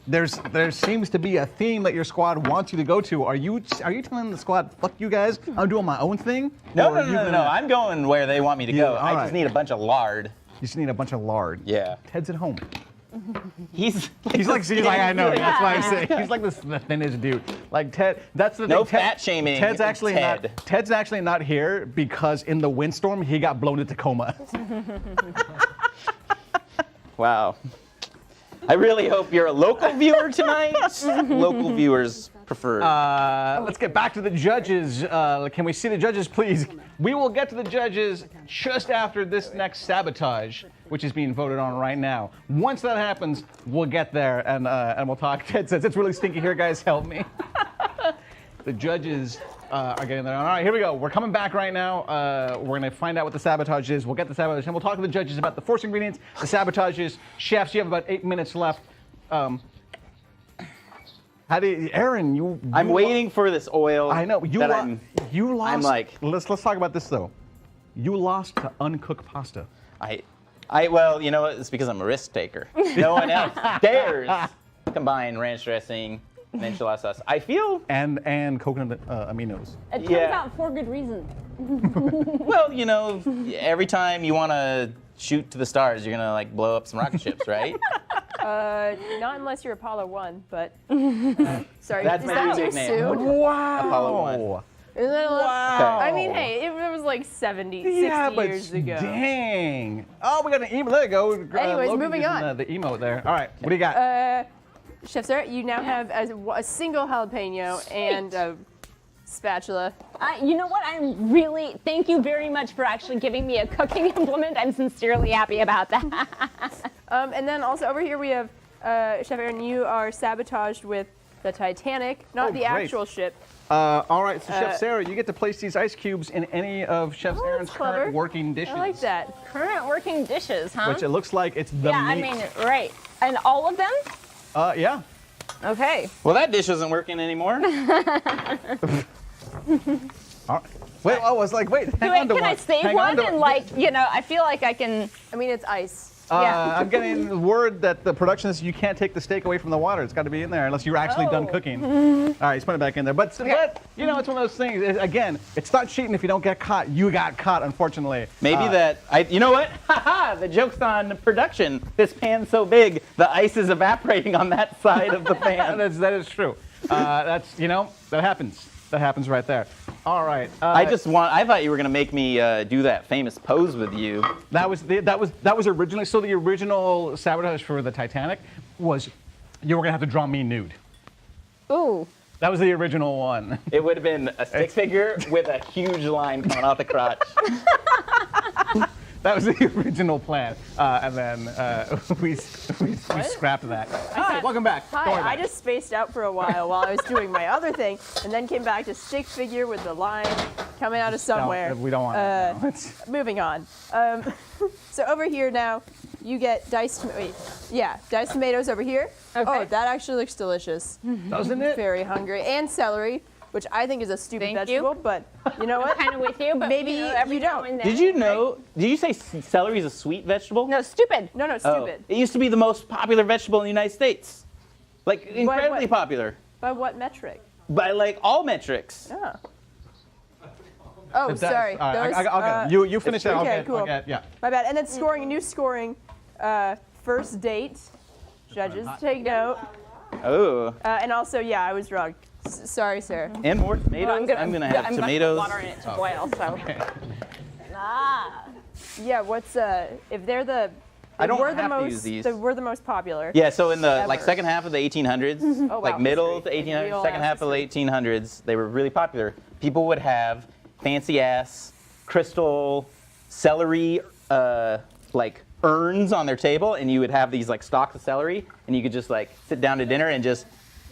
[SPEAKER 2] There seems to be a theme that your squad wants you to go to. Are you telling the squad, fuck you guys, I'm doing my own thing?
[SPEAKER 4] No,
[SPEAKER 2] Or are you
[SPEAKER 4] no.
[SPEAKER 2] gonna-
[SPEAKER 4] I'm going where they want me to go.
[SPEAKER 2] all
[SPEAKER 4] I
[SPEAKER 2] right.
[SPEAKER 4] just need a bunch of lard.
[SPEAKER 2] You just need a bunch of lard.
[SPEAKER 4] Yeah.
[SPEAKER 2] Ted's at home.
[SPEAKER 4] He's
[SPEAKER 2] He's like I know. That's why I'm saying he's like the thinnest dude. Like Ted. That's the
[SPEAKER 4] No
[SPEAKER 2] thing.
[SPEAKER 4] fat shaming,
[SPEAKER 2] Ted's actually
[SPEAKER 4] Ted.
[SPEAKER 2] not. Ted's actually not here because in the windstorm he got blown into coma.
[SPEAKER 4] Wow. I really hope you're a local viewer tonight. Local viewers preferred.
[SPEAKER 2] Let's get back to the judges. Can we see the judges, please? We will get to the judges just after this next sabotage, which is being voted on right now. Once that happens, we'll get there and we'll talk. Ted says it's really stinky here, guys. Help me. The judges are getting there. All right, here we go. We're coming back right now. We're going to find out what the sabotage is. We'll get the sabotage, and we'll talk to the judges about the force ingredients, the sabotages. Chefs, you have about 8 minutes left. Aaron, you
[SPEAKER 4] I'm waiting for this oil.
[SPEAKER 2] I know you
[SPEAKER 4] that
[SPEAKER 2] lost.
[SPEAKER 4] I'm like,
[SPEAKER 2] let's talk about this though. You lost to uncooked pasta.
[SPEAKER 4] well, you know what? It's because I'm a risk taker. No one else dares combine ranch dressing and enchilada sauce. I feel,
[SPEAKER 2] And coconut aminos.
[SPEAKER 5] It turns
[SPEAKER 4] Yeah.
[SPEAKER 5] out for good reason.
[SPEAKER 4] well, you know, every time you want to shoot to the stars, you're gonna like blow up some rocket ships, right?
[SPEAKER 3] Not unless you're Apollo 1, but sorry.
[SPEAKER 4] That's
[SPEAKER 3] is
[SPEAKER 4] my
[SPEAKER 3] that
[SPEAKER 4] new
[SPEAKER 3] too
[SPEAKER 4] nickname.
[SPEAKER 3] soon?
[SPEAKER 2] Wow.
[SPEAKER 4] Apollo 1.
[SPEAKER 3] Is that a lot?
[SPEAKER 2] Wow.
[SPEAKER 3] I mean, hey, it was like 70, 60
[SPEAKER 2] Yeah, but
[SPEAKER 3] years ago.
[SPEAKER 2] dang. Oh, we got an emote. There you go.
[SPEAKER 3] Anyways,
[SPEAKER 2] Logan
[SPEAKER 3] moving
[SPEAKER 2] using
[SPEAKER 3] on.
[SPEAKER 2] The emote there. All right, what do you got?
[SPEAKER 3] Chef Sarah, you now have a single jalapeno and a spatula.
[SPEAKER 5] You know what? Thank you very much for actually giving me a cooking implement. I'm sincerely happy about that.
[SPEAKER 3] And then also over here we have Chef Aaron, you are sabotaged with the Titanic, not
[SPEAKER 2] Oh,
[SPEAKER 3] the
[SPEAKER 2] great.
[SPEAKER 3] actual ship.
[SPEAKER 2] All right, so Chef Sarah, you get to place these ice cubes in any of Chef
[SPEAKER 3] Oh,
[SPEAKER 2] Aaron's
[SPEAKER 3] that's clever.
[SPEAKER 2] current working dishes.
[SPEAKER 3] I like that.
[SPEAKER 5] Current working dishes, huh?
[SPEAKER 2] Which it looks like it's the
[SPEAKER 5] yeah,
[SPEAKER 2] meat.
[SPEAKER 5] I mean, right. And all of them?
[SPEAKER 2] Yeah.
[SPEAKER 5] Okay.
[SPEAKER 4] Well, that dish isn't working anymore.
[SPEAKER 2] All right. Wait, I was like, wait, hang on to
[SPEAKER 5] Can
[SPEAKER 2] one.
[SPEAKER 5] I save
[SPEAKER 2] Hang on
[SPEAKER 5] one?
[SPEAKER 2] to
[SPEAKER 5] And I feel like I can.
[SPEAKER 3] I mean, it's ice.
[SPEAKER 5] Yeah.
[SPEAKER 2] I'm getting word that the production is you can't take the steak away from the water. It's got to be in there unless you're actually done cooking. All right, just put it back in there. But you know, it's one of those things. Again, it's not cheating if you don't get caught. You got caught, unfortunately.
[SPEAKER 4] Maybe you know what? Haha, the joke's on production. This pan's so big, the ice is evaporating on that side of the pan.
[SPEAKER 2] That is true. That happens. That happens right there. All right.
[SPEAKER 4] I thought you were gonna make me do that famous pose with you.
[SPEAKER 2] That was originally. So the original sabotage for the Titanic was you were gonna have to draw me nude.
[SPEAKER 5] Ooh.
[SPEAKER 2] That was the original one.
[SPEAKER 4] It would have been a stick figure with a huge line coming out the crotch.
[SPEAKER 2] That was the original plan, and then we scrapped that. Hi, welcome back. Don't worry
[SPEAKER 3] Hi,
[SPEAKER 2] about
[SPEAKER 3] I
[SPEAKER 2] it.
[SPEAKER 3] just spaced out for a while I was doing my other thing, and then came back to stick figure with the line coming out of somewhere.
[SPEAKER 2] No, we don't want that. No. It's-
[SPEAKER 3] Moving on. So over here now, you get diced tomatoes over here.
[SPEAKER 5] Okay.
[SPEAKER 3] Oh, that actually looks delicious.
[SPEAKER 2] Doesn't it?
[SPEAKER 3] Very hungry. And celery, which I think is a stupid
[SPEAKER 5] Thank you.
[SPEAKER 3] vegetable, but you know what?
[SPEAKER 5] Kind of with you, but
[SPEAKER 3] Maybe
[SPEAKER 5] every
[SPEAKER 3] you
[SPEAKER 5] now
[SPEAKER 3] don't.
[SPEAKER 5] and then,
[SPEAKER 4] Did you know?
[SPEAKER 5] right?
[SPEAKER 4] Did you say celery is a sweet vegetable?
[SPEAKER 5] No, stupid.
[SPEAKER 3] No,
[SPEAKER 4] Oh.
[SPEAKER 3] stupid.
[SPEAKER 4] It used to be the most popular vegetable in the United States. Like incredibly
[SPEAKER 3] what?
[SPEAKER 4] popular.
[SPEAKER 3] By what metric?
[SPEAKER 4] By like all metrics.
[SPEAKER 3] Oh. Oh,
[SPEAKER 2] That's-
[SPEAKER 3] sorry.
[SPEAKER 2] all right,
[SPEAKER 3] Those,
[SPEAKER 2] I'll get it. You finish that.
[SPEAKER 3] okay,
[SPEAKER 2] I'll
[SPEAKER 3] cool.
[SPEAKER 2] get, yeah.
[SPEAKER 3] My bad. And then scoring, new scoring. First date. Judges take note.
[SPEAKER 4] Oh.
[SPEAKER 3] And also, yeah, I was wrong. Sorry, Sarah.
[SPEAKER 4] And more tomatoes.
[SPEAKER 5] Well,
[SPEAKER 4] I'm gonna have tomatoes.
[SPEAKER 5] Water in it to boil, so.
[SPEAKER 2] Okay.
[SPEAKER 5] Ah.
[SPEAKER 3] Yeah, what's if they're the
[SPEAKER 4] I don't
[SPEAKER 3] we're the
[SPEAKER 4] have to
[SPEAKER 3] most
[SPEAKER 4] use these.
[SPEAKER 3] we're the most popular.
[SPEAKER 4] Yeah, so in the like
[SPEAKER 3] Ever.
[SPEAKER 4] second half of the 1800s,
[SPEAKER 3] Oh, wow,
[SPEAKER 4] like middle to
[SPEAKER 3] history.
[SPEAKER 4] 1800s,
[SPEAKER 3] Real
[SPEAKER 4] second
[SPEAKER 3] ass
[SPEAKER 4] half of the 1800s, they were really popular. People would have fancy ass crystal celery like urns on their table, and you would have these like stalks of celery, and you could just like sit down to dinner and just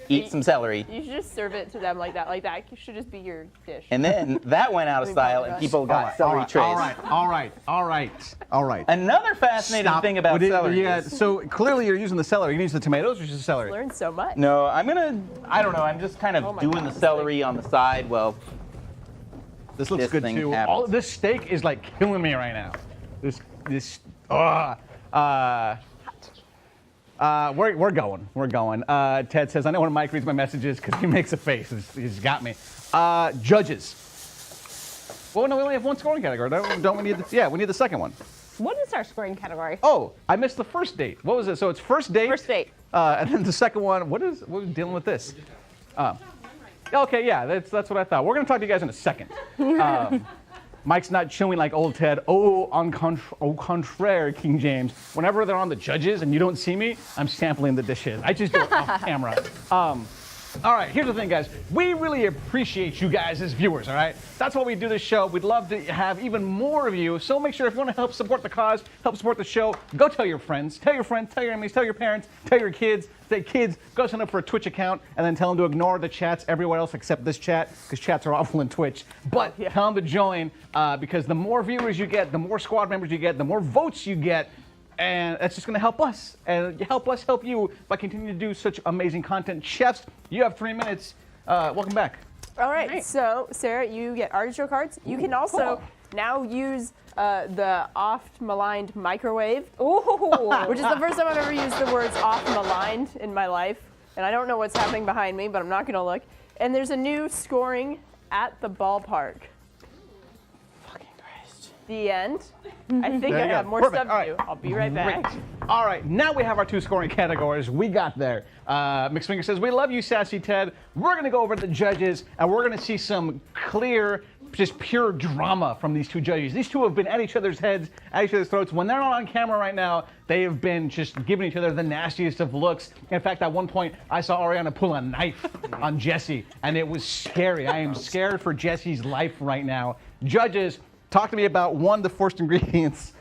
[SPEAKER 4] eat some celery.
[SPEAKER 3] You should just serve it to them like that. Like that should just be your dish.
[SPEAKER 4] And then that went out of style, and people got celery trays.
[SPEAKER 2] All right.
[SPEAKER 4] Another fascinating thing about celery.
[SPEAKER 2] Yeah,
[SPEAKER 4] is-
[SPEAKER 2] so clearly you're using the celery. You use the tomatoes or just the celery?
[SPEAKER 3] Learned so much.
[SPEAKER 4] No, I don't know, I'm just kind of
[SPEAKER 3] my
[SPEAKER 4] doing
[SPEAKER 3] God,
[SPEAKER 4] the
[SPEAKER 3] this
[SPEAKER 4] celery on the side. Well,
[SPEAKER 2] This looks
[SPEAKER 4] This
[SPEAKER 2] good
[SPEAKER 4] thing
[SPEAKER 2] too.
[SPEAKER 4] happens.
[SPEAKER 2] This steak is like killing me right now. We're going. Ted says, I know when Mike reads my messages because he makes a face. He's got me. Judges. Well, no, we only have one scoring category. Don't we need the, yeah, we need the second one.
[SPEAKER 5] What is our scoring category?
[SPEAKER 2] Oh, I missed the first date. What was it? So it's first date.
[SPEAKER 5] First date.
[SPEAKER 2] And then the second one, what are we dealing with this? Okay, yeah, that's what I thought. We're going to talk to you guys in a second. Mike's not chewing like old Ted. Au contraire, King James. Whenever they're on the judges and you don't see me, I'm sampling the dishes. I just do it off camera. All right, here's the thing, guys. We really appreciate you guys as viewers, all right? That's why we do this show. We'd love to have even more of you. So make sure if you want to help support the cause, help support the show, go tell your friends, tell your enemies, tell your parents, tell your kids. Say, kids, go sign up for a Twitch account and then tell them to ignore the chats everywhere else except this chat because chats are awful in Twitch. But tell them to join because the more viewers you get, the more squad members you get, the more votes you get. And that's just going to help us and help us help you by continuing to do such amazing content. Chefs, you have 3 minutes. Welcome back.
[SPEAKER 3] All right, so Sarah, you get artichoke hearts. You can also now use the oft-maligned microwave, which is the first time I've ever used the words oft-maligned in my life. And I don't know what's happening behind me, but I'm not going to look. And there's a new scoring at the ballpark.
[SPEAKER 4] fucking Christ.
[SPEAKER 3] The end. I think
[SPEAKER 2] There
[SPEAKER 3] I
[SPEAKER 2] you
[SPEAKER 3] have
[SPEAKER 2] go.
[SPEAKER 3] more
[SPEAKER 2] Perfect.
[SPEAKER 3] stuff
[SPEAKER 2] All
[SPEAKER 3] to
[SPEAKER 2] right.
[SPEAKER 3] do. I'll be right back.
[SPEAKER 2] Great. All right, now we have our 2 scoring categories. We got there. Mixed Finger says, we love you, Sassy Ted. We're going to go over the judges, and we're going to see some clear, just pure drama from these 2 judges. These 2 have been at each other's heads, at each other's throats. When they're not on camera right now, they have been just giving each other the nastiest of looks. In fact, at one point, I saw Ariana pull a knife on Jesse, and it was scary. I am scared for Jesse's life right now. Judges, talk to me about 1, the first ingredients,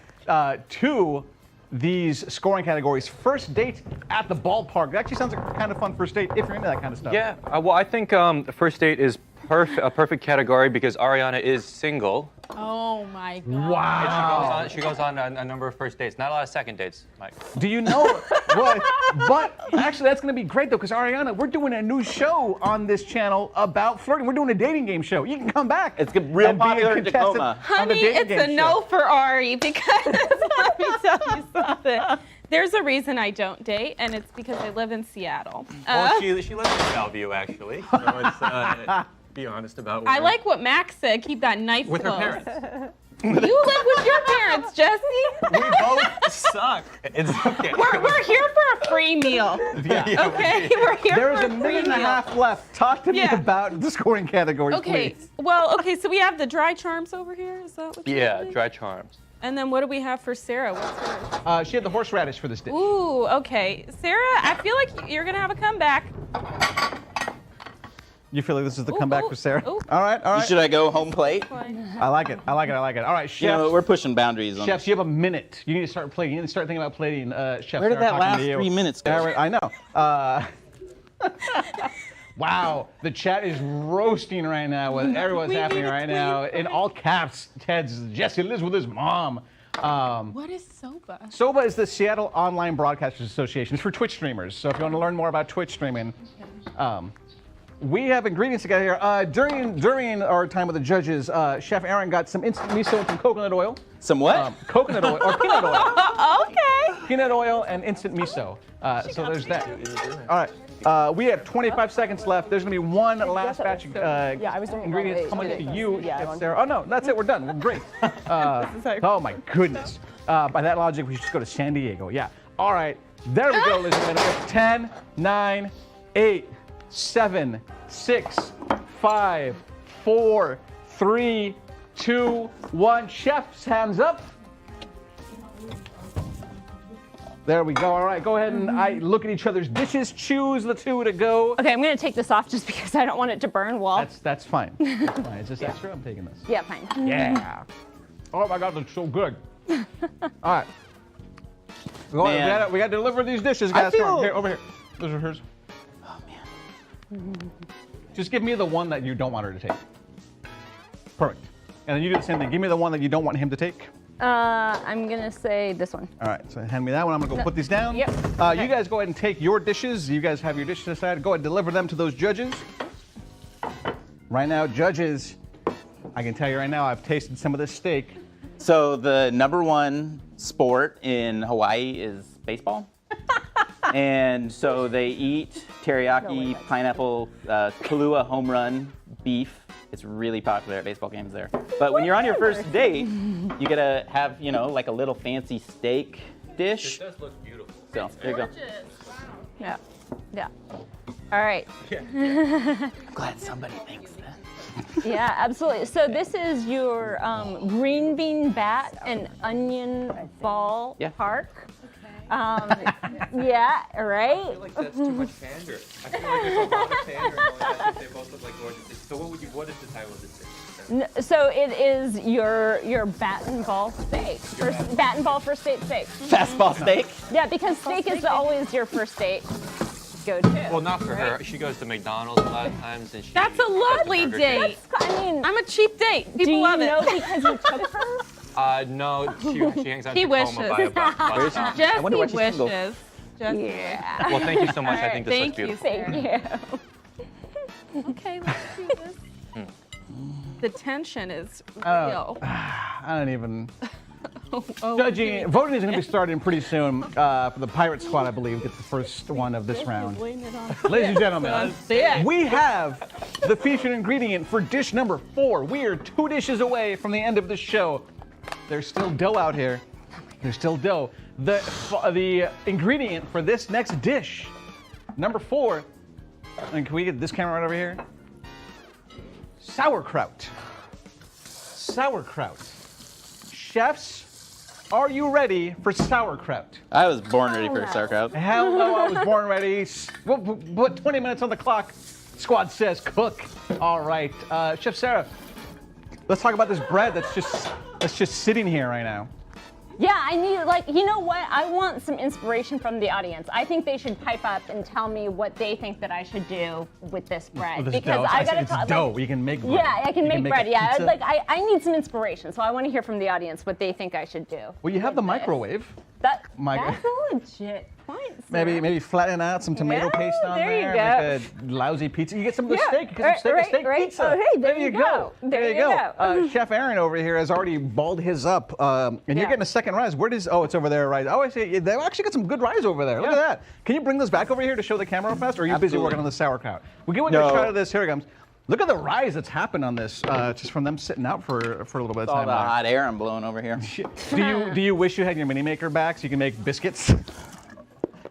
[SPEAKER 2] 2, these scoring categories. First date at the ballpark. It actually sounds like a kind of fun first date if you're into that kind of stuff.
[SPEAKER 6] Yeah, well, I think the first date is a perfect category because Ariana is single.
[SPEAKER 7] Oh my God.
[SPEAKER 2] Wow.
[SPEAKER 6] She goes on a number of first dates. Not a lot of second dates, Mike.
[SPEAKER 2] Do you know what? But actually, that's going to be great though, because Ariana, we're doing a new show on this channel about flirting. We're doing a dating game show. You can come back.
[SPEAKER 4] It's real
[SPEAKER 2] and be a
[SPEAKER 4] popular in
[SPEAKER 2] contestant
[SPEAKER 4] Tacoma.
[SPEAKER 2] on the
[SPEAKER 7] Honey,
[SPEAKER 2] dating
[SPEAKER 7] it's
[SPEAKER 2] game
[SPEAKER 7] a
[SPEAKER 2] show.
[SPEAKER 7] no for Ari because let me tell you something. There's a reason I don't date, and it's because I live in Seattle.
[SPEAKER 6] Well, she lives in Bellevue, actually. So it's, be honest about
[SPEAKER 7] I like what Max said. Keep that knife
[SPEAKER 6] with her
[SPEAKER 7] close.
[SPEAKER 6] parents.
[SPEAKER 7] You live with your parents, Jesse.
[SPEAKER 6] We both suck. It's okay.
[SPEAKER 7] We're here for a free meal.
[SPEAKER 6] Yeah.
[SPEAKER 7] Okay, we're here
[SPEAKER 2] There's
[SPEAKER 7] for
[SPEAKER 2] a minute and a
[SPEAKER 7] free meal.
[SPEAKER 2] half left. Talk to me
[SPEAKER 7] Yeah.
[SPEAKER 2] about the scoring categories,
[SPEAKER 7] Okay,
[SPEAKER 2] please.
[SPEAKER 7] well, okay, so we have the dry charms over here. Is that what you're
[SPEAKER 6] Yeah,
[SPEAKER 7] doing?
[SPEAKER 6] dry charms.
[SPEAKER 7] And then what do we have for Sarah? What's hers?
[SPEAKER 2] She had the horseradish for this dish.
[SPEAKER 7] Ooh, okay. Sarah, I feel like you're gonna have a comeback.
[SPEAKER 2] You feel like this is the
[SPEAKER 7] Ooh,
[SPEAKER 2] comeback
[SPEAKER 7] ooh,
[SPEAKER 2] for Sarah?
[SPEAKER 7] ooh.
[SPEAKER 2] All right.
[SPEAKER 4] Should I go home plate?
[SPEAKER 2] I like it. All right, chefs.
[SPEAKER 4] You know, we're pushing boundaries on
[SPEAKER 2] Chefs, you have a minute. You need to start plating. You need to start thinking about plating. Chef,
[SPEAKER 4] Where did
[SPEAKER 2] Sarah,
[SPEAKER 4] that
[SPEAKER 2] talking
[SPEAKER 4] last
[SPEAKER 2] to you.
[SPEAKER 4] 3 minutes go?
[SPEAKER 2] I know. Wow, the chat is roasting right now with everyone's happening right now. In all caps, Ted's Jesse lives with his mom.
[SPEAKER 7] What is SOBA?
[SPEAKER 2] SOBA is the Seattle Online Broadcasters Association. It's for Twitch streamers. So if you want to learn more about Twitch streaming, we have ingredients together here. During our time with the judges, Chef Aaron got some instant miso and some coconut oil.
[SPEAKER 4] Some what?
[SPEAKER 2] Coconut oil or peanut oil.
[SPEAKER 7] Okay.
[SPEAKER 2] Peanut oil and instant miso. So there's that. All right. We have 25 seconds left. There's going to be one last batch of
[SPEAKER 3] I was doing it
[SPEAKER 2] ingredients
[SPEAKER 3] wrong.
[SPEAKER 2] coming
[SPEAKER 3] Wait,
[SPEAKER 2] to you,
[SPEAKER 3] yeah, I
[SPEAKER 2] Chef
[SPEAKER 3] want-
[SPEAKER 2] Sarah. Oh, no, that's it. We're done. We're great. Oh, my goodness. By that logic, we should just go to San Diego. Yeah. All right. There we go, ladies and gentlemen. 10, 9, 8, 7, 6, 5, 4, 3, 2, 1. Chef's hands up. There we go. All right, go ahead and look at each other's dishes. Choose the two to go.
[SPEAKER 5] Okay, I'm gonna take this off just because I don't want it to burn while.
[SPEAKER 2] That's fine. That's fine. Is this extra? I'm taking this.
[SPEAKER 5] Yeah, fine.
[SPEAKER 2] Yeah. Oh my God, that's so good. All right. Go ahead. We got to deliver these dishes, guys. Come on. Here, over here. Those are hers.
[SPEAKER 4] Oh man.
[SPEAKER 2] Just give me the one that you don't want her to take. Perfect. And then you do the same thing. Give me the one that you don't want him to take.
[SPEAKER 5] I'm gonna say this one.
[SPEAKER 2] All right, so hand me that one. I'm gonna go put these down.
[SPEAKER 5] Yep.
[SPEAKER 2] You guys go ahead and take your dishes. You guys have your dishes aside. Go ahead and deliver them to those judges. Right now, judges, I can tell you right now, I've tasted some of this steak.
[SPEAKER 4] So the #1 sport in Hawaii is baseball. And so they eat teriyaki, pineapple, Kahlua home run beef. It's really popular at baseball games there. But when you're on your first date, you gotta have, like a little fancy steak dish.
[SPEAKER 6] This does look beautiful.
[SPEAKER 4] So there you go.
[SPEAKER 5] Yeah. Yeah. All right.
[SPEAKER 4] I'm glad somebody thinks that.
[SPEAKER 5] Yeah, absolutely. So this is your green bean bat and onion ball park. Yeah, right?
[SPEAKER 6] I feel like that's too much pander. I feel like there's a lot of pander in the way they both look like gorgeous dishes. So what is the title of this dish?
[SPEAKER 5] So it is your bat and ball steak. Bat and ball first date steak.
[SPEAKER 4] Fastball steak?
[SPEAKER 5] Yeah, because steak is always your first date go-to.
[SPEAKER 6] Well, not for her. She goes to McDonald's a lot of times, and she.
[SPEAKER 7] That's a lovely
[SPEAKER 6] Burger
[SPEAKER 7] date.
[SPEAKER 6] King.
[SPEAKER 5] I mean,
[SPEAKER 7] I'm a cheap date. People
[SPEAKER 5] do you
[SPEAKER 7] love
[SPEAKER 5] know
[SPEAKER 7] it.
[SPEAKER 5] because you took her?
[SPEAKER 6] No, she hangs out
[SPEAKER 7] He
[SPEAKER 6] in Tacoma by a
[SPEAKER 7] wishes.
[SPEAKER 6] bus stop.
[SPEAKER 4] I wonder why
[SPEAKER 7] Jesse
[SPEAKER 4] she's single.
[SPEAKER 7] wishes. Jesse.
[SPEAKER 5] Yeah.
[SPEAKER 6] Well, thank you so much. I think this
[SPEAKER 7] Thank
[SPEAKER 6] looks
[SPEAKER 7] you.
[SPEAKER 6] beautiful.
[SPEAKER 5] Thank you.
[SPEAKER 7] Okay, let's do this. The tension is
[SPEAKER 2] Oh.
[SPEAKER 7] real.
[SPEAKER 2] I don't even.
[SPEAKER 7] Oh,
[SPEAKER 2] Judging, voting is going to be starting pretty soon for the Pirate Squad, I believe, gets the first one of this round.
[SPEAKER 7] blame it on
[SPEAKER 2] Ladies and gentlemen,
[SPEAKER 7] sick.
[SPEAKER 2] we have the featured ingredient for dish number 4. We are 2 dishes away from the end of the show. There's still dough out here. There's still dough. The ingredient for this next dish, number 4, and can we get this camera right over here? Sauerkraut. Sauerkraut. Chefs, are you ready for sauerkraut?
[SPEAKER 4] I was born ready for sauerkraut.
[SPEAKER 2] Hell no, I was born ready. We'll put 20 minutes on the clock. Squad says cook. All right, Chef Sarah, let's talk about this bread that's just sitting here right now.
[SPEAKER 5] Yeah, I need, you know what? I want some inspiration from the audience. I think they should pipe up and tell me what they think that I should do with this bread.
[SPEAKER 2] This
[SPEAKER 5] because
[SPEAKER 2] dough.
[SPEAKER 5] I gotta
[SPEAKER 2] It's
[SPEAKER 5] talk.
[SPEAKER 2] dough. You can make bread.
[SPEAKER 5] Yeah, I can
[SPEAKER 2] You
[SPEAKER 5] make bread.
[SPEAKER 2] a
[SPEAKER 5] Yeah,
[SPEAKER 2] pizza.
[SPEAKER 5] I need some inspiration, so I want to hear from the audience what they think I should do.
[SPEAKER 2] Well, you have the
[SPEAKER 5] with this.
[SPEAKER 2] microwave.
[SPEAKER 5] That's
[SPEAKER 2] My-
[SPEAKER 5] a legit point. Sir.
[SPEAKER 2] Maybe flatten out some tomato
[SPEAKER 5] Yeah,
[SPEAKER 2] paste on
[SPEAKER 5] there you
[SPEAKER 2] there. Make a lousy pizza. You get some of the
[SPEAKER 5] Yeah,
[SPEAKER 2] steak. You get some steak pizza.
[SPEAKER 5] Oh, hey, there you go.
[SPEAKER 2] There you go. Chef Aaron over here has already balled his up, and you're getting a second rise. Where does? Oh, it's over there, right? Oh, I see. They've actually got some good rise over there. Look at that. Can you bring those back over here to show the camera real fast, or are you busy
[SPEAKER 4] Absolutely.
[SPEAKER 2] working on the sauerkraut? We'll give you a shot of this. Here it comes. Look at the rise that's happened on this, just from them sitting out for a little bit of
[SPEAKER 4] All
[SPEAKER 2] time.
[SPEAKER 4] the
[SPEAKER 2] now.
[SPEAKER 4] hot air I'm blowing over here.
[SPEAKER 2] Do you wish you had your mini maker back so you can make biscuits?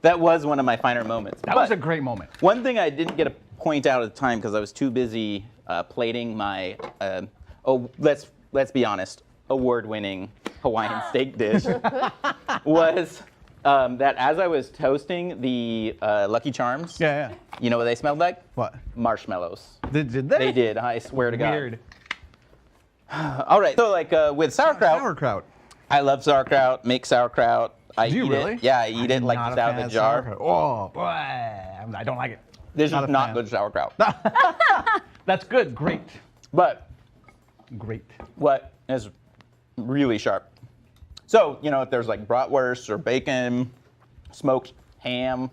[SPEAKER 4] That was one of my finer moments.
[SPEAKER 2] That was a great moment.
[SPEAKER 4] One thing I didn't get to point out at the time because I was too busy plating my, let's be honest, award-winning Hawaiian steak dish was that as I was toasting the Lucky Charms,
[SPEAKER 2] Yeah.
[SPEAKER 4] you know what they smelled like?
[SPEAKER 2] What?
[SPEAKER 4] Marshmallows.
[SPEAKER 2] Did they?
[SPEAKER 4] They did, I swear to God.
[SPEAKER 2] Weird.
[SPEAKER 4] All right, so with sauerkraut,
[SPEAKER 2] Sauerkraut.
[SPEAKER 4] I love sauerkraut, make sauerkraut. I
[SPEAKER 2] Do you
[SPEAKER 4] eat
[SPEAKER 2] really?
[SPEAKER 4] it. Yeah, I eat it like
[SPEAKER 2] Not
[SPEAKER 4] just
[SPEAKER 2] a
[SPEAKER 4] out
[SPEAKER 2] fan
[SPEAKER 4] of the jar.
[SPEAKER 2] sauerkraut. Oh, boy. I don't like it.
[SPEAKER 4] This
[SPEAKER 2] Not
[SPEAKER 4] is
[SPEAKER 2] a
[SPEAKER 4] not
[SPEAKER 2] fan.
[SPEAKER 4] good sauerkraut.
[SPEAKER 2] That's good. Great.
[SPEAKER 4] But
[SPEAKER 2] Great.
[SPEAKER 4] what is really sharp. So, if there's like bratwurst or bacon, smoked ham,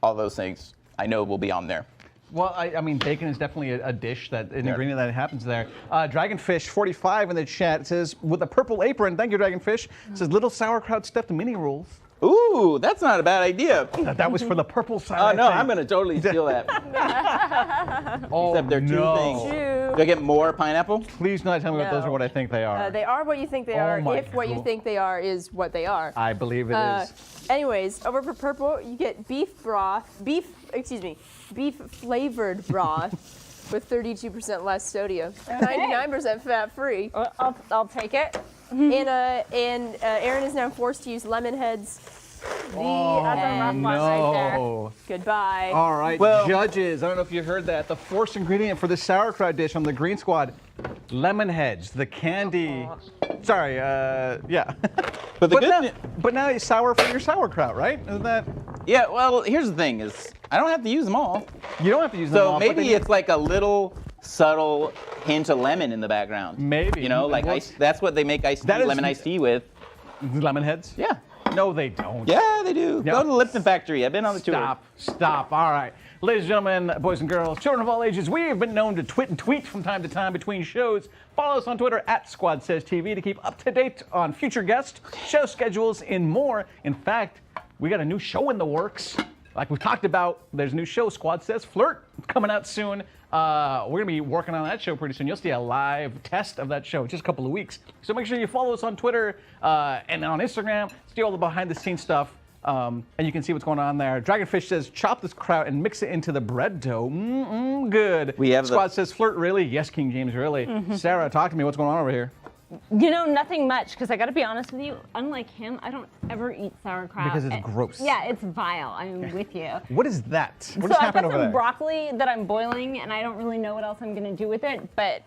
[SPEAKER 4] all those things, I know will be on there.
[SPEAKER 2] Well, I mean, bacon is definitely a dish, an ingredient that happens there. Dragonfish45 in the chat says, with a purple apron, thank you, Dragonfish, says, little sauerkraut stuffed mini rolls.
[SPEAKER 4] Ooh, that's not a bad idea.
[SPEAKER 2] That was for the purple side.
[SPEAKER 4] Oh,
[SPEAKER 2] I
[SPEAKER 4] no,
[SPEAKER 2] think.
[SPEAKER 4] I'm going to totally steal that.
[SPEAKER 2] Oh,
[SPEAKER 4] Except they're two
[SPEAKER 2] no.
[SPEAKER 4] things. Do I get more pineapple?
[SPEAKER 2] Please not tell me what those
[SPEAKER 3] No.
[SPEAKER 2] are what I think they are.
[SPEAKER 3] They are what you think they
[SPEAKER 2] Oh
[SPEAKER 3] are,
[SPEAKER 2] my
[SPEAKER 3] if what you
[SPEAKER 2] God.
[SPEAKER 3] think they are is what they are.
[SPEAKER 2] I believe it is.
[SPEAKER 3] Anyways, over for purple, you get beef flavored broth with 32% less sodium, 99% fat free.
[SPEAKER 5] I'll take it.
[SPEAKER 3] And Aaron is now forced to use lemon heads That's a rough one right there.
[SPEAKER 2] No.
[SPEAKER 3] Goodbye.
[SPEAKER 2] All right,
[SPEAKER 4] Well-
[SPEAKER 2] judges. I don't know if you heard that. The fourth ingredient for the sauerkraut dish on the Green Squad, lemon heads, the candy. Sorry, yeah.
[SPEAKER 4] But the
[SPEAKER 2] but,
[SPEAKER 4] good
[SPEAKER 2] now,
[SPEAKER 4] ne-
[SPEAKER 2] but now it's sour for your sauerkraut, right? Isn't that?
[SPEAKER 4] Yeah, well, here's the thing is I don't have to use them all.
[SPEAKER 2] You don't have to use them
[SPEAKER 4] So
[SPEAKER 2] all. but
[SPEAKER 4] maybe
[SPEAKER 2] they-
[SPEAKER 4] it's like a little subtle hint of lemon in the background.
[SPEAKER 2] Maybe.
[SPEAKER 4] You know, like
[SPEAKER 2] Well,
[SPEAKER 4] that's what they make iced
[SPEAKER 2] that
[SPEAKER 4] tea,
[SPEAKER 2] is-
[SPEAKER 4] lemon iced tea with.
[SPEAKER 2] lemon heads.
[SPEAKER 4] Yeah.
[SPEAKER 2] No, they don't.
[SPEAKER 4] Yeah, they do.
[SPEAKER 2] Yeah.
[SPEAKER 4] Go to the Lipton factory. I've been on the tour.
[SPEAKER 2] Stop. All right. Ladies and gentlemen, boys and girls, children of all ages, we have been known to twit and tweet from time to time between shows. Follow us on Twitter at SquadSaysTV to keep up to date on future guests, show schedules, and more. In fact, we got a new show in the works. Like we've talked about, there's a new show, Squad Says Flirt, coming out soon. We're going to be working on that show pretty soon. You'll see a live test of that show in just a couple of weeks. So make sure you follow us on Twitter and on Instagram. See all the behind-the-scenes stuff. And you can see what's going on there. Dragonfish says, chop this kraut and mix it into the bread dough. Good.
[SPEAKER 4] We have
[SPEAKER 2] Squad Says Flirt, really? Yes, King James, really. Sarah, talk to me. What's going on over here?
[SPEAKER 5] You know, nothing much, because I got to be honest with you, unlike him, I don't ever eat sauerkraut.
[SPEAKER 2] Because it's
[SPEAKER 5] And-
[SPEAKER 2] gross.
[SPEAKER 5] Yeah, it's vile. I'm with you.
[SPEAKER 2] What is that? What
[SPEAKER 5] So
[SPEAKER 2] is
[SPEAKER 5] I've
[SPEAKER 2] happening
[SPEAKER 5] got
[SPEAKER 2] over
[SPEAKER 5] some
[SPEAKER 2] there?
[SPEAKER 5] broccoli that I'm boiling, and I don't really know what else I'm going to do with it, but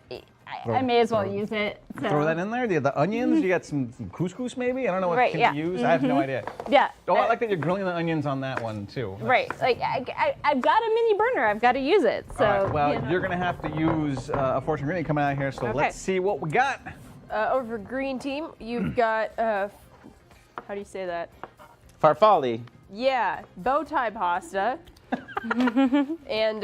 [SPEAKER 5] I may as well use it. So.
[SPEAKER 2] Throw that in there. The onions. You got some couscous, maybe. I don't know what
[SPEAKER 5] Right,
[SPEAKER 2] can
[SPEAKER 5] yeah.
[SPEAKER 2] you use. I have no idea.
[SPEAKER 5] Yeah.
[SPEAKER 2] Oh, I like that you're grilling the onions on that one too.
[SPEAKER 5] Right. Like I've got a mini burner. I've got to use it. So.
[SPEAKER 2] All right. Well,
[SPEAKER 5] you know.
[SPEAKER 2] you're gonna have to use a fortune ingredient coming out here. So
[SPEAKER 3] Okay.
[SPEAKER 2] let's see what we got.
[SPEAKER 3] Over green team, you've got, how do you say that?
[SPEAKER 4] Farfalle.
[SPEAKER 3] Yeah, bow tie pasta and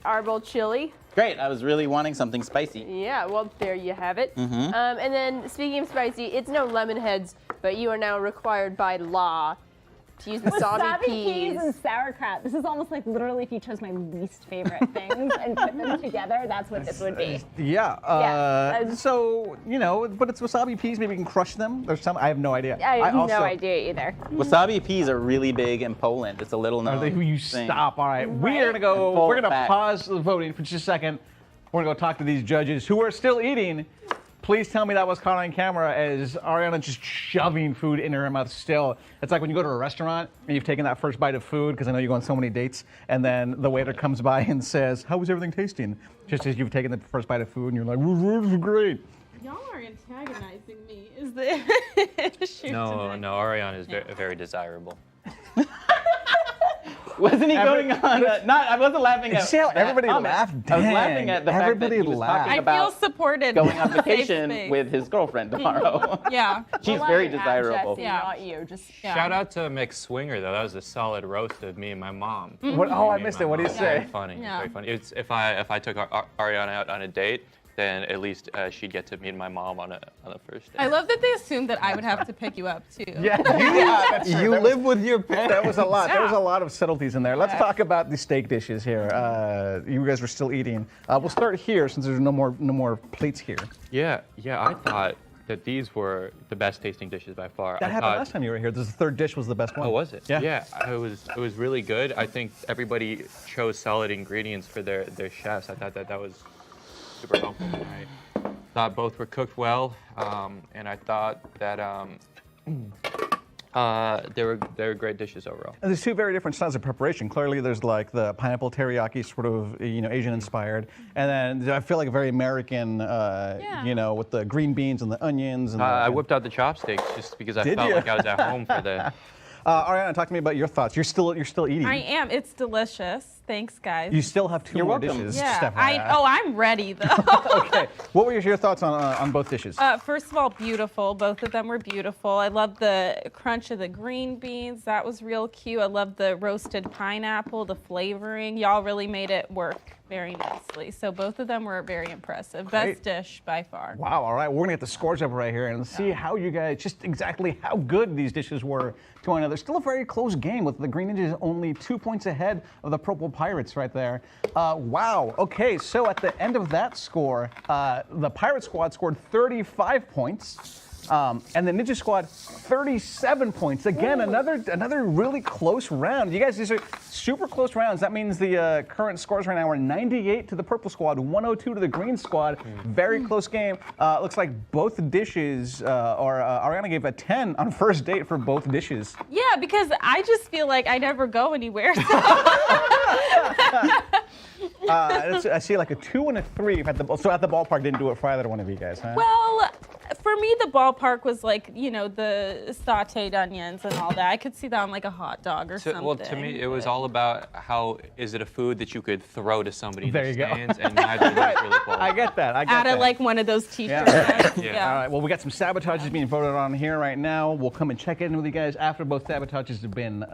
[SPEAKER 3] arbol chili.
[SPEAKER 4] Great. I was really wanting something spicy.
[SPEAKER 3] Yeah, well, there you have it. And then, speaking of spicy, it's no lemon heads, but you are now required by law to use wasabi peas.
[SPEAKER 5] and sauerkraut. This is almost like literally if you chose my least favorite things and put them together, that's what this would be.
[SPEAKER 2] Yeah.
[SPEAKER 5] Yeah.
[SPEAKER 2] So but it's wasabi peas. Maybe we can crush them. There's some. I have no idea.
[SPEAKER 5] I have
[SPEAKER 2] also,
[SPEAKER 5] no idea either.
[SPEAKER 4] Wasabi peas are really big in Poland. It's a little known
[SPEAKER 2] Are they who you
[SPEAKER 4] thing.
[SPEAKER 2] stop? All right.
[SPEAKER 5] Right.
[SPEAKER 2] We're gonna go.
[SPEAKER 4] Full
[SPEAKER 2] We're gonna
[SPEAKER 4] fact.
[SPEAKER 2] pause the voting for just a second. We're gonna go talk to these judges who are still eating. Please tell me that was caught on camera as Ariana just shoving food in her mouth still. It's like when you go to a restaurant and you've taken that first bite of food, because I know you go on so many dates, and then the waiter comes by and says, "How was everything tasting?" Just as you've taken the first bite of food and you're like, "This is great."
[SPEAKER 7] Y'all are antagonizing me. Is the issue
[SPEAKER 6] No,
[SPEAKER 7] tonight?
[SPEAKER 6] no, Ariana is very, very desirable.
[SPEAKER 4] Wasn't he going on? I wasn't laughing at.
[SPEAKER 2] See how
[SPEAKER 4] that
[SPEAKER 2] everybody
[SPEAKER 4] comment.
[SPEAKER 2] laughed?
[SPEAKER 4] I was
[SPEAKER 2] Dang.
[SPEAKER 4] laughing at the
[SPEAKER 2] Everybody
[SPEAKER 4] fact that he was
[SPEAKER 2] laughed.
[SPEAKER 4] talking
[SPEAKER 7] I feel
[SPEAKER 4] about
[SPEAKER 7] supported.
[SPEAKER 4] going on
[SPEAKER 7] Safe
[SPEAKER 4] vacation
[SPEAKER 7] space.
[SPEAKER 4] with his girlfriend tomorrow.
[SPEAKER 7] Yeah.
[SPEAKER 4] She's
[SPEAKER 3] Well,
[SPEAKER 4] very
[SPEAKER 3] I have
[SPEAKER 4] desirable.
[SPEAKER 3] Jesse,
[SPEAKER 7] Yeah.
[SPEAKER 3] not you. Just
[SPEAKER 7] Yeah.
[SPEAKER 6] Shout out to Mick Swinger though. That was a solid roast of me and my mom.
[SPEAKER 2] What? Oh, I
[SPEAKER 6] Me and
[SPEAKER 2] missed
[SPEAKER 6] my
[SPEAKER 2] it. What do you
[SPEAKER 6] mom.
[SPEAKER 2] say?
[SPEAKER 6] Very funny.
[SPEAKER 7] Yeah.
[SPEAKER 6] Very funny. It's if I took Ariana out on a date, then at least she'd get to meet my mom on the first date.
[SPEAKER 7] I love that they assumed that I would have to pick you up too.
[SPEAKER 2] Yeah, that's true.
[SPEAKER 8] You
[SPEAKER 2] That
[SPEAKER 8] live with your parents.
[SPEAKER 2] That was a lot. There was
[SPEAKER 7] Yeah.
[SPEAKER 2] a lot of subtleties in there. Let's talk about the steak dishes here. You guys are still eating. We'll start here since there's no more plates here.
[SPEAKER 6] Yeah, I thought that these were the best tasting dishes by far.
[SPEAKER 2] That
[SPEAKER 6] I
[SPEAKER 2] happened
[SPEAKER 6] thought,
[SPEAKER 2] last time you were here. This is the third dish was the best one.
[SPEAKER 6] Oh, was it?
[SPEAKER 2] Yeah.
[SPEAKER 6] It was really good. I think everybody chose solid ingredients for their chefs. I thought that was super helpful. I thought both were cooked well, and I thought that they were great dishes overall.
[SPEAKER 2] And there's two very different styles of preparation. Clearly, there's like the pineapple teriyaki, sort of Asian inspired, and then I feel like very American, with the green beans and the onions. And
[SPEAKER 6] I whipped out the chopsticks just because I
[SPEAKER 2] Did
[SPEAKER 6] felt
[SPEAKER 2] you?
[SPEAKER 6] like I was at home for the.
[SPEAKER 2] Ariana, talk to me about your thoughts. You're still eating.
[SPEAKER 7] I am. It's delicious. Thanks, guys.
[SPEAKER 2] You still have 2
[SPEAKER 4] You're
[SPEAKER 2] more
[SPEAKER 4] welcome.
[SPEAKER 2] dishes.
[SPEAKER 7] yeah.
[SPEAKER 2] Stephanie.
[SPEAKER 7] I'm ready though.
[SPEAKER 2] Okay. What were your thoughts on both dishes?
[SPEAKER 7] First of all, beautiful. Both of them were beautiful. I love the crunch of the green beans. That was real cute. I love the roasted pineapple, the flavoring. Y'all really made it work very nicely. So both of them were very impressive.
[SPEAKER 2] Great.
[SPEAKER 7] Best dish by far.
[SPEAKER 2] Wow, all right. We're going to get the scores up right here and see how you guys, just exactly how good these dishes were to one another. Still a very close game with the Green Ninjas only 2 points ahead of the Purple Pirates right there. Wow. Okay, so at the end of that score, the Pirate Squad scored 35 points. And the Ninja Squad, 37 points. Again, another really close round. You guys, these are super close rounds. That means the current scores right now are 98 to the Purple Squad, 102 to the Green Squad. Very close game. Looks like both dishes, Ariana gave a 10 on first date for both dishes.
[SPEAKER 7] Yeah, because I just feel like I never go anywhere. So.
[SPEAKER 2] I see like a 2 and a 3 so at the ballpark didn't do it for either one of you guys, huh?
[SPEAKER 7] Well, for me, the ballpark was like, you know, the sauteed onions and all that. I could see that on like a hot dog or something.
[SPEAKER 6] Well, to me, it was all about how is it a food that you could throw to somebody in
[SPEAKER 2] There
[SPEAKER 6] the
[SPEAKER 2] you go.
[SPEAKER 6] stands, and neither of those really qualify.
[SPEAKER 2] I get that.
[SPEAKER 7] Out of like one of those t-shirts.
[SPEAKER 6] Yeah.
[SPEAKER 2] All right, well, we got some sabotages being voted on here right now. We'll come and check in with you guys after both sabotages have been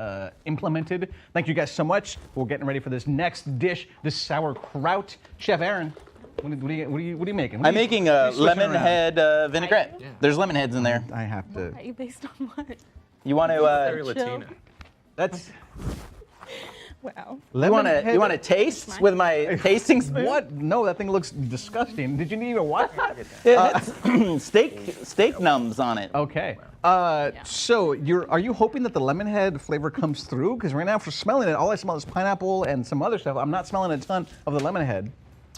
[SPEAKER 2] implemented. Thank you guys so much. We're getting ready for this next dish, this sauerkraut. Chef Aaron, what are you making?
[SPEAKER 4] I'm making a lemon head vinaigrette. There's lemon heads in there.
[SPEAKER 2] I have to.
[SPEAKER 7] Are you based on what?
[SPEAKER 4] You want
[SPEAKER 6] Very
[SPEAKER 4] to?
[SPEAKER 6] Latina.
[SPEAKER 2] That's.
[SPEAKER 7] Wow.
[SPEAKER 4] You want to taste with my tasting spoon?
[SPEAKER 2] What? No, that thing looks disgusting. Did you need even watch that?
[SPEAKER 4] Steak numbs on it.
[SPEAKER 2] Okay. So are you hoping that the lemon head flavor comes through? Because right now, for smelling it, all I smell is pineapple and some other stuff. I'm not smelling a ton of the lemon head.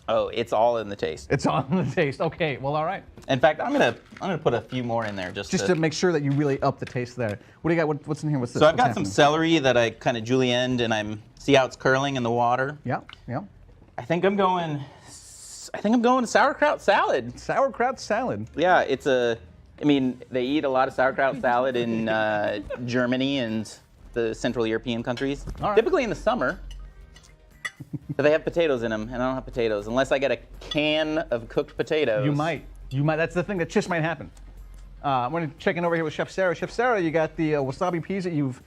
[SPEAKER 4] Oh, it's all in the taste.
[SPEAKER 2] It's all in the taste. Okay. Well, all right.
[SPEAKER 4] In fact, I'm gonna put a few more in there just
[SPEAKER 2] to make sure that you really up the taste there. What do you got? What's in here? What's this?
[SPEAKER 4] So I've
[SPEAKER 2] What's
[SPEAKER 4] got some
[SPEAKER 2] happening?
[SPEAKER 4] celery that I kind of julienned, and see how it's curling in the water.
[SPEAKER 2] Yeah.
[SPEAKER 4] I think I'm going sauerkraut salad.
[SPEAKER 2] Sauerkraut salad.
[SPEAKER 4] Yeah, I mean, they eat a lot of sauerkraut salad in Germany and the Central European countries.
[SPEAKER 2] All right.
[SPEAKER 4] Typically in the summer. But they have potatoes in them, and I don't have potatoes unless I get a can of cooked potatoes.
[SPEAKER 2] You might. That's the thing that just might happen. I'm going to check in over here with Chef Sarah. Chef Sarah, you got the wasabi peas that you've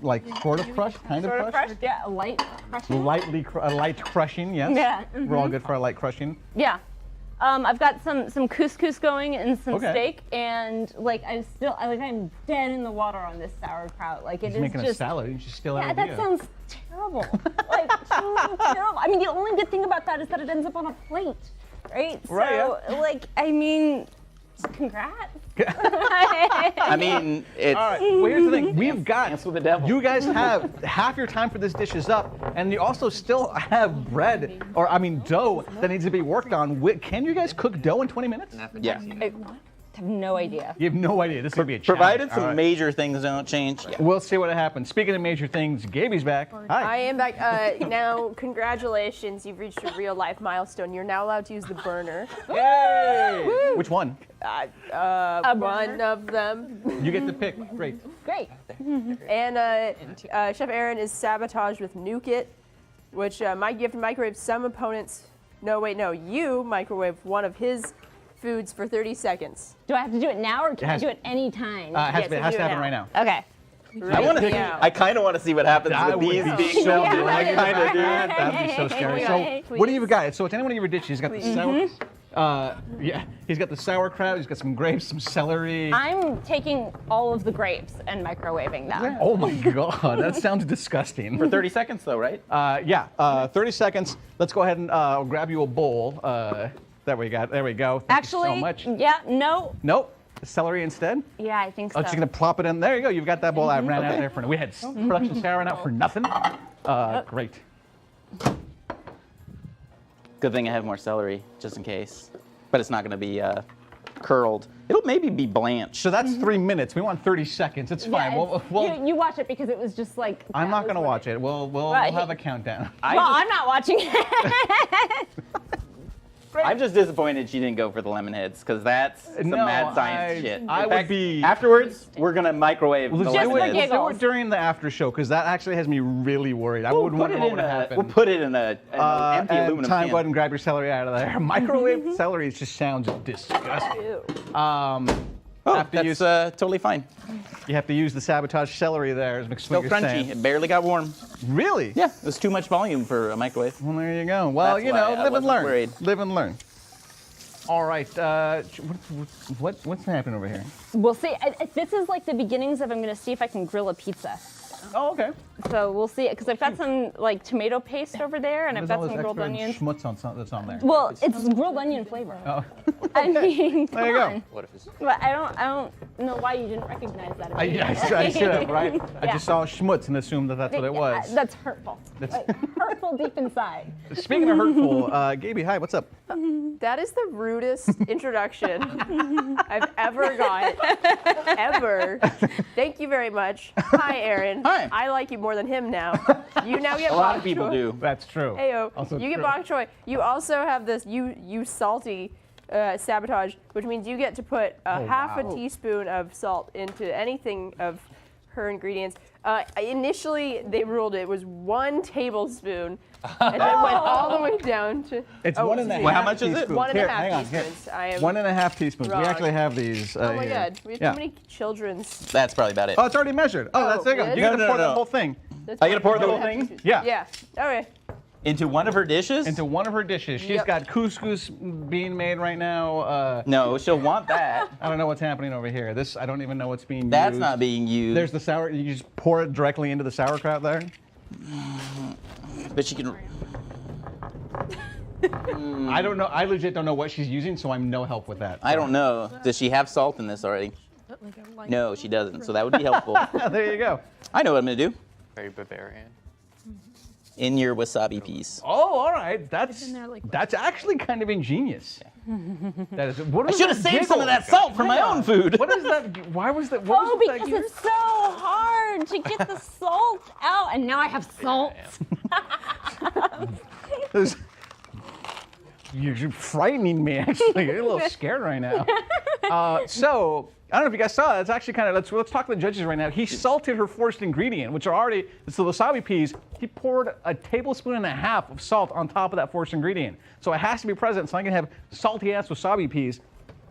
[SPEAKER 2] like sort of crushed, kind of crushed.
[SPEAKER 5] Yeah, a light crushing.
[SPEAKER 2] Light crushing, yes.
[SPEAKER 5] Yeah,
[SPEAKER 2] We're all good for a light crushing.
[SPEAKER 5] Yeah. I've got some couscous going and some
[SPEAKER 2] Okay.
[SPEAKER 5] steak, and like I'm dead in the water on this sauerkraut. Like
[SPEAKER 2] He's
[SPEAKER 5] it is
[SPEAKER 2] making
[SPEAKER 5] just.
[SPEAKER 2] a salad. You should still
[SPEAKER 5] Yeah,
[SPEAKER 2] have
[SPEAKER 5] that sounds terrible. Like so terrible. I mean, the only good thing about that is that it ends up on a plate, right?
[SPEAKER 2] Right,
[SPEAKER 5] So, like, I mean, congrats.
[SPEAKER 4] I mean, it's.
[SPEAKER 2] All right. Well, here's the thing. We've got.
[SPEAKER 4] Dance with the devil.
[SPEAKER 2] You guys have half your time for this dish is up, and you also still have dough that needs to be worked on. Can you guys cook dough in 20 minutes?
[SPEAKER 4] Yeah.
[SPEAKER 5] I have no idea.
[SPEAKER 2] You have no idea. This would be a challenge.
[SPEAKER 4] Provided some
[SPEAKER 2] All right.
[SPEAKER 4] major things don't change. Yeah.
[SPEAKER 2] We'll see what happens. Speaking of major things, Gaby's back.
[SPEAKER 3] I
[SPEAKER 2] Hi.
[SPEAKER 3] am back. Now, congratulations, you've reached a real life milestone. You're now allowed to use the burner.
[SPEAKER 2] Yay! Which one?
[SPEAKER 3] One of them.
[SPEAKER 2] You get to pick. Great.
[SPEAKER 5] Great.
[SPEAKER 3] And Chef Aaron is sabotaged with Nuke It, which you have to microwave some opponents. You microwave one of his foods for 30 seconds.
[SPEAKER 5] Do I have to do it now, or can I do it any time?
[SPEAKER 2] It has
[SPEAKER 3] Yes,
[SPEAKER 2] to
[SPEAKER 3] we do
[SPEAKER 2] happen
[SPEAKER 3] it now.
[SPEAKER 2] right now.
[SPEAKER 5] Okay.
[SPEAKER 4] I kind of want to see what happens
[SPEAKER 2] That
[SPEAKER 4] with
[SPEAKER 2] would
[SPEAKER 4] these
[SPEAKER 2] be
[SPEAKER 4] being
[SPEAKER 2] so
[SPEAKER 4] melted.
[SPEAKER 2] good.
[SPEAKER 4] I kind of do.
[SPEAKER 2] That'd be so scary. So, what do you got? So, it's any one of your dishes. He's got the sour. He's got the sauerkraut. He's got some grapes, some celery.
[SPEAKER 5] I'm taking all of the grapes and microwaving them.
[SPEAKER 2] Oh my God, that sounds disgusting.
[SPEAKER 4] For 30 seconds, though, right?
[SPEAKER 2] 30 seconds. Let's go ahead and grab you a bowl. There we go. Thank you
[SPEAKER 5] Actually,
[SPEAKER 2] so much.
[SPEAKER 5] yeah, no.
[SPEAKER 2] Nope. Celery instead.
[SPEAKER 5] Yeah, I think so.
[SPEAKER 2] Oh, just gonna plop it in. There you go. You've got that bowl. I ran out there for. We had production Sarah out for nothing. Great.
[SPEAKER 4] Good thing I have more celery, just in case. But it's not going to be curled. It'll maybe be blanched.
[SPEAKER 2] So that's 3 minutes. We want 30 seconds. It's fine.
[SPEAKER 5] Yeah, you watch it because it was just like.
[SPEAKER 2] I'm not gonna watch it. We'll have a countdown.
[SPEAKER 5] I'm not watching it.
[SPEAKER 4] I'm just disappointed she didn't go for the lemon heads, because that's some mad science shit.
[SPEAKER 2] I would be.
[SPEAKER 4] Afterwards, we're going to microwave the
[SPEAKER 2] Let's
[SPEAKER 4] lemon
[SPEAKER 2] do it,
[SPEAKER 4] heads.
[SPEAKER 2] let's do it during the after show, because that actually has me really worried. I wouldn't wonder what would happen.
[SPEAKER 4] We'll put it in an empty
[SPEAKER 2] and
[SPEAKER 4] aluminum
[SPEAKER 2] time,
[SPEAKER 4] can.
[SPEAKER 2] go ahead and grab your celery out of there. Microwave celery just sounds disgusting.
[SPEAKER 4] That's totally fine.
[SPEAKER 2] You have to use the sabotage celery there, as
[SPEAKER 4] Still
[SPEAKER 2] McSwinger's
[SPEAKER 4] crunchy.
[SPEAKER 2] saying.
[SPEAKER 4] It barely got warm.
[SPEAKER 2] Really?
[SPEAKER 4] Yeah, it was too much volume for a microwave.
[SPEAKER 2] Well, there you go. Well,
[SPEAKER 4] That's
[SPEAKER 2] you
[SPEAKER 4] why
[SPEAKER 2] know,
[SPEAKER 4] I
[SPEAKER 2] live and
[SPEAKER 4] wasn't
[SPEAKER 2] learn.
[SPEAKER 4] worried.
[SPEAKER 2] Live and learn. All right. What's happening over here?
[SPEAKER 5] We'll see. This is like the beginnings of I'm going to see if I can grill a pizza.
[SPEAKER 2] Oh, okay.
[SPEAKER 5] So we'll see, because I've got some like tomato paste over there, and I've got some grilled onions.
[SPEAKER 2] Schmutz that's on there.
[SPEAKER 5] Well, it's grilled onion flavor.
[SPEAKER 2] Oh.
[SPEAKER 5] I mean, come
[SPEAKER 2] There you go.
[SPEAKER 5] on.
[SPEAKER 6] What if it's
[SPEAKER 5] But I don't know why you didn't recognize that.
[SPEAKER 2] I should have, right? I
[SPEAKER 5] Yeah.
[SPEAKER 2] just saw schmutz and assumed that that's what it was.
[SPEAKER 5] That's hurtful. Hurtful deep inside.
[SPEAKER 2] Speaking of hurtful, Gaby, hi, what's up?
[SPEAKER 3] That is the rudest introduction I've ever got. Ever. Thank you very much. Hi, Aaron.
[SPEAKER 4] Hi.
[SPEAKER 3] I like you more than him now. You now get
[SPEAKER 4] A lot
[SPEAKER 3] bok
[SPEAKER 4] of people
[SPEAKER 3] choy.
[SPEAKER 4] do.
[SPEAKER 2] That's true.
[SPEAKER 3] Heyo.
[SPEAKER 2] Also
[SPEAKER 3] You get
[SPEAKER 2] true.
[SPEAKER 3] bok choy. You also have this you salty sabotage, which means you get to put half
[SPEAKER 2] wow.
[SPEAKER 3] a teaspoon of salt into anything of her ingredients. Initially, they ruled it was 1 tablespoon, and then went all the way down to.
[SPEAKER 2] It's
[SPEAKER 3] oh,
[SPEAKER 2] 1.5
[SPEAKER 4] Well, how much is it?
[SPEAKER 2] teaspoons.
[SPEAKER 3] 1.5
[SPEAKER 2] Here, hang on, here.
[SPEAKER 3] teaspoons. I am
[SPEAKER 2] 1.5 teaspoons.
[SPEAKER 3] wrong.
[SPEAKER 2] We actually have these.
[SPEAKER 3] Oh my
[SPEAKER 2] here.
[SPEAKER 3] god, we have
[SPEAKER 2] Yeah.
[SPEAKER 3] too many children's.
[SPEAKER 4] That's probably about it.
[SPEAKER 2] Oh, it's already measured. Oh, that's there you go.
[SPEAKER 3] really?
[SPEAKER 2] You get
[SPEAKER 4] No,
[SPEAKER 2] to
[SPEAKER 4] no,
[SPEAKER 2] pour
[SPEAKER 4] no,
[SPEAKER 2] that
[SPEAKER 4] no.
[SPEAKER 2] whole thing
[SPEAKER 3] That's
[SPEAKER 4] I gotta pour the whole
[SPEAKER 3] 1.5
[SPEAKER 4] thing?
[SPEAKER 2] Yeah.
[SPEAKER 3] Yeah. Okay.
[SPEAKER 4] Into one of her dishes?
[SPEAKER 2] into one of her dishes. She's
[SPEAKER 3] Yep.
[SPEAKER 2] got couscous being made right now.
[SPEAKER 4] No, she'll want that.
[SPEAKER 2] I don't know what's happening over here. This, I don't even know what's being
[SPEAKER 4] That's
[SPEAKER 2] used.
[SPEAKER 4] not being used.
[SPEAKER 2] There's the sour. You just pour it directly into the sauerkraut there.
[SPEAKER 4] But she can.
[SPEAKER 2] I don't know. I legit don't know what she's using, so I'm no help with that.
[SPEAKER 4] I don't know. Does she have salt in this already? No, she doesn't. So that would be helpful.
[SPEAKER 2] There you go.
[SPEAKER 4] I know what I'm gonna do.
[SPEAKER 6] very Bavarian?
[SPEAKER 4] In your wasabi piece.
[SPEAKER 2] Oh, all right. That's
[SPEAKER 7] there like-
[SPEAKER 2] that's actually kind of ingenious. That is. What
[SPEAKER 4] I
[SPEAKER 2] is
[SPEAKER 4] should have
[SPEAKER 2] that
[SPEAKER 4] saved some of
[SPEAKER 2] giggle?
[SPEAKER 4] that salt for my own food.
[SPEAKER 2] What is that? Why was that? What
[SPEAKER 5] Oh,
[SPEAKER 2] was that
[SPEAKER 5] because
[SPEAKER 2] giggle?
[SPEAKER 5] it's so hard to get the salt out, and now I have salt.
[SPEAKER 2] This- You're frightening me, actually. You're a little scared right now. So, I don't know if you guys saw it. It's actually kind of, let's talk to the judges right now. He salted her first ingredient, which are already, it's the wasabi peas. He poured 1.5 tablespoons of salt on top of that first ingredient. So it has to be present, so I can have salty-ass wasabi peas.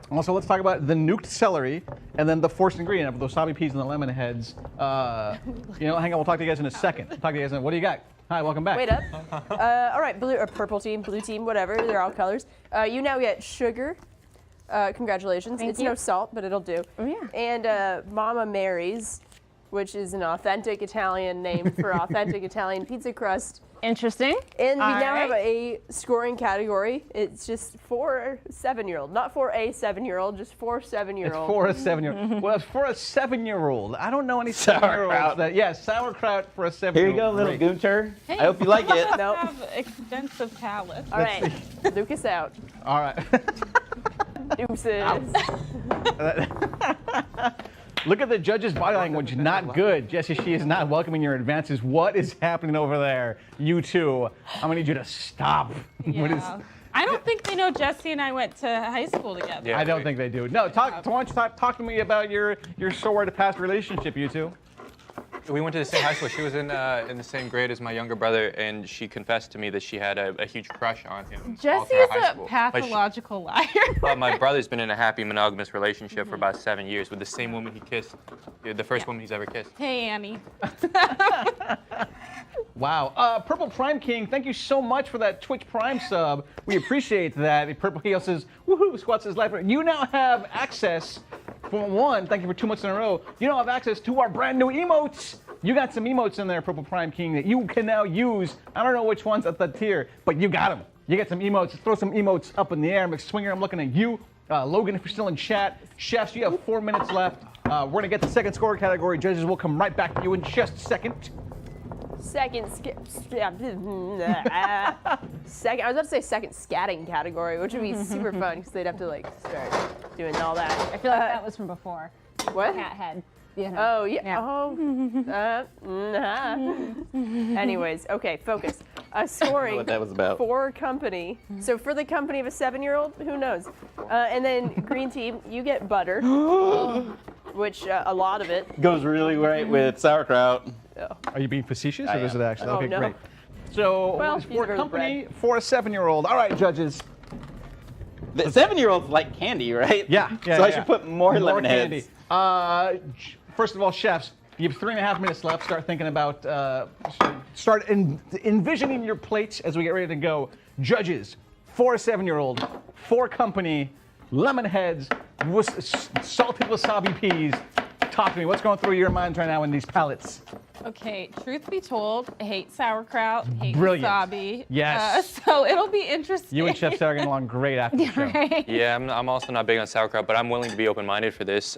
[SPEAKER 2] Also, let's talk about the nuked celery and then the first ingredient of the wasabi peas and the lemon heads. Hang on, we'll talk to you guys in a second. Talk to you guys in, what do you got? Hi, welcome back.
[SPEAKER 3] Wait up. All right, blue or purple team, blue team, whatever. They're all colors. You now get sugar. Congratulations.
[SPEAKER 5] Thank
[SPEAKER 3] it's
[SPEAKER 5] you.
[SPEAKER 3] no salt, but it'll do.
[SPEAKER 5] Oh, yeah.
[SPEAKER 3] And Mama Mary's, which is an authentic Italian name for authentic Italian pizza crust.
[SPEAKER 5] Interesting.
[SPEAKER 3] And we
[SPEAKER 5] All
[SPEAKER 3] now have
[SPEAKER 5] right.
[SPEAKER 3] a scoring category. It's just for 7-year-old, not for a 7-year-old, just for 7-year-old.
[SPEAKER 2] It's for a 7-year-old. Well, it's for a 7-year-old. I don't know any
[SPEAKER 4] Sauerkraut.
[SPEAKER 2] 7-year-olds that. Yeah, sauerkraut for a 7-year-old.
[SPEAKER 4] Here you go, little
[SPEAKER 2] Great.
[SPEAKER 4] Gunter. I hope you like it.
[SPEAKER 3] Nope.
[SPEAKER 7] Have extensive palate.
[SPEAKER 3] All right, Lucas out.
[SPEAKER 2] All right.
[SPEAKER 3] Deuces.
[SPEAKER 2] Look at the judge's body language. Not good. Jesse, she is not welcoming your advances. What is happening over there? You two. I'm going to need you to stop. What is-
[SPEAKER 7] Yeah. I don't think they know Jesse and I went to high school together.
[SPEAKER 6] Yeah.
[SPEAKER 2] I don't think they do. No, why don't you talk to me about your sordid past relationship, you two?
[SPEAKER 6] We went to the same high school. She was in the same grade as my younger brother, and she confessed to me that she had a huge crush on him. all
[SPEAKER 7] Jesse
[SPEAKER 6] throughout
[SPEAKER 7] is
[SPEAKER 6] high
[SPEAKER 7] a
[SPEAKER 6] school.
[SPEAKER 7] pathological liar.
[SPEAKER 6] Well, my brother's been in a happy monogamous relationship for about 7 years with the same woman he kissed, the first woman he's ever kissed.
[SPEAKER 7] Hey, Annie.
[SPEAKER 2] Wow. Purple Prime King, thank you so much for that Twitch Prime sub. We appreciate that. Purple Heel says, woohoo, SquadSays life. You now have access, for one, thank you for 2 months in a row, you now have access to our brand new emotes. You got some emotes in there, Purple Prime King, that you can now use. I don't know which ones at the tier, but you got them. You get some emotes. Throw some emotes up in the air. McSwinger, I'm looking at you. Logan, if you're still in chat. Chefs, you have 4 minutes left. We're going to get the second score category. Judges will come right back to you in just a second.
[SPEAKER 3] Second, second. I was about to say second scatting category, which would be super fun because they'd have to like start doing all that.
[SPEAKER 5] I feel like that was from before.
[SPEAKER 3] What?
[SPEAKER 5] Cat head. You know.
[SPEAKER 3] Oh yeah.
[SPEAKER 5] Yeah.
[SPEAKER 3] Anyways, okay, focus.
[SPEAKER 4] I
[SPEAKER 3] Scoring
[SPEAKER 4] don't know what that was about.
[SPEAKER 3] for company. So for the company of a 7-year-old, who knows? And then green team, you get butter, which a lot of it.
[SPEAKER 4] Goes really right with sauerkraut.
[SPEAKER 2] Are you being facetious,
[SPEAKER 4] I
[SPEAKER 2] or is
[SPEAKER 4] am.
[SPEAKER 2] it actually?
[SPEAKER 3] Oh,
[SPEAKER 2] Okay,
[SPEAKER 3] no.
[SPEAKER 2] great. So,
[SPEAKER 3] Well,
[SPEAKER 2] for
[SPEAKER 3] use it for the
[SPEAKER 2] company for a 7-year-old. All right, judges.
[SPEAKER 4] The 7-year-olds like candy, right?
[SPEAKER 2] Yeah.
[SPEAKER 4] So I should put more lemon
[SPEAKER 2] candy.
[SPEAKER 4] heads.
[SPEAKER 2] First of all, chefs, you have 3.5 minutes left. Start thinking about, start envisioning your plates as we get ready to go. Judges, for a 7-year-old, for company, lemon heads, salted wasabi peas. talk to me. What's going through your minds right now in these palettes?
[SPEAKER 7] Okay, truth be told, I hate sauerkraut, hate
[SPEAKER 2] Brilliant.
[SPEAKER 7] wasabi.
[SPEAKER 2] Yes.
[SPEAKER 7] So it'll be interesting.
[SPEAKER 2] You and Chef Sarah getting along great after the show.
[SPEAKER 7] Right?
[SPEAKER 6] Yeah, I'm also not big on sauerkraut, but I'm willing to be open-minded for this.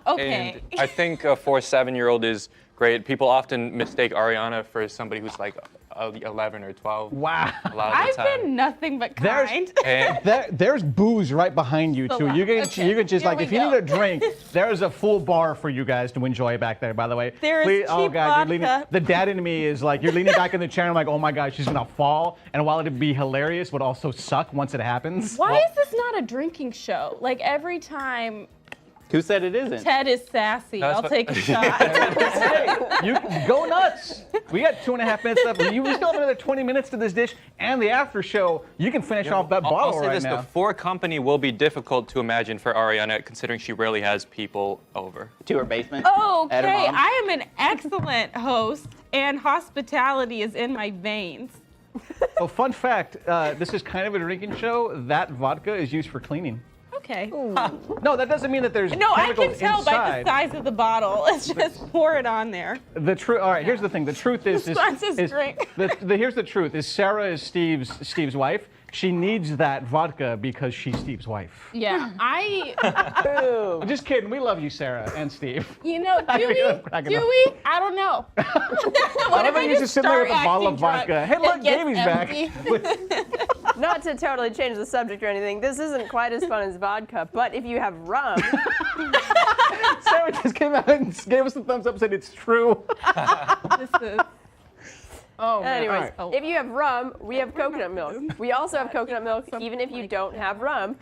[SPEAKER 7] Okay.
[SPEAKER 6] And I think a 4-7-year-old is great. People often mistake Ariana for somebody who's like 11 or 12.
[SPEAKER 2] Wow.
[SPEAKER 6] A lot of
[SPEAKER 7] I've
[SPEAKER 6] the time.
[SPEAKER 7] been nothing but
[SPEAKER 2] There's-
[SPEAKER 7] kind.
[SPEAKER 6] And
[SPEAKER 2] There's booze right behind you, too. You can just,
[SPEAKER 7] Here
[SPEAKER 2] like,
[SPEAKER 7] we
[SPEAKER 2] if you
[SPEAKER 7] go.
[SPEAKER 2] need a drink, there's a full bar for you guys to enjoy back there, by the way.
[SPEAKER 7] There's
[SPEAKER 2] oh,
[SPEAKER 7] cheap
[SPEAKER 2] God, you're leaning,
[SPEAKER 7] vodka.
[SPEAKER 2] the dad in me is like, you're leaning back in the chair, and I'm like, oh my God, she's going to fall. And while it'd be hilarious, would also suck once it happens.
[SPEAKER 7] Why is this not a drinking show? Like every time
[SPEAKER 4] Who said it isn't?
[SPEAKER 7] Ted is sassy,
[SPEAKER 6] That's
[SPEAKER 7] I'll
[SPEAKER 6] what-
[SPEAKER 7] take a shot.
[SPEAKER 2] Hey, you go nuts. We got 2.5 minutes left. We still have another 20 minutes to this dish and the after show. You can finish off that
[SPEAKER 6] I'll
[SPEAKER 2] bottle
[SPEAKER 6] say
[SPEAKER 2] right
[SPEAKER 6] this,
[SPEAKER 2] now.
[SPEAKER 6] the 4 company will be difficult to imagine for Ariana, considering she rarely has people over.
[SPEAKER 4] To her basement. At her
[SPEAKER 7] Okay,
[SPEAKER 4] mom's.
[SPEAKER 7] I am an excellent host, and hospitality is in my veins.
[SPEAKER 2] So fun fact, this is kind of a drinking show. That vodka is used for cleaning.
[SPEAKER 7] Okay.
[SPEAKER 2] No, that doesn't mean that there's
[SPEAKER 7] No, I
[SPEAKER 2] chemicals
[SPEAKER 7] can tell
[SPEAKER 2] inside.
[SPEAKER 7] by the size of the bottle. It's just pour it on there.
[SPEAKER 2] The truth. All right, here's the thing. The truth is,
[SPEAKER 7] That's his drink.
[SPEAKER 2] here's the truth. Is Sarah is Steve's wife. She needs that vodka because she's Steve's wife.
[SPEAKER 7] Yeah,
[SPEAKER 2] I'm just kidding. We love you, Sarah and Steve.
[SPEAKER 7] you know, do
[SPEAKER 2] I'm
[SPEAKER 7] we?
[SPEAKER 2] cracking up.
[SPEAKER 7] Do we? I don't know.
[SPEAKER 2] What if you're just sitting there with a bottle of vodka? Hey, look, Davey's back.
[SPEAKER 3] Not to totally change the subject or anything, this isn't quite as fun as vodka, but if you have rum,
[SPEAKER 2] Sarah just came out and gave us the thumbs up, said it's true.
[SPEAKER 7] This is.
[SPEAKER 2] Oh, man.
[SPEAKER 3] anyways,
[SPEAKER 2] All right.
[SPEAKER 3] if you have rum, we have coconut milk. We also have coconut milk, even if you don't have rum,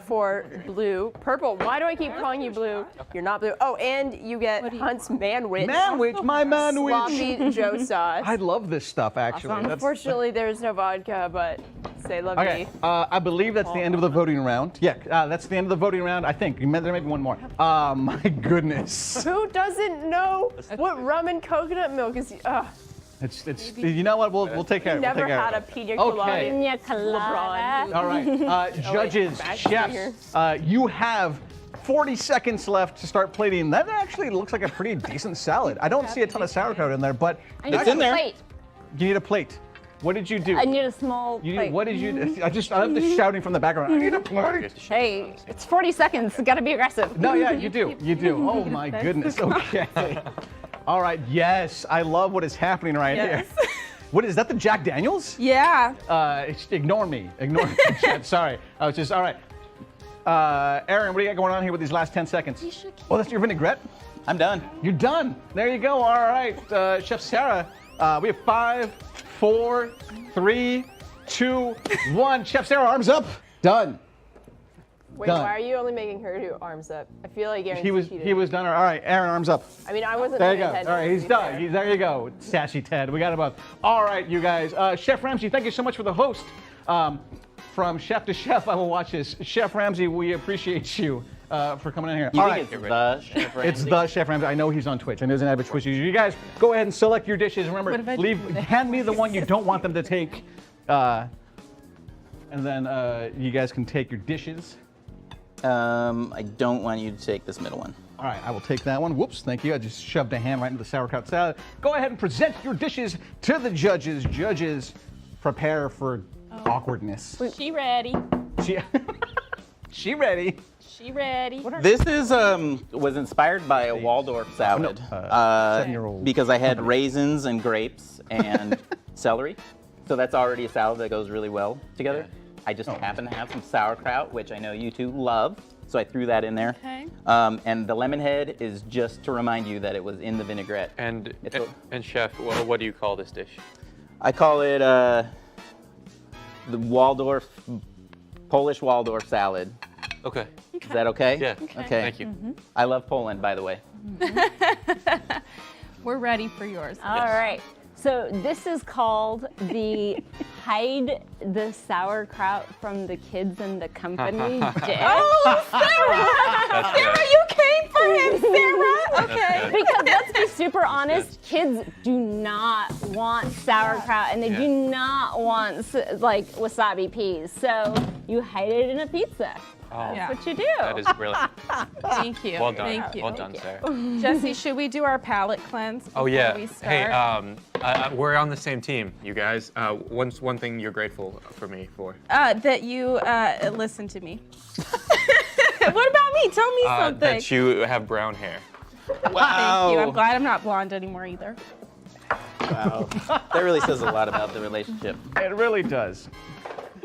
[SPEAKER 3] for blue, purple. Why do I keep calling you blue? You're not blue. Oh, and you get Hunt's Manwich.
[SPEAKER 2] Manwich, my manwich.
[SPEAKER 3] Sloppy Joe sauce.
[SPEAKER 2] I love this stuff, actually. That's-
[SPEAKER 3] Unfortunately, there's no vodka, but say love
[SPEAKER 2] Okay,
[SPEAKER 3] me.
[SPEAKER 2] I believe that's the end of the voting round. Yeah, that's the end of the voting round. I think there may be one more. My goodness,
[SPEAKER 3] Who doesn't know what rum and coconut milk is?
[SPEAKER 2] it's you know what? We'll take care of it. We'll
[SPEAKER 3] Never
[SPEAKER 2] take care
[SPEAKER 3] had a
[SPEAKER 2] of it.
[SPEAKER 3] pina colada.
[SPEAKER 2] Okay.
[SPEAKER 5] Pina
[SPEAKER 3] LeBron.
[SPEAKER 5] colada.
[SPEAKER 2] All right, judges,
[SPEAKER 3] back to
[SPEAKER 2] chefs, you have 40 seconds left to start plating. That actually looks like a pretty decent salad. I don't see a ton of sauerkraut in there, but
[SPEAKER 5] I need
[SPEAKER 4] It's in
[SPEAKER 5] a
[SPEAKER 4] there.
[SPEAKER 5] plate.
[SPEAKER 2] you need a plate. What did you do?
[SPEAKER 5] I need a small
[SPEAKER 2] You
[SPEAKER 5] plate.
[SPEAKER 2] what did you? I love the shouting from the background. I need a plate.
[SPEAKER 5] Hey, it's 40 seconds. Gotta be aggressive.
[SPEAKER 2] No, yeah, you do. You do. Oh my goodness. Okay. All right. Yes, I love what is happening right
[SPEAKER 7] Yes.
[SPEAKER 2] here. What is that? The Jack Daniels?
[SPEAKER 7] Yeah.
[SPEAKER 2] Ignore me. Ignore me. Chat. Sorry. I was just all right. Aaron, what do you got going on here with these last 10 seconds? Oh, that's your vinaigrette?
[SPEAKER 4] I'm done.
[SPEAKER 2] You're done. There you go. All right, Chef Sarah. We have 5, 4, 3, 2, 1. Chef Sarah, arms up. Done.
[SPEAKER 3] Wait,
[SPEAKER 2] Done.
[SPEAKER 3] why are you only making her do arms up? I feel like Aaron's cheated.
[SPEAKER 2] He was done. All right, Aaron, arms up.
[SPEAKER 3] I mean, I wasn't.
[SPEAKER 2] There you
[SPEAKER 3] paying
[SPEAKER 2] go.
[SPEAKER 3] attention,
[SPEAKER 2] All right,
[SPEAKER 3] to
[SPEAKER 2] he's
[SPEAKER 3] be
[SPEAKER 2] done.
[SPEAKER 3] fair.
[SPEAKER 2] There you go. Sassy Ted. We got him up. All right, you guys. Chef Ramsay, thank you so much for the host. From chef to chef, I will watch this. Chef Ramsay, we appreciate you for coming in here.
[SPEAKER 4] You
[SPEAKER 2] All
[SPEAKER 4] think
[SPEAKER 2] right.
[SPEAKER 4] it's the Chef
[SPEAKER 2] It's
[SPEAKER 4] Ramsay?
[SPEAKER 2] the Chef Ramsay. I know he's on Twitch and doesn't have a Twitch user. You guys go ahead and select your dishes. Remember,
[SPEAKER 7] What if I
[SPEAKER 2] hand me the one you don't want them to take, and then you guys can take your dishes.
[SPEAKER 4] I don't want you to take this middle one.
[SPEAKER 2] All right, I will take that one. Whoops, thank you. I just shoved a ham right into the sauerkraut salad. Go ahead and present your dishes to the judges. Judges, prepare for awkwardness.
[SPEAKER 7] She ready.
[SPEAKER 2] She, she ready.
[SPEAKER 7] She ready.
[SPEAKER 4] This is was inspired by a Waldorf salad
[SPEAKER 2] 7-year-old.
[SPEAKER 4] because I had raisins and grapes and celery, so that's already a salad that goes really well together. I just happen to have some sauerkraut, which I know you two love, so I threw that in there.
[SPEAKER 7] Okay.
[SPEAKER 4] And the lemon head is just to remind you that it was in the vinaigrette.
[SPEAKER 6] And
[SPEAKER 4] It's a-
[SPEAKER 6] and chef, what do you call this dish?
[SPEAKER 4] I call it the Waldorf, Polish Waldorf salad.
[SPEAKER 6] Okay.
[SPEAKER 4] Is that okay?
[SPEAKER 6] Yeah.
[SPEAKER 4] Okay.
[SPEAKER 6] Thank you.
[SPEAKER 4] I love Poland, by the way.
[SPEAKER 7] We're ready for yours.
[SPEAKER 5] All right. So this is called the hide the sauerkraut from the kids and the company dish.
[SPEAKER 7] Oh, Sarah!
[SPEAKER 6] That's
[SPEAKER 7] Sarah,
[SPEAKER 6] good.
[SPEAKER 7] you came for
[SPEAKER 5] him, Sarah.
[SPEAKER 6] Okay.
[SPEAKER 5] Because let's be super honest, kids do not want sauerkraut and they do not want like wasabi peas. So you hide it in a pizza.
[SPEAKER 6] Oh,
[SPEAKER 5] That's what you do.
[SPEAKER 6] that is brilliant.
[SPEAKER 7] Thank you.
[SPEAKER 6] Well done.
[SPEAKER 7] Thank you.
[SPEAKER 6] Well done, Sarah.
[SPEAKER 7] Jesse, should we do our palate cleanse before
[SPEAKER 6] Oh yeah.
[SPEAKER 7] we start?
[SPEAKER 6] Hey, we're on the same team, you guys. One thing you're grateful for me for.
[SPEAKER 7] That you listen to me. What about me? Tell me something.
[SPEAKER 6] That you have brown hair.
[SPEAKER 4] Wow.
[SPEAKER 7] Thank you. I'm glad I'm not blonde anymore either.
[SPEAKER 4] Wow. That really says a lot about the relationship.
[SPEAKER 2] It really does.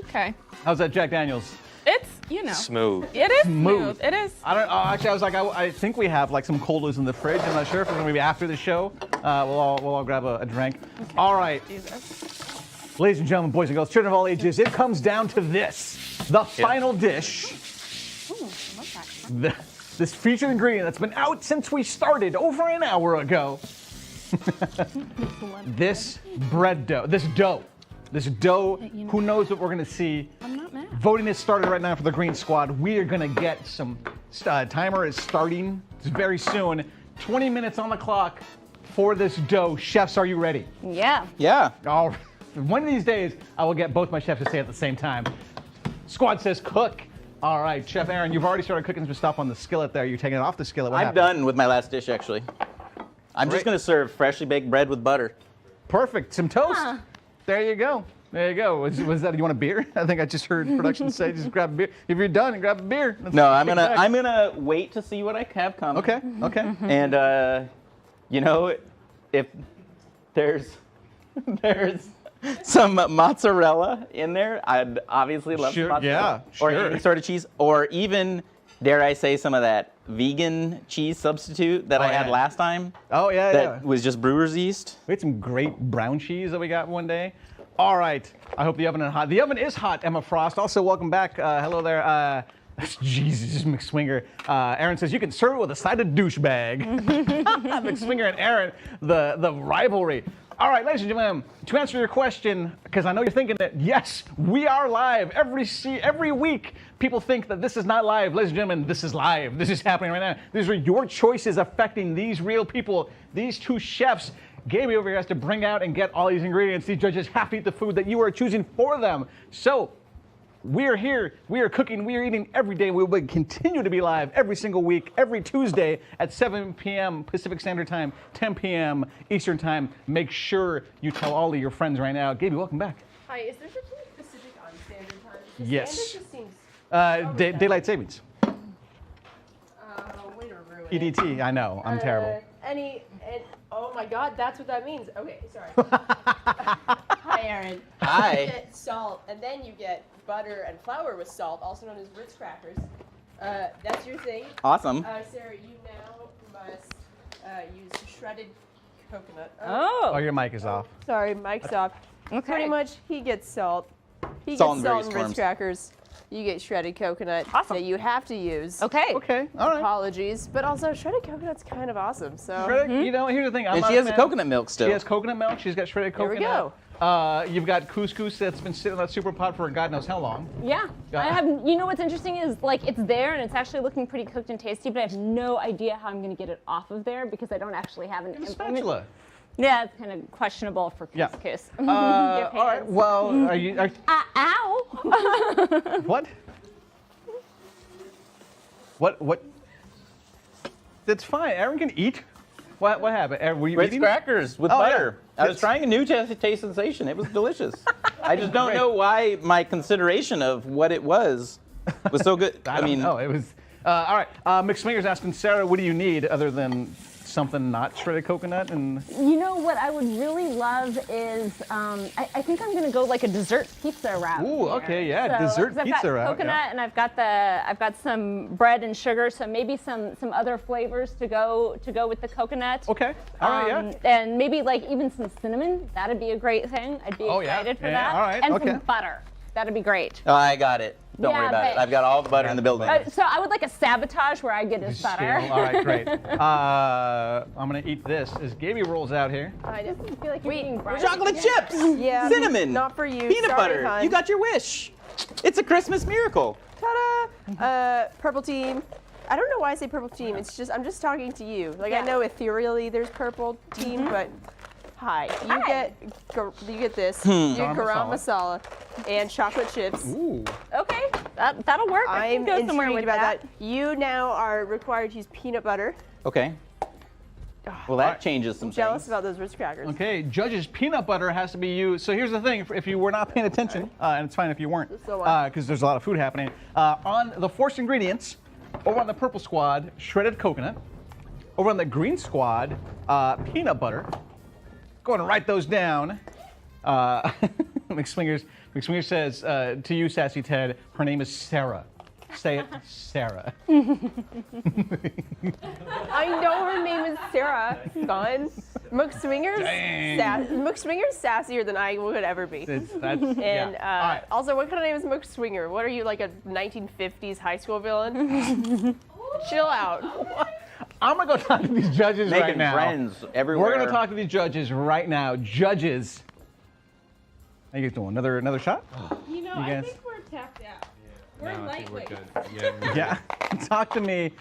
[SPEAKER 7] Okay.
[SPEAKER 2] How's that Jack Daniels?
[SPEAKER 7] It's, you know.
[SPEAKER 6] Smooth.
[SPEAKER 7] It is
[SPEAKER 2] Smooth.
[SPEAKER 7] smooth. It is.
[SPEAKER 2] I don't. Actually, I was like, I think we have like some colas in the fridge. I'm not sure if we're gonna be after the show. We'll all grab a drink. Okay. All right,
[SPEAKER 7] Jesus.
[SPEAKER 2] ladies and gentlemen, boys and girls, children of all ages, it comes down to this: the final dish.
[SPEAKER 7] Ooh, I love that.
[SPEAKER 2] This featured ingredient that's been out since we started over an hour ago. This bread dough. This dough. Who knows what we're gonna see?
[SPEAKER 7] I'm not mad.
[SPEAKER 2] Voting is started right now for the Green Squad. We are gonna get some. Timer is starting very soon. 20 minutes on the clock for this dough. Chefs, are you ready?
[SPEAKER 5] Yeah.
[SPEAKER 4] Yeah.
[SPEAKER 2] All right. One of these days, I will get both my chefs to say it at the same time. Squad says cook. All right, Chef Aaron, you've already started cooking some stuff on the skillet there. You're taking it off the skillet. What
[SPEAKER 4] I'm
[SPEAKER 2] happened?
[SPEAKER 4] done with my last dish, actually. I'm
[SPEAKER 2] Great.
[SPEAKER 4] just going to serve freshly baked bread with butter.
[SPEAKER 2] Perfect. Some toast. There you go. There you go. Was that? You want a beer? I think I just heard production say just grab a beer. If you're done, grab a beer. Let's
[SPEAKER 4] No, I'm
[SPEAKER 2] kick back.
[SPEAKER 4] gonna wait to see what I have coming.
[SPEAKER 2] Okay. Okay.
[SPEAKER 4] And you know, if there's some mozzarella in there, I'd obviously love
[SPEAKER 2] Sure,
[SPEAKER 4] some mozzarella.
[SPEAKER 2] yeah,
[SPEAKER 4] Or
[SPEAKER 2] sure.
[SPEAKER 4] any sort of cheese, or even dare I say some of that vegan cheese substitute that I had
[SPEAKER 2] yeah.
[SPEAKER 4] last time.
[SPEAKER 2] Oh yeah,
[SPEAKER 4] That
[SPEAKER 2] yeah.
[SPEAKER 4] was just brewer's yeast.
[SPEAKER 2] We had some great brown cheese that we got one day. All right. I hope the oven is hot. The oven is hot, Emma Frost. Also, welcome back. Hello there. Jesus, McSwinger. Aaron says you can serve it with a side of douchebag. McSwinger and Aaron, the rivalry. All right, ladies and gentlemen, to answer your question, because I know you're thinking that, yes, we are live. Every week, people think that this is not live. Ladies and gentlemen, this is live. This is happening right now. These are your choices affecting these real people, these two chefs. Gaby over here has to bring out and get all these ingredients. These judges have to eat the food that you are choosing for them. So, we are here, we are cooking, we are eating every day. We will continue to be live every single week, every Tuesday at 7 p.m. Pacific Standard Time, 10 p.m. Eastern Time. Make sure you tell all of your friends right now. Gaby, welcome back.
[SPEAKER 3] Hi, is there such a Pacific on Standard Time? Because
[SPEAKER 2] Yes.
[SPEAKER 3] Standard just seems...
[SPEAKER 2] Daylight savings.
[SPEAKER 3] way to ruin it.
[SPEAKER 2] EDT, I know, I'm terrible.
[SPEAKER 3] Oh my God, that's what that means. Okay, sorry. Hi, Aaron.
[SPEAKER 4] Hi.
[SPEAKER 3] You get salt, and then you get butter and flour with salt, also known as Ritz crackers. That's your thing.
[SPEAKER 4] Awesome.
[SPEAKER 3] Sarah, you now must use shredded coconut.
[SPEAKER 2] Oh, your mic is off.
[SPEAKER 3] Sorry, mic's off.
[SPEAKER 5] Okay.
[SPEAKER 3] Pretty much, he gets salt. He
[SPEAKER 4] Salt in
[SPEAKER 3] gets salt
[SPEAKER 4] various
[SPEAKER 3] and Ritz
[SPEAKER 4] forms.
[SPEAKER 3] crackers. You get shredded coconut
[SPEAKER 5] Awesome.
[SPEAKER 3] that you have to use.
[SPEAKER 5] Okay.
[SPEAKER 2] Okay, all right.
[SPEAKER 3] Apologies, but also shredded coconut's kind of awesome. So
[SPEAKER 2] Shredded, you know, here's the thing. I'm
[SPEAKER 4] And
[SPEAKER 2] not
[SPEAKER 4] she
[SPEAKER 2] a
[SPEAKER 4] has a
[SPEAKER 2] fan.
[SPEAKER 4] coconut milk still.
[SPEAKER 2] She has coconut milk. She's got shredded
[SPEAKER 3] There we
[SPEAKER 2] coconut. You've got couscous that's been sitting in that super pot for God knows how long.
[SPEAKER 5] Yeah.
[SPEAKER 2] Yeah.
[SPEAKER 5] I have. You know what's interesting is like it's there and it's actually looking pretty cooked and tasty, but I have no idea how I'm going to get it off of there because I don't actually have an
[SPEAKER 2] Have a
[SPEAKER 5] implement.
[SPEAKER 2] spatula.
[SPEAKER 5] Yeah, it's kind of questionable for
[SPEAKER 2] Yeah.
[SPEAKER 5] couscous.
[SPEAKER 2] All right. Well,
[SPEAKER 5] Ow!
[SPEAKER 2] what? What? That's fine. Aaron can eat. What happened? Aaron, were you
[SPEAKER 4] Ritz
[SPEAKER 2] eating?
[SPEAKER 4] crackers with
[SPEAKER 2] Oh, yeah.
[SPEAKER 4] butter. I was trying a new taste sensation. It was delicious. I just don't know why my consideration of what it was so good.
[SPEAKER 2] I don't know. It was. All right. McSwinger's asking Sarah, what do you need other than something not shredded coconut? And
[SPEAKER 5] You know what I would really love is I think I'm gonna go like a dessert pizza route.
[SPEAKER 2] Ooh,
[SPEAKER 5] here.
[SPEAKER 2] okay, yeah,
[SPEAKER 5] So,
[SPEAKER 2] dessert
[SPEAKER 5] 'cause
[SPEAKER 2] pizza
[SPEAKER 5] I've got
[SPEAKER 2] route,
[SPEAKER 5] coconut
[SPEAKER 2] yeah.
[SPEAKER 5] and I've got some bread and sugar, so maybe some other flavors to go with the coconut.
[SPEAKER 2] okay. All right. Yeah.
[SPEAKER 5] And maybe like even some cinnamon. That'd be a great thing. I'd be
[SPEAKER 2] Oh, yeah.
[SPEAKER 5] excited for
[SPEAKER 2] Yeah,
[SPEAKER 5] that.
[SPEAKER 2] all right,
[SPEAKER 5] And
[SPEAKER 2] okay.
[SPEAKER 5] some butter. That'd be great.
[SPEAKER 4] Oh, I got it. Don't worry
[SPEAKER 5] Yeah,
[SPEAKER 4] about it.
[SPEAKER 5] but-
[SPEAKER 4] I've got all the butter in the building.
[SPEAKER 5] So I would like a sabotage where I get his butter.
[SPEAKER 2] All right. Great. I'm gonna eat this as Gaby rolls out here.
[SPEAKER 3] I just
[SPEAKER 5] feel like you're eating brownies.
[SPEAKER 4] Chocolate chips.
[SPEAKER 3] Yeah,
[SPEAKER 4] Cinnamon.
[SPEAKER 3] not for you.
[SPEAKER 4] Peanut
[SPEAKER 3] Sorry,
[SPEAKER 4] butter.
[SPEAKER 3] hon.
[SPEAKER 4] You got your wish. It's a Christmas miracle.
[SPEAKER 3] Ta-da! Purple team. I don't know why I say purple team. It's just I'm just talking to you. Like I know ethereally there's purple team, but hi, you get this. You get garam masala and chocolate chips.
[SPEAKER 2] Ooh.
[SPEAKER 5] Okay, that'll work. I
[SPEAKER 3] I'm
[SPEAKER 5] can go somewhere
[SPEAKER 3] intrigued
[SPEAKER 5] with
[SPEAKER 3] about that. You now are required to use peanut butter.
[SPEAKER 4] Okay. Well, that changes some
[SPEAKER 3] Jealous
[SPEAKER 4] things.
[SPEAKER 3] about those Ritz crackers.
[SPEAKER 2] Okay, judges, peanut butter has to be used. So here's the thing: if you were not paying attention, and it's fine if you weren't,
[SPEAKER 3] So what?
[SPEAKER 2] because there's a lot of food happening. On the forced ingredients, over on the purple squad, shredded coconut. Over on the green squad, peanut butter. Go ahead and write those down. McSwingers says to you, Sassy Ted, her name is Sarah. Say it, Sarah.
[SPEAKER 3] I know her name is Sarah, son. McSwinger's sassier than I would ever be. And also, what kind of name is McSwinger? What are you, like a 1950s high school villain? Chill out.
[SPEAKER 2] I'm gonna go talk to these judges right
[SPEAKER 4] Making
[SPEAKER 2] now.
[SPEAKER 4] friends everywhere.
[SPEAKER 2] We're gonna talk to these judges right now. Judges, how you guys doing? Another shot?
[SPEAKER 7] You know,
[SPEAKER 2] You
[SPEAKER 7] I
[SPEAKER 2] guys-
[SPEAKER 7] think we're tapped out. We're
[SPEAKER 6] No, I think we're
[SPEAKER 7] lightweight.
[SPEAKER 6] good. Yeah.
[SPEAKER 2] Yeah. Talk to me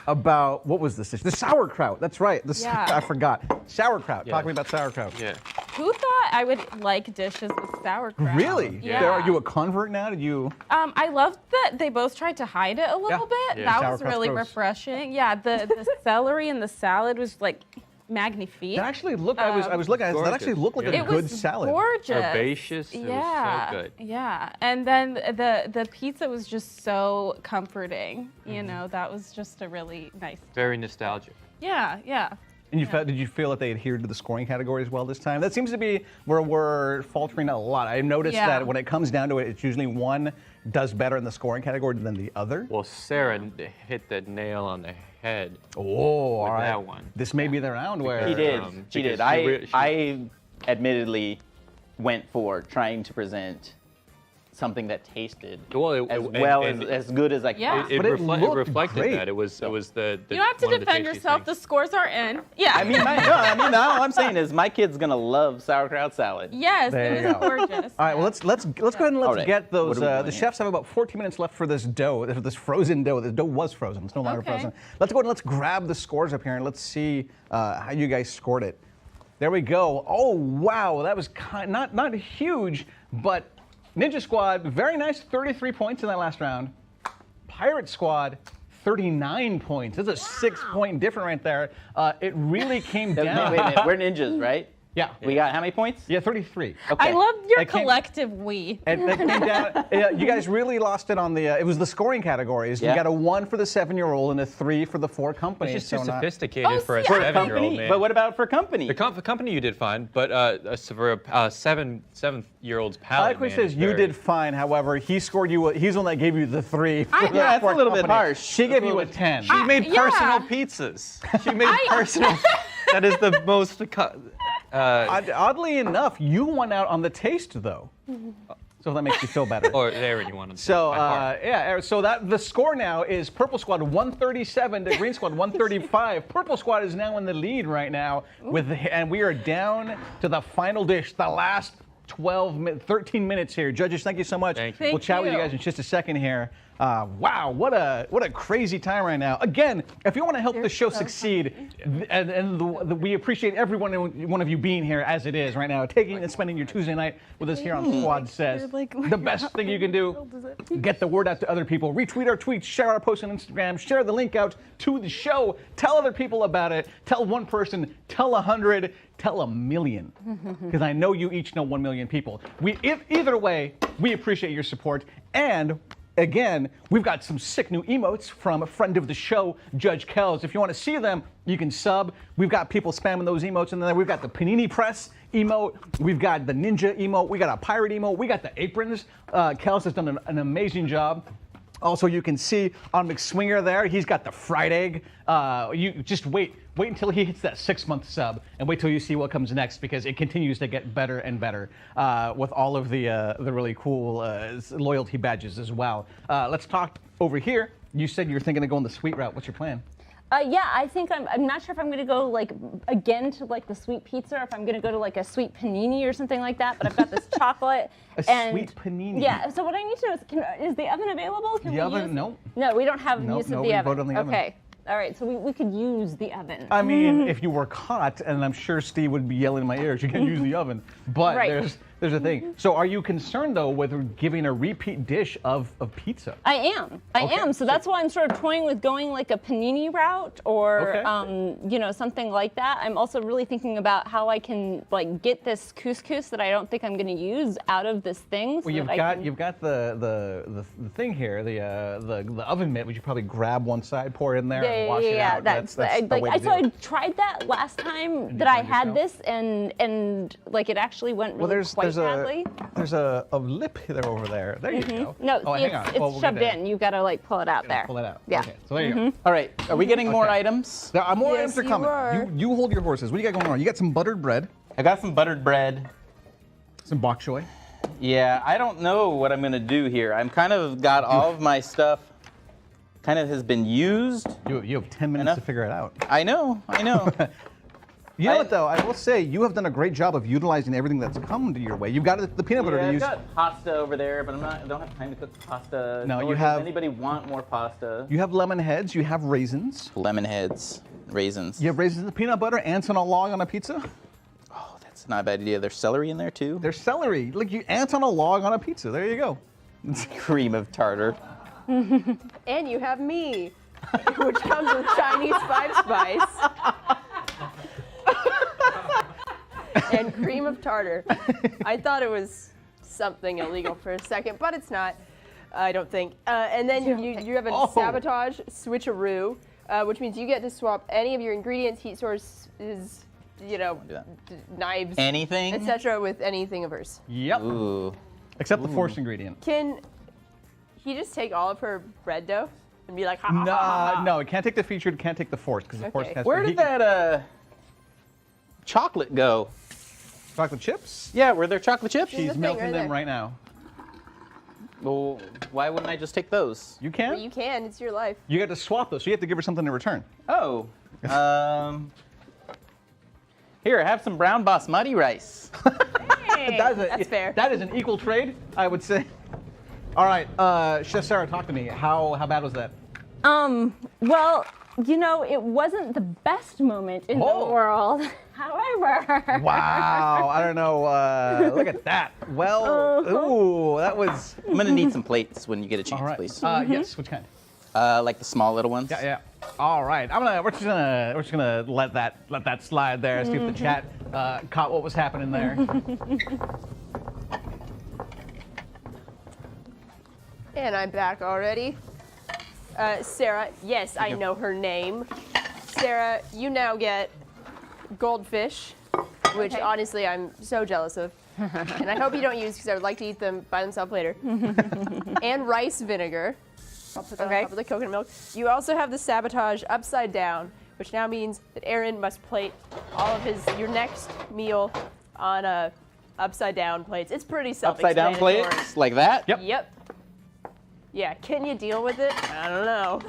[SPEAKER 2] about what was this dish? The sauerkraut. That's right.
[SPEAKER 7] Yeah.
[SPEAKER 2] I forgot. Sauerkraut. Talk
[SPEAKER 6] Yeah.
[SPEAKER 2] to me about sauerkraut.
[SPEAKER 6] Yeah.
[SPEAKER 7] Who thought I would like dishes with sauerkraut?
[SPEAKER 2] Really?
[SPEAKER 7] Yeah.
[SPEAKER 2] Are you a convert now? Did you?
[SPEAKER 7] I loved that they both tried to hide it a little bit.
[SPEAKER 6] Yeah.
[SPEAKER 7] That was
[SPEAKER 2] Sauerkraut's
[SPEAKER 7] really
[SPEAKER 2] gross.
[SPEAKER 7] refreshing. Yeah, the celery and the salad was like magnifique.
[SPEAKER 2] That actually looked. I was looking at it. That
[SPEAKER 6] gorgeous.
[SPEAKER 2] actually looked like
[SPEAKER 6] Yeah.
[SPEAKER 2] a
[SPEAKER 7] It
[SPEAKER 2] good
[SPEAKER 7] was
[SPEAKER 2] salad.
[SPEAKER 7] gorgeous.
[SPEAKER 6] Herbaceous. It
[SPEAKER 7] Yeah,
[SPEAKER 6] was so good.
[SPEAKER 7] yeah, and then the pizza was just so comforting. You know, that was just a really nice.
[SPEAKER 6] Very nostalgic.
[SPEAKER 7] Yeah, yeah.
[SPEAKER 2] And did you feel that they adhered to the scoring categories well this time? That seems to be where we're faltering a lot. I've noticed
[SPEAKER 7] Yeah.
[SPEAKER 2] that when it comes down to it, it's usually one does better in the scoring category than the other.
[SPEAKER 6] Well, Sarah hit the nail on the head.
[SPEAKER 2] Oh, all right.
[SPEAKER 6] that one.
[SPEAKER 2] This may be the round where
[SPEAKER 4] She did. She
[SPEAKER 6] because
[SPEAKER 4] did.
[SPEAKER 6] she
[SPEAKER 4] I admittedly went for trying to present something that tasted
[SPEAKER 6] Well,
[SPEAKER 4] as good as I could.
[SPEAKER 7] Yeah.
[SPEAKER 6] It,
[SPEAKER 2] But it
[SPEAKER 6] reflected
[SPEAKER 2] looked great.
[SPEAKER 6] that. It was the.
[SPEAKER 7] You don't have to
[SPEAKER 6] one of the
[SPEAKER 7] defend
[SPEAKER 6] tastiest
[SPEAKER 7] yourself.
[SPEAKER 6] things.
[SPEAKER 7] The scores are in. Yeah.
[SPEAKER 4] I mean, all I'm saying is my kid's gonna love sauerkraut salad.
[SPEAKER 7] yes,
[SPEAKER 2] There
[SPEAKER 7] it
[SPEAKER 2] you
[SPEAKER 7] was
[SPEAKER 2] go.
[SPEAKER 7] gorgeous.
[SPEAKER 2] All right, well, let's go ahead and let's
[SPEAKER 4] right.
[SPEAKER 2] get those.
[SPEAKER 4] What are we doing
[SPEAKER 2] The
[SPEAKER 4] here?
[SPEAKER 2] chefs have about 14 minutes left for this dough, this frozen dough. The dough was frozen. It's no longer
[SPEAKER 7] Okay.
[SPEAKER 2] frozen. Let's go ahead and let's grab the scores up here and let's see how you guys scored it. There we go. Oh wow, that was not huge, but Ninja Squad very nice, 33 points in that last round. Pirate Squad. 39 points. That's a 6-point difference right there. It really came
[SPEAKER 4] Wait a
[SPEAKER 2] down.
[SPEAKER 4] minute, we're ninjas, right?
[SPEAKER 2] Yeah.
[SPEAKER 4] We got how many points?
[SPEAKER 2] Yeah, 33.
[SPEAKER 4] Okay.
[SPEAKER 7] I love your
[SPEAKER 2] I can't-
[SPEAKER 7] collective we.
[SPEAKER 2] And that came down. You guys really lost it on the. It was the scoring categories. You
[SPEAKER 4] Yeah.
[SPEAKER 2] got a 1 for the 7-year-old and a 3 for the 4 companies.
[SPEAKER 6] It's just too
[SPEAKER 2] so not-
[SPEAKER 6] sophisticated
[SPEAKER 7] Oh,
[SPEAKER 6] for a
[SPEAKER 7] see, I-
[SPEAKER 6] 7-year-old
[SPEAKER 4] Company?
[SPEAKER 6] man.
[SPEAKER 4] But what about for company?
[SPEAKER 6] The company you did fine, but for a 7-year-old's
[SPEAKER 2] I
[SPEAKER 6] palate,
[SPEAKER 2] like what he
[SPEAKER 6] man,
[SPEAKER 2] says
[SPEAKER 6] is
[SPEAKER 2] you
[SPEAKER 6] very-
[SPEAKER 2] did fine. However, he scored you. He's the one that gave you the 3. For the
[SPEAKER 4] yeah, that's a
[SPEAKER 2] fourth
[SPEAKER 4] little bit
[SPEAKER 2] company.
[SPEAKER 4] harsh.
[SPEAKER 2] She gave you a 10.
[SPEAKER 6] She made
[SPEAKER 7] yeah.
[SPEAKER 6] personal pizzas. She made personal. That is the most.
[SPEAKER 2] Oddly enough, you won out on the taste though. So that makes you feel better.
[SPEAKER 6] Or there you want to.
[SPEAKER 2] So so that the score now is Purple Squad 137 to Green Squad 135. Purple Squad is now in the lead right now and we are down to the final dish, the last 13 minutes here. Judges, thank you so much.
[SPEAKER 6] Thank you.
[SPEAKER 7] Thank
[SPEAKER 2] We'll chat with you
[SPEAKER 7] you.
[SPEAKER 2] guys in just a second here. Wow, what a crazy time right now. Again, if you want to help the show succeed, we appreciate every one of you being here as it is right now, taking and spending your Tuesday night with us here on SquadSays. The best thing you can do, get the word out to other people. Retweet our tweets, share our posts on Instagram, share the link out to the show, tell other people about it, tell one person, tell 100, tell 1,000,000, because I know you each know 1,000,000 people. Either way, we appreciate your support. And again, we've got some sick new emotes from a friend of the show, Judge Kells. If you want to see them, you can sub. We've got people spamming those emotes, and then we've got the Panini Press emote. We've got the Ninja emote. We got a Pirate emote. We got the aprons. Kells has done an amazing job. Also, you can see on McSwinger there, he's got the fried egg. You just wait until he hits that 6-month sub, and wait till you see what comes next, because it continues to get better and better with all of the really cool loyalty badges as well. Let's talk over here. You said you were thinking of going the sweet route. What's your plan?
[SPEAKER 5] Yeah, I think I'm not sure if I'm gonna go like again to like the sweet pizza, or if I'm gonna go to like a sweet panini or something like that. But I've got this chocolate.
[SPEAKER 2] Sweet panini.
[SPEAKER 5] Yeah. So what I need to know is the oven available? Can
[SPEAKER 2] The
[SPEAKER 5] we
[SPEAKER 2] oven?
[SPEAKER 5] use?
[SPEAKER 2] No.
[SPEAKER 5] No, we don't have
[SPEAKER 2] Nope,
[SPEAKER 5] use of
[SPEAKER 2] nobody
[SPEAKER 5] the oven.
[SPEAKER 2] voted on the oven.
[SPEAKER 5] Okay. All right. So we could use the oven.
[SPEAKER 2] I mean, if you were caught, and I'm sure Steve would be yelling in my ears, you can't use the oven. But
[SPEAKER 5] Right.
[SPEAKER 2] there's a thing. So are you concerned though with giving a repeat dish of pizza?
[SPEAKER 5] I am. I
[SPEAKER 2] Okay.
[SPEAKER 5] am. So that's why I'm sort of toying with going like a panini route or,
[SPEAKER 2] Okay.
[SPEAKER 5] you know, something like that. I'm also really thinking about how I can like get this couscous that I don't think I'm going to use out of this thing. So
[SPEAKER 2] Well, you've
[SPEAKER 5] that
[SPEAKER 2] got
[SPEAKER 5] I can...
[SPEAKER 2] you've got the thing here, the oven mitt, which you probably grab one side, pour it in there, and wash it out.
[SPEAKER 5] That's
[SPEAKER 2] the
[SPEAKER 5] like,
[SPEAKER 2] way to do
[SPEAKER 5] I
[SPEAKER 2] it.
[SPEAKER 5] tried that last time that
[SPEAKER 2] you
[SPEAKER 5] I
[SPEAKER 2] find
[SPEAKER 5] had
[SPEAKER 2] yourself?
[SPEAKER 5] this, and like it actually went really quite badly.
[SPEAKER 2] There's a lip there over there. There you go.
[SPEAKER 5] No,
[SPEAKER 2] oh,
[SPEAKER 5] see,
[SPEAKER 2] hang on.
[SPEAKER 5] it's
[SPEAKER 2] Well, we'll
[SPEAKER 5] shoved
[SPEAKER 2] get there.
[SPEAKER 5] in. You got to like pull it out there.
[SPEAKER 2] Pull it out.
[SPEAKER 5] Yeah.
[SPEAKER 2] Okay, so there you go.
[SPEAKER 4] All right, are we getting more
[SPEAKER 2] Okay.
[SPEAKER 4] items?
[SPEAKER 2] There are more
[SPEAKER 3] Yes,
[SPEAKER 2] items are
[SPEAKER 3] you
[SPEAKER 2] coming.
[SPEAKER 3] are.
[SPEAKER 2] You hold your horses. What do you got going on? You got some buttered bread,
[SPEAKER 4] I got some buttered bread.
[SPEAKER 2] some bok choy.
[SPEAKER 4] Yeah, I don't know what I'm gonna do here. I'm kind of got all of my stuff kind of has been used.
[SPEAKER 2] You have 10 minutes
[SPEAKER 4] Enough.
[SPEAKER 2] to figure it out.
[SPEAKER 4] I know.
[SPEAKER 2] You know what though? I will say you have done a great job of utilizing everything that's come to your way. You've got the peanut butter
[SPEAKER 4] Yeah,
[SPEAKER 2] to
[SPEAKER 4] I've
[SPEAKER 2] use.
[SPEAKER 4] got pasta over there, but I don't have time to cook pasta.
[SPEAKER 2] No,
[SPEAKER 4] nor
[SPEAKER 2] you
[SPEAKER 4] does
[SPEAKER 2] have-
[SPEAKER 4] anybody want more pasta?
[SPEAKER 2] You have lemon heads. You have raisins.
[SPEAKER 4] Lemon heads, raisins.
[SPEAKER 2] You have raisins in the peanut butter. Ants on a log on a pizza.
[SPEAKER 4] Oh, that's not a bad idea. There's celery in there too.
[SPEAKER 2] There's celery. Look, you ants on a log on a pizza. There you go.
[SPEAKER 4] Cream of tartar.
[SPEAKER 3] And you have me, which comes with Chinese five spice. And cream of tartar. I thought it was something illegal for a second, but it's not. I don't think. And then you have a
[SPEAKER 2] Oh.
[SPEAKER 3] sabotage switcheroo, which means you get to swap any of your ingredients, heat sources, you know,
[SPEAKER 4] do that.
[SPEAKER 3] knives,
[SPEAKER 4] Anything?
[SPEAKER 3] etc., with anything of hers.
[SPEAKER 2] Yep.
[SPEAKER 4] Ooh.
[SPEAKER 2] Except the forced ingredient.
[SPEAKER 3] Can he just take all of her bread dough and be like, ha ha ha ha?
[SPEAKER 2] No, it can't take the featured. Can't take the forced because the forced
[SPEAKER 3] Okay.
[SPEAKER 2] has
[SPEAKER 4] Where
[SPEAKER 2] to
[SPEAKER 4] did that chocolate go?
[SPEAKER 2] chocolate chips.
[SPEAKER 4] Yeah, were there chocolate chips?
[SPEAKER 3] the
[SPEAKER 2] She's
[SPEAKER 3] thing
[SPEAKER 2] melting
[SPEAKER 3] right
[SPEAKER 2] them
[SPEAKER 3] there.
[SPEAKER 2] right now.
[SPEAKER 4] Well, why wouldn't I just take those?
[SPEAKER 2] You can.
[SPEAKER 3] Well, you can. It's your life.
[SPEAKER 2] You got to swap those, so you have to give her something in return.
[SPEAKER 4] Oh. Here, have some brown basmati rice.
[SPEAKER 3] That's fair.
[SPEAKER 2] That is an equal trade, I would say. All right, Chef Sarah, talk to me. How bad was that?
[SPEAKER 5] Well, you know, it wasn't the best moment in
[SPEAKER 2] Oh.
[SPEAKER 5] the world. However.
[SPEAKER 2] Wow, I don't know. Look at that. Well, ooh, that was.
[SPEAKER 4] I'm gonna need some plates when you get a chance,
[SPEAKER 2] All right.
[SPEAKER 4] please.
[SPEAKER 2] Yes. Which kind?
[SPEAKER 4] Like the small little ones.
[SPEAKER 2] Yeah. All right. We're just gonna let that slide there. See if the chat caught what was happening there.
[SPEAKER 3] And I'm back already. Sarah, yes, I know her name. Sarah, you now get goldfish, which
[SPEAKER 5] Okay.
[SPEAKER 3] honestly I'm so jealous of. And I hope you don't use because I would like to eat them by themselves later. And rice vinegar. I'll put that on top of the coconut milk. You also have the sabotage upside down, which now means that Aaron must plate all of your next meal on upside down plates. It's pretty
[SPEAKER 4] Upside down
[SPEAKER 3] self-explanatory.
[SPEAKER 4] plates like that.
[SPEAKER 2] Yep.
[SPEAKER 3] Yep. Yeah, can you deal with it? I don't know.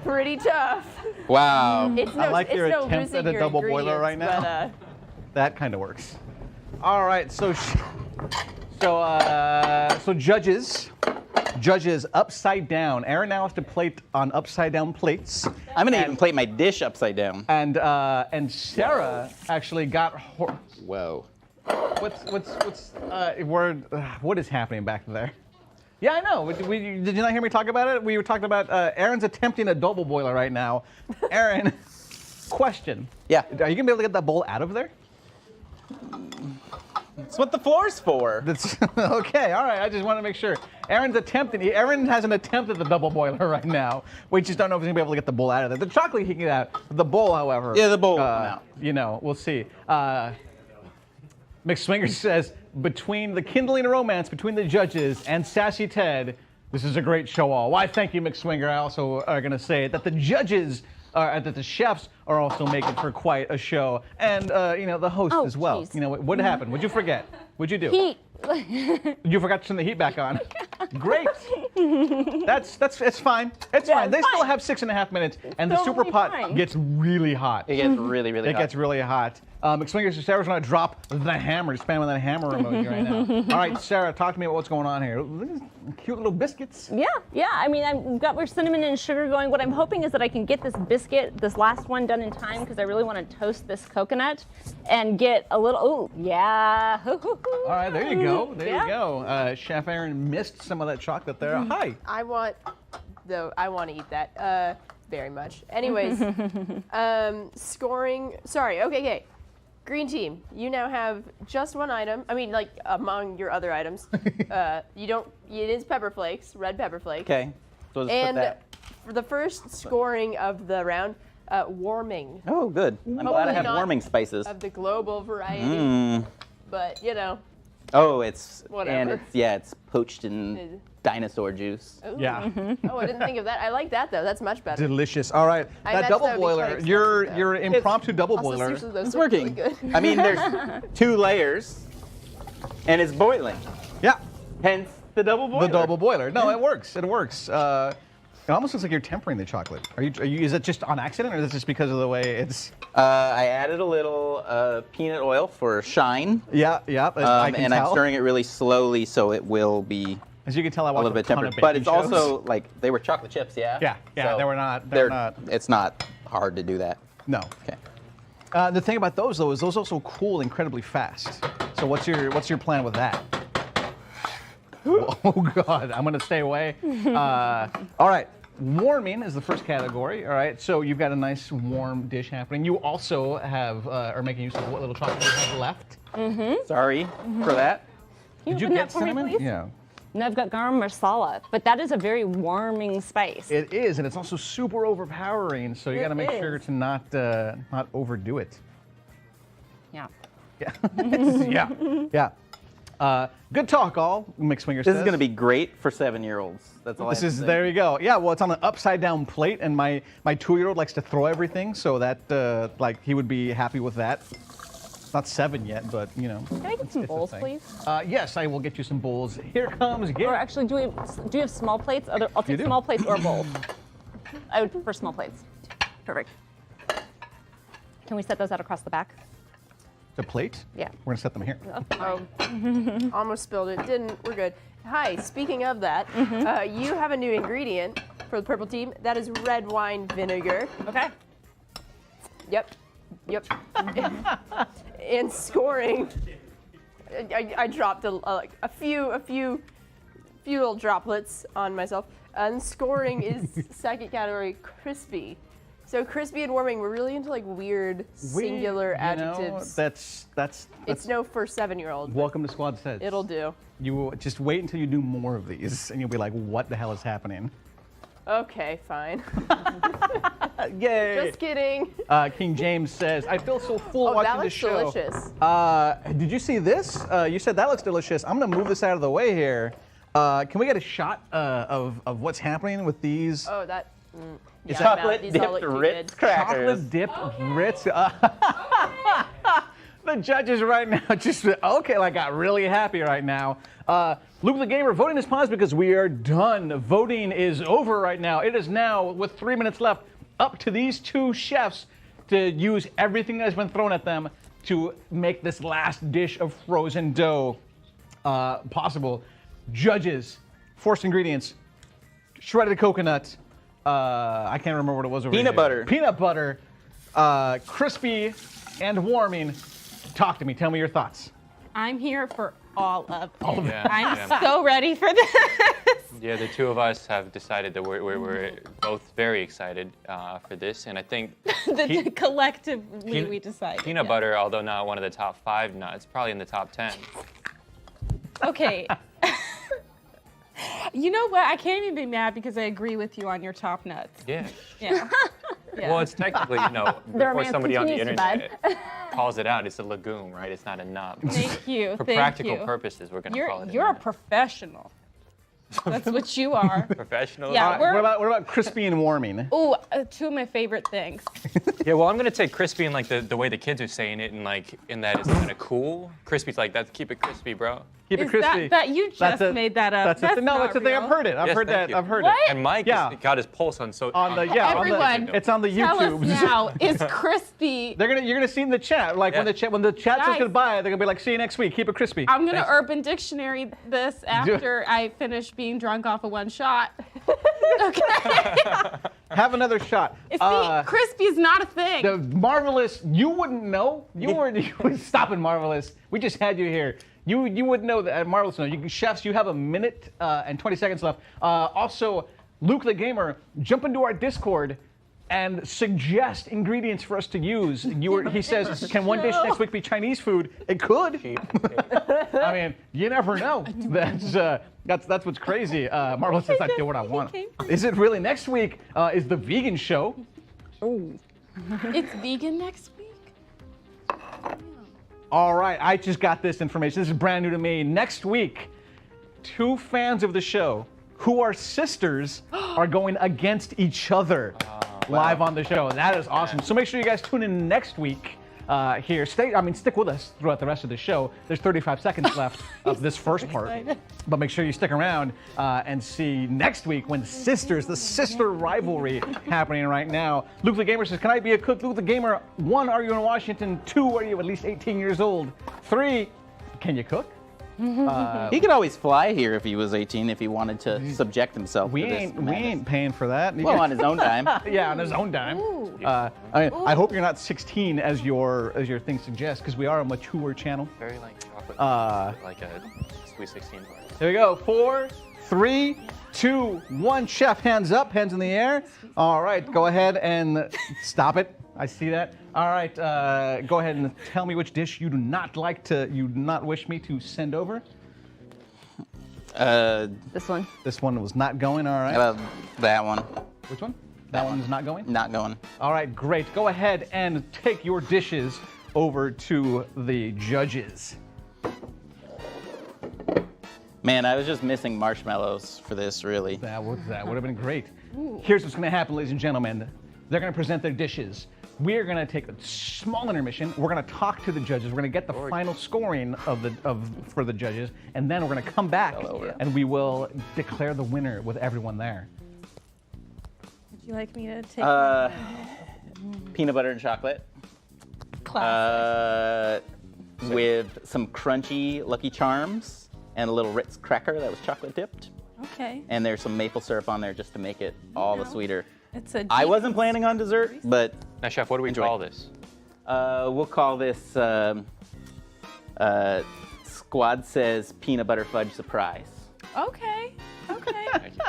[SPEAKER 3] Pretty tough.
[SPEAKER 4] Wow.
[SPEAKER 3] It's no,
[SPEAKER 2] I like
[SPEAKER 3] it's
[SPEAKER 2] your
[SPEAKER 3] no
[SPEAKER 2] attempt
[SPEAKER 3] losing
[SPEAKER 2] at a
[SPEAKER 3] your
[SPEAKER 2] double boiler right
[SPEAKER 3] ingredients,
[SPEAKER 2] now.
[SPEAKER 3] But,
[SPEAKER 2] That kind of works. All right. So judges upside down. Aaron now has to plate on upside down plates.
[SPEAKER 4] I'm gonna even plate my dish upside down.
[SPEAKER 2] And Sarah actually got.
[SPEAKER 4] Whoa.
[SPEAKER 2] What is happening back there? Yeah, I know. Did you not hear me talk about it? We were talking about Aaron's attempting a double boiler right now. Aaron, question.
[SPEAKER 4] Yeah.
[SPEAKER 2] Are you gonna be able to get that bowl out of there?
[SPEAKER 4] That's what the floor's for.
[SPEAKER 2] That's okay. All right. I just want to make sure. Aaron has an attempt at the double boiler right now. We just don't know if he's gonna be able to get the bowl out of there. The chocolate he can get out. The bowl, however.
[SPEAKER 4] Yeah, the bowl will come out.
[SPEAKER 2] You know, we'll see. McSwinger says, between the kindling romance between the judges and Sassy Ted, this is a great show all. Why, thank you, McSwinger. I also are going to say that the judges, that the chefs are also making for quite a show. And, the host
[SPEAKER 5] Oh,
[SPEAKER 2] as well.
[SPEAKER 5] geez.
[SPEAKER 2] You know, what happened? What'd you forget? What'd you do?
[SPEAKER 5] Heat.
[SPEAKER 2] You forgot to turn the heat back on. Great. It's fine. It's
[SPEAKER 5] Yeah,
[SPEAKER 2] fine. They
[SPEAKER 5] it's
[SPEAKER 2] still
[SPEAKER 5] fine.
[SPEAKER 2] have 6.5 minutes, and the
[SPEAKER 5] Totally
[SPEAKER 2] super pot
[SPEAKER 5] fine.
[SPEAKER 2] gets really hot.
[SPEAKER 4] It gets really, really
[SPEAKER 2] It
[SPEAKER 4] hot.
[SPEAKER 2] gets really hot. Swingers, Sarah's going to drop the hammer. Spamming that hammer emoji right now. All right, Sarah, talk to me about what's going on here. Look at these cute little biscuits.
[SPEAKER 5] Yeah. I mean, I've got our cinnamon and sugar going. What I'm hoping is that I can get this biscuit, this last one, done in time because I really want to toast this coconut and get a little. Oh, yeah.
[SPEAKER 2] All right, there you go. There
[SPEAKER 5] Yeah.
[SPEAKER 2] you go. Chef Aaron missed some of that chocolate there. Hi.
[SPEAKER 3] I want to eat that very much. Anyways, scoring. Sorry. Okay. Green team, you now have just one item. I mean, like among your other items, you don't. It is pepper flakes, red pepper flakes.
[SPEAKER 4] Okay. So just put
[SPEAKER 3] And
[SPEAKER 4] that.
[SPEAKER 3] for the first scoring of the round, warming
[SPEAKER 4] Oh, good. I'm glad I
[SPEAKER 3] Hopefully
[SPEAKER 4] have
[SPEAKER 3] not
[SPEAKER 4] warming spices.
[SPEAKER 3] of the global variety.
[SPEAKER 4] Mm.
[SPEAKER 3] But you know,
[SPEAKER 4] Oh, it's
[SPEAKER 3] Whatever.
[SPEAKER 4] it's poached in dinosaur juice.
[SPEAKER 3] ooh.
[SPEAKER 2] Yeah.
[SPEAKER 3] Oh, I didn't think of that. I like that though. That's much better.
[SPEAKER 2] Delicious. All right,
[SPEAKER 3] I
[SPEAKER 2] that
[SPEAKER 3] imagine
[SPEAKER 2] double
[SPEAKER 3] that would be
[SPEAKER 2] boiler.
[SPEAKER 3] quite
[SPEAKER 2] Your
[SPEAKER 3] expensive, though.
[SPEAKER 2] impromptu double
[SPEAKER 3] Also,
[SPEAKER 2] boiler.
[SPEAKER 3] seriously, those
[SPEAKER 4] It's
[SPEAKER 3] are
[SPEAKER 4] working.
[SPEAKER 3] Really good.
[SPEAKER 4] I mean, there's 2 layers, and it's boiling.
[SPEAKER 2] Yeah.
[SPEAKER 4] Hence the double boiler.
[SPEAKER 2] The double boiler. No, it works. It works. It almost looks like you're tempering the chocolate. Are you? Is it just on accident, or is it just because of the way it's?
[SPEAKER 4] I added a little peanut oil for shine,
[SPEAKER 2] Yeah. I can
[SPEAKER 4] and
[SPEAKER 2] tell.
[SPEAKER 4] I'm stirring it really slowly so it will be
[SPEAKER 2] As you can tell, I
[SPEAKER 4] a
[SPEAKER 2] watched
[SPEAKER 4] little bit
[SPEAKER 2] ton
[SPEAKER 4] tempered.
[SPEAKER 2] of
[SPEAKER 4] But
[SPEAKER 2] baking
[SPEAKER 4] it's
[SPEAKER 2] shows.
[SPEAKER 4] also like they were chocolate chips, yeah.
[SPEAKER 2] Yeah,
[SPEAKER 4] So
[SPEAKER 2] they were not. They're not.
[SPEAKER 4] It's not hard to do that.
[SPEAKER 2] No.
[SPEAKER 4] Okay.
[SPEAKER 2] The thing about those though is those also cool incredibly fast. So what's your plan with that? Oh God, I'm gonna stay away. All right, warming is the first category. All right, so you've got a nice warm dish happening. You also have are making use of what little chocolate you have left.
[SPEAKER 4] Sorry for that.
[SPEAKER 5] Can
[SPEAKER 2] Did you
[SPEAKER 5] open
[SPEAKER 2] get
[SPEAKER 5] that for me,
[SPEAKER 2] cinnamon?
[SPEAKER 5] please?
[SPEAKER 2] Yeah.
[SPEAKER 5] No, I've got garam masala, but that is a very warming spice.
[SPEAKER 2] It is, and it's also super overpowering. So you got to make sure to not overdo it.
[SPEAKER 5] Yeah.
[SPEAKER 2] Yeah. Yeah. Good talk, all. Mixed Finger
[SPEAKER 4] This
[SPEAKER 2] says.
[SPEAKER 4] is going to be great for 7-year-olds. That's all. I have to say.
[SPEAKER 2] There you go. Yeah, well, it's on an upside down plate, and my 2-year-old likes to throw everything, so that like he would be happy with that. Not 7 yet, but you know.
[SPEAKER 5] Can I get some
[SPEAKER 2] it's a
[SPEAKER 5] bowls,
[SPEAKER 2] thing.
[SPEAKER 5] please?
[SPEAKER 2] Yes, I will get you some bowls. Here comes
[SPEAKER 5] Or
[SPEAKER 2] Gary.
[SPEAKER 5] actually, do you have small plates? I'll take
[SPEAKER 2] do?
[SPEAKER 5] small plates or bowls. I would prefer small plates. Perfect. Can we set those out across the back?
[SPEAKER 2] The plate?
[SPEAKER 5] Yeah.
[SPEAKER 2] We're gonna set them here.
[SPEAKER 3] Oh, almost spilled it. Didn't. We're good. Hi. Speaking of that, you have a new ingredient for the purple team. That is red wine vinegar.
[SPEAKER 5] Okay.
[SPEAKER 3] Yep. And scoring. I dropped a few little droplets on myself. And scoring is second category, crispy. So crispy and warming, we're really into like weird singular adjectives.
[SPEAKER 2] That's
[SPEAKER 3] It's no for 7-year-old.
[SPEAKER 2] welcome to SquadSays.
[SPEAKER 3] It'll do.
[SPEAKER 2] You will just wait until you do more of these, and you'll be like, "What the hell is happening?"
[SPEAKER 3] Okay, fine.
[SPEAKER 2] Yay!
[SPEAKER 3] Just kidding.
[SPEAKER 2] King James says, "I feel so full
[SPEAKER 3] Oh,
[SPEAKER 2] watching
[SPEAKER 3] that
[SPEAKER 2] the
[SPEAKER 3] looks
[SPEAKER 2] show."
[SPEAKER 3] delicious.
[SPEAKER 2] Did you see this? You said that looks delicious. I'm gonna move this out of the way here. Can we get a shot of what's happening with these?
[SPEAKER 3] Oh, that. Yeah,
[SPEAKER 4] Chocolate
[SPEAKER 3] these all
[SPEAKER 4] dipped
[SPEAKER 3] look too
[SPEAKER 4] Ritz
[SPEAKER 3] good.
[SPEAKER 4] crackers.
[SPEAKER 2] Chocolate dipped Ritz. The judges right now just okay. Like got really happy right now. Luke the Gamer, voting is paused because we are done. Voting is over right now. It is now, with 3 minutes left, up to these two chefs to use everything that's been thrown at them to make this last dish of frozen dough possible. Judges, forced ingredients, shredded coconut. I can't remember what it was over
[SPEAKER 4] Peanut
[SPEAKER 2] here.
[SPEAKER 4] butter.
[SPEAKER 2] Peanut butter, crispy and warming. Talk to me. Tell me your thoughts.
[SPEAKER 7] I'm here for all of it.
[SPEAKER 6] Yeah,
[SPEAKER 7] I'm
[SPEAKER 6] yeah.
[SPEAKER 7] so ready for this.
[SPEAKER 6] Yeah, the two of us have decided that we're both very excited for this, and I think
[SPEAKER 7] Collectively, we decided.
[SPEAKER 6] peanut
[SPEAKER 7] yeah.
[SPEAKER 6] butter, although not one of the top 5 nuts, probably in the top 10.
[SPEAKER 7] Okay. You know what? I can't even be mad because I agree with you on your top nuts.
[SPEAKER 6] Yeah.
[SPEAKER 7] Yeah. Yeah.
[SPEAKER 6] Well, it's technically, before
[SPEAKER 5] romance
[SPEAKER 6] somebody on the
[SPEAKER 5] continues to
[SPEAKER 6] internet calls it out, it's a legume, right? It's not a nut.
[SPEAKER 7] Thank you.
[SPEAKER 6] For
[SPEAKER 7] thank
[SPEAKER 6] practical
[SPEAKER 7] you.
[SPEAKER 6] purposes, we're going to call it
[SPEAKER 7] You're a
[SPEAKER 6] nut.
[SPEAKER 7] professional. That's what you are.
[SPEAKER 6] Professional.
[SPEAKER 7] Yeah,
[SPEAKER 2] All right, what about crispy and warming?
[SPEAKER 7] Ooh, two of my favorite things.
[SPEAKER 6] Yeah, well, I'm gonna take crispy in like the way the kids are saying it, and like in that it's kind of cool. Crispy's like, that's keep it crispy, bro.
[SPEAKER 2] Keep it
[SPEAKER 7] Is
[SPEAKER 2] crispy.
[SPEAKER 7] that you
[SPEAKER 2] That's
[SPEAKER 7] just made that up?
[SPEAKER 2] That's no,
[SPEAKER 7] not
[SPEAKER 2] that's the thing. I've
[SPEAKER 7] real.
[SPEAKER 2] heard it. I've
[SPEAKER 6] Yes,
[SPEAKER 2] heard
[SPEAKER 6] thank
[SPEAKER 2] that.
[SPEAKER 6] you.
[SPEAKER 2] I've heard
[SPEAKER 7] What?
[SPEAKER 2] it.
[SPEAKER 6] And Mike
[SPEAKER 2] Yeah.
[SPEAKER 6] has got his pulse on so
[SPEAKER 2] On the
[SPEAKER 7] Everyone,
[SPEAKER 2] it's on the
[SPEAKER 7] Tell us
[SPEAKER 2] YouTubes.
[SPEAKER 7] now, is crispy?
[SPEAKER 2] You're gonna see in the chat, like when
[SPEAKER 6] Yeah.
[SPEAKER 2] the chat says
[SPEAKER 7] Guys.
[SPEAKER 2] goodbye, they're gonna be like, see you next week. Keep it crispy.
[SPEAKER 7] I'm gonna Urban Dictionary this after I finish being drunk off of one shot. Okay.
[SPEAKER 2] Have another shot.
[SPEAKER 7] See, crispy is not a thing.
[SPEAKER 2] The Marvelous, you wouldn't know. You were stopping Marvelous. We just had you here. You wouldn't know that Marvelous. No, chefs, you have a minute and 20 seconds left. Also, Luke the Gamer, jump into our Discord and suggest ingredients for us to use. He says, can one dish next week be Chinese food? It could. I mean, you never know. That's what's crazy. Marvelous says, I do what I want. Is it really next week? Is the vegan show?
[SPEAKER 7] It's vegan next week?
[SPEAKER 2] All right, I just got this information. This is brand new to me. Next week, 2 fans of the show who are sisters are going against each other live on the show. That is awesome. So make sure you guys tune in next week here. Stick with us throughout the rest of the show. There's 35 seconds left of this first part. But make sure you stick around and see next week when sisters, the sister rivalry happening right now. Luke the Gamer says, can I be a cook? Luke the Gamer, 1, are you in Washington? 2, are you at least 18 years old? 3, can you cook?
[SPEAKER 4] He could always fly here if he was 18, if he wanted to subject himself
[SPEAKER 2] We
[SPEAKER 4] to this.
[SPEAKER 2] ain't
[SPEAKER 4] madness.
[SPEAKER 2] paying for that.
[SPEAKER 4] Well, on his own time.
[SPEAKER 2] Yeah, on his own dime. I hope you're not 16 as your thing suggests, because we are a mature channel.
[SPEAKER 6] Very like chocolate, like a sweet 16 bar.
[SPEAKER 2] There we go. 4, 3, 2, 1. Chef, hands up, hands in the air. All right, go ahead and stop it. I see that. All right, go ahead and tell me which dish you do not wish me to send over.
[SPEAKER 3] This one.
[SPEAKER 2] This one was not going. All right.
[SPEAKER 4] That one.
[SPEAKER 2] Which one? That one is not going.
[SPEAKER 4] Not going.
[SPEAKER 2] All right, great. Go ahead and take your dishes over to the judges.
[SPEAKER 4] Man, I was just missing marshmallows for this, really.
[SPEAKER 2] That would have been great. Here's what's going to happen, ladies and gentlemen. They're going to present their dishes. We're going to take a small intermission. We're going to talk to the judges. We're going to get the final scoring for the judges, and then we're going to come back and we will declare the winner with everyone there.
[SPEAKER 7] Would you like me to take
[SPEAKER 4] Peanut butter and chocolate.
[SPEAKER 7] class?
[SPEAKER 4] With some crunchy Lucky Charms and a little Ritz cracker that was chocolate dipped.
[SPEAKER 7] Okay.
[SPEAKER 4] And there's some maple syrup on there just to make it all the sweeter.
[SPEAKER 7] It's a
[SPEAKER 4] I wasn't planning on dessert, but
[SPEAKER 6] Now, Chef, what do we
[SPEAKER 4] Enjoy.
[SPEAKER 6] call this?
[SPEAKER 4] we'll call this SquadSays Peanut Butter Fudge Surprise.
[SPEAKER 7] Okay. Okay.
[SPEAKER 6] Thank you.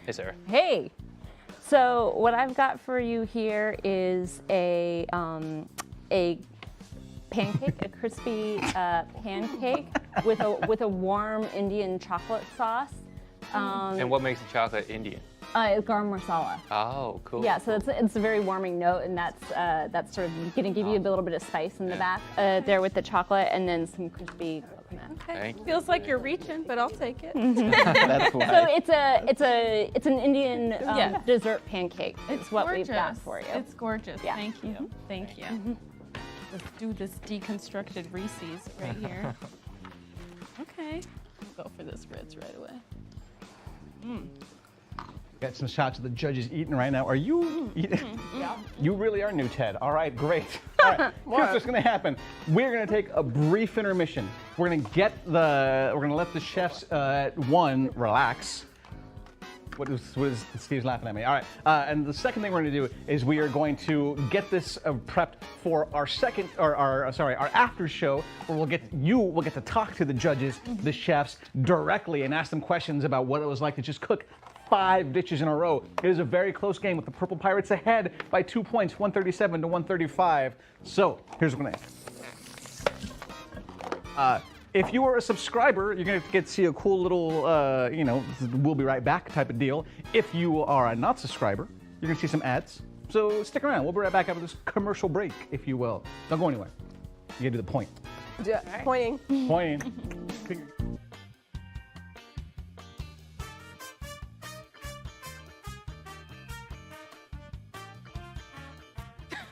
[SPEAKER 6] Hey, Sarah.
[SPEAKER 5] Hey. So what I've got for you here is a pancake, a crispy pancake with a warm Indian chocolate sauce.
[SPEAKER 6] And what makes the chocolate Indian?
[SPEAKER 5] Garam masala.
[SPEAKER 6] Oh, cool.
[SPEAKER 5] Yeah, so it's a very warming note, and that's sort of going to give you a little bit of spice in the back there with the chocolate, and then some crispy coconut.
[SPEAKER 7] Okay.
[SPEAKER 6] Thank you.
[SPEAKER 7] Feels like you're reaching, but I'll take it.
[SPEAKER 4] That's why.
[SPEAKER 5] So it's an Indian dessert pancake. It's what we've got
[SPEAKER 7] gorgeous.
[SPEAKER 5] for you.
[SPEAKER 7] It's gorgeous.
[SPEAKER 5] Yeah.
[SPEAKER 7] Thank you. Thank you. Let's do this deconstructed Reese's right here. Okay. I'll go for this Ritz right away.
[SPEAKER 2] Got some shots of the judges eating right now. Are you eating? You really are new, Ted. All right, great. All right, here's what's going to happen. We're going to take a brief intermission. We're going to let the chefs relax. What is Steve's laughing at me? All right, and the second thing we're going to do is we are going to get this prepped for our our after show, where we'll get to talk to the judges, the chefs, directly and ask them questions about what it was like to just cook 5 dishes in a row. It is a very close game with the Purple Pirates ahead by 2 points, 137 to 135. So here's what we're going to. If you are a subscriber, you're going to get to see a cool little, we'll be right back type of deal. If you are a not subscriber, you're going to see some ads. So stick around. We'll be right back after this commercial break, if you will. Don't go anywhere. You got to do the point.
[SPEAKER 3] Yeah, pointing.
[SPEAKER 2] Pointing.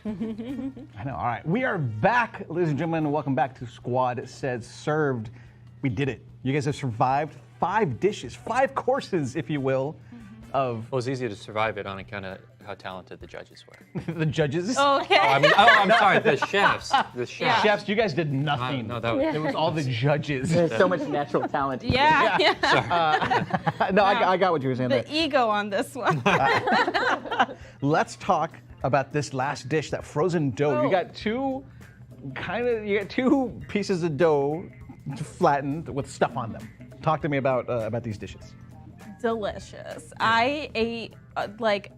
[SPEAKER 2] I know. All right, we are back, ladies and gentlemen. Welcome back to Squad Says Served. We did it. You guys have survived 5 dishes, 5 courses, if you will, of
[SPEAKER 6] Well, it was easy to survive it on account of how talented the judges were.
[SPEAKER 2] the judges.
[SPEAKER 7] Okay.
[SPEAKER 6] I'm sorry, the chefs. The chefs.
[SPEAKER 2] Chefs, you guys did nothing.
[SPEAKER 6] No, that was,
[SPEAKER 2] It was all the judges.
[SPEAKER 4] There's so much natural talent.
[SPEAKER 7] Yeah.
[SPEAKER 2] No, I got what you were saying there.
[SPEAKER 7] The ego on this one.
[SPEAKER 2] Let's talk about this last dish, that frozen dough. You got two pieces of dough flattened with stuff on them. Talk to me about these dishes.
[SPEAKER 7] Delicious. I ate like